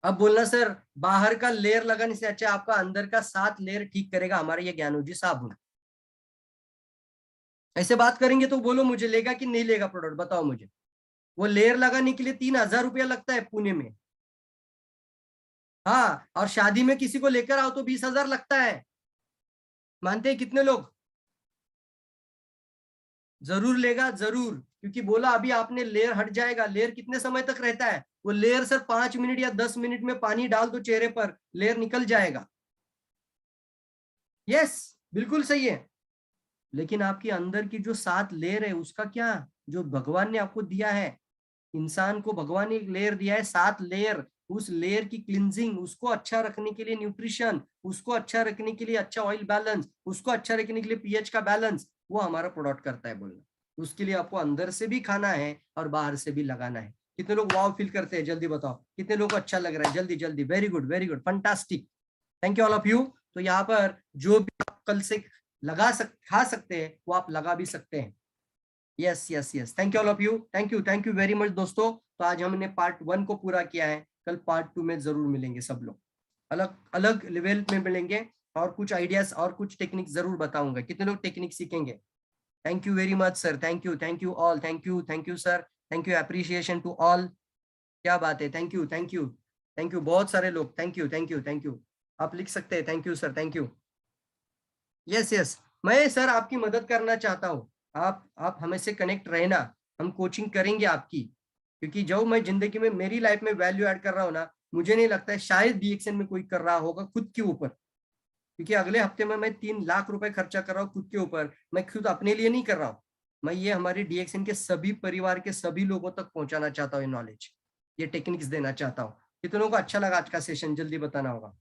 [SPEAKER 2] अब बोलना सर बाहर का लेयर लगाने से अच्छा आपका अंदर का 7 लेयर ठीक करेगा हमारा ये ज्ञानोजी साबुन। ऐसे बात करेंगे तो बोलो मुझे लेगा कि नहीं लेगा प्रोडक्ट, बताओ मुझे। वो लेयर लगाने के लिए 3,000 रुपया लगता है पुणे में। हाँ, और शादी में किसी को लेकर आओ तो 20,000 लगता है। मानते हैं कितने लोग? जरूर लेगा, जरूर, क्योंकि बोला अभी आपने लेयर हट जाएगा। लेयर कितने समय तक रहता है? वो लेयर सर 5 मिनट या 10 मिनट में पानी डाल दो चेहरे पर, लेयर निकल जाएगा। यस, बिल्कुल सही है। लेकिन आपके अंदर की जो 7 लेयर है उसका क्या? जो भगवान ने आपको दिया है, इंसान को भगवान ने एक लेयर दिया है, 7 लेयर। उस लेयर की क्लिनजिंग, उसको अच्छा रखने के लिए न्यूट्रिशन, उसको अच्छा रखने के लिए अच्छा ऑयल बैलेंस, उसको अच्छा रखने के लिए पीएच का बैलेंस, वो हमारा प्रोडक्ट करता है बोलना। उसके लिए आपको अंदर से भी खाना है और बाहर से भी लगाना है। कितने लोग वाव फील करते हैं जल्दी बताओ, कितने लोग को अच्छा लग रहा है जल्दी जल्दी? Very good, very good, fantastic, thank you all of you. तो यहाँ पर जो भी आप कल से खा सकते हैं वो आप लगा भी सकते हैं। Yes yes yes, thank you all of you, thank you very much दोस्तों। तो आज हमने पार्ट 1 को पूरा किया है, कल पार्ट 2 में जरूर मिलेंगे सब लोग, अलग अलग लेवल में मिलेंगे, और कुछ आइडियाज और कुछ टेक्निक जरूर बताऊंगा। कितने लोग टेक्निक सीखेंगे? Thank you very much sir, thank you all, thank you sir, thank you, appreciation to all. क्या बात है, थैंक यू, बहुत सारे लोग, थैंक यू। आप लिख सकते हैं, thank you sir, thank you. Yes yes, मैं सर आपकी मदद करना चाहता हूँ। आप हमें कनेक्ट रहना, हम कोचिंग करेंगे आपकी, क्योंकि जो मैं जिंदगी में मेरी लाइफ में वैल्यू ऐड कर रहा हूँ ना, मुझे नहीं लगता है शायद डीएक्शन में कोई कर रहा होगा खुद के ऊपर। क्योंकि अगले हफ्ते में मैं 3 लाख रुपए खर्चा कर रहा हूँ खुद के ऊपर। मैं खुद अपने लिए नहीं कर रहा हूँ, मैं ये हमारे डीएक्शन के सभी परिवार के सभी लोगों तक पहुंचाना चाहता हूँ, ये नॉलेज, ये टेक्निक्स देना चाहता हूँ। कितनों को अच्छा लगा आज का सेशन, जल्दी बताना होगा।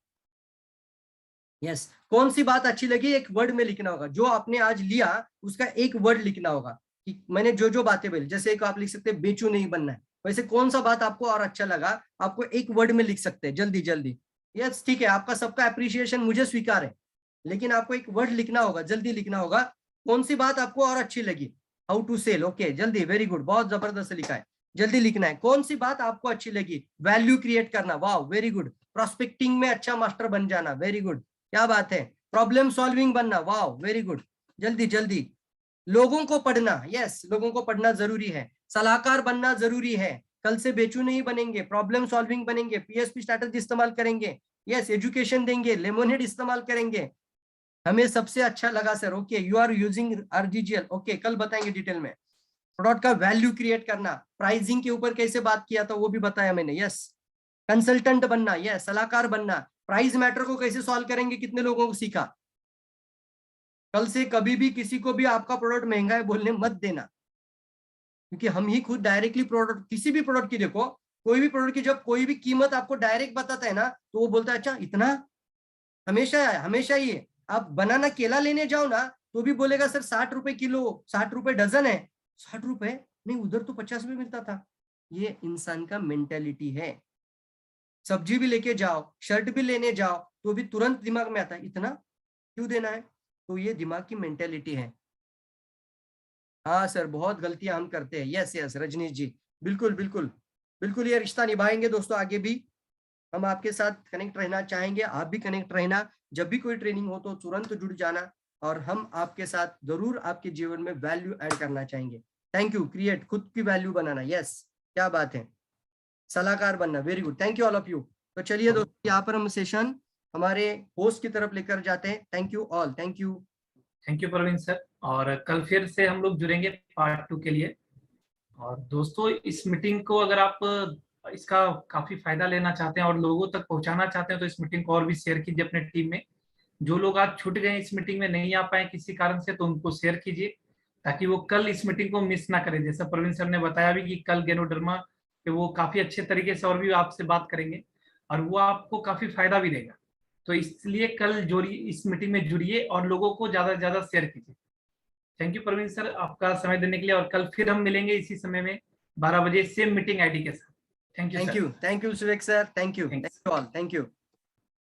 [SPEAKER 2] यस, कौन सी बात अच्छी लगी एक वर्ड में लिखना होगा। जो आपने आज लिया उसका एक वर्ड लिखना होगा कि मैंने जो जो बातें बोली। जैसे एक आप लिख सकते हैं बेचू नहीं बनना है, वैसे कौन सा बात आपको और अच्छा लगा आपको एक वर्ड में लिख सकते हैं, जल्दी जल्दी। यस ठीक है, आपका सबका अप्रिशिएशन मुझे स्वीकार है, लेकिन आपको एक वर्ड लिखना होगा, जल्दी लिखना होगा कौन सी बात आपको और अच्छी लगी। हाउ टू सेल, ओके जल्दी, वेरी गुड, बहुत जबरदस्त लिखा है, जल्दी लिखना है कौन सी बात आपको अच्छी लगी। वैल्यू क्रिएट करना, वाह वेरी गुड। प्रोस्पेक्टिंग में अच्छा मास्टर बन जाना, वेरी गुड, क्या बात है। प्रॉब्लम सॉल्विंग बनना, वाह वेरी गुड, जल्दी जल्दी। लोगों को पढ़ना, यस लोगों को पढ़ना जरूरी है। सलाहकार बनना जरूरी है, कल से बेचू नहीं बनेंगे, प्रॉब्लम सॉल्विंग बनेंगे, पीएसपी स्ट्रैटेजी इस्तेमाल करेंगे, यस एजुकेशन देंगे, लेमोनेड इस्तेमाल करेंगे। हमें सबसे अच्छा लगा sir, okay you are using RGGL, okay कल बताएंगे डिटेल में। प्रोडक्ट का वैल्यू क्रिएट करना, प्राइसिंग के ऊपर कैसे बात किया था वो भी बताया मैंने, यस। कंसल्टेंट बनना, यस सलाहकार बनना। प्राइस मैटर को कैसे सॉल्व करेंगे, कितने लोगों को सीखा। कल से कभी भी किसी को भी आपका प्रोडक्ट महंगा है बोलने मत देना, क्योंकि हम ही खुद डायरेक्टली प्रोडक्ट, किसी भी प्रोडक्ट की देखो, कोई भी प्रोडक्ट की जब कोई भी कीमत आपको डायरेक्ट बताता है ना, तो वो बोलता है अच्छा इतना, हमेशा ही है। आप बनाना केला लेने जाओ ना तो भी बोलेगा सर 60 रुपए किलो, 60 रुपए डजन है। 60 रुपए नहीं, उधर तो 50 रुपए मिलता था। ये इंसान का मेंटेलिटी है। सब्जी भी लेके जाओ, शर्ट भी लेने जाओ, तो भी तुरंत दिमाग में आता है इतना क्यों देना है। तो ये दिमाग की मेंटेलिटी है। हाँ सर, बहुत गलतियां हम करते हैं, यस यस रजनीश जी, बिल्कुल बिल्कुल बिल्कुल। ये रिश्ता निभाएंगे दोस्तों, आगे भी हम आपके साथ कनेक्ट रहना चाहेंगे, आप भी कनेक्ट रहना। जब भी कोई ट्रेनिंग हो तो तुरंत जुड़ जाना, और हम आपके साथ जरूर आपके जीवन में वैल्यू ऐड करना चाहेंगे। थैंक यू, क्रिएट, खुद की वैल्यू बनाना, यस क्या बात है। सलाहकार बनना, very good, thank you all of you. तो चलिए दोस्तों, यहाँ पर हम सेशन हमारे होस्ट की तरफ लेकर जाते हैं। Thank you all, thank you
[SPEAKER 1] Praveen sir, और कल फिर से हम लोग जुड़ेंगे पार्ट 2 के लिए। और दोस्तों, इस मीटिंग को अगर आप इसका काफी फायदा लेना चाहते हैं और लोगों तक पहुंचाना चाहते हैं तो इस मीटिंग को और भी शेयर कीजिए अपने टीम में। जो लोग आज छूट गए, इस मीटिंग में नहीं आ पाए किसी कारण से, तो उनको शेयर कीजिए ताकि वो कल इस मीटिंग को मिस ना करें। जैसा प्रवीण सर ने बताया भी कि कल गैनोडर्मा पे वो काफी अच्छे तरीके से और भी आपसे बात करेंगे और वो आपको काफी फायदा भी देगा। तो इसलिए कल जोड़िए, इस मीटिंग में जुड़िए और लोगों को ज्यादा से ज्यादा शेयर कीजिए। थैंक यू प्रवीण सर, आपका समय देने के लिए। और कल फिर हम मिलेंगे इसी समय में 12 बजे सेम मीटिंग आईडी के साथ। Thank you sir.
[SPEAKER 2] Thank you Suresh sir, thank you all, thank you.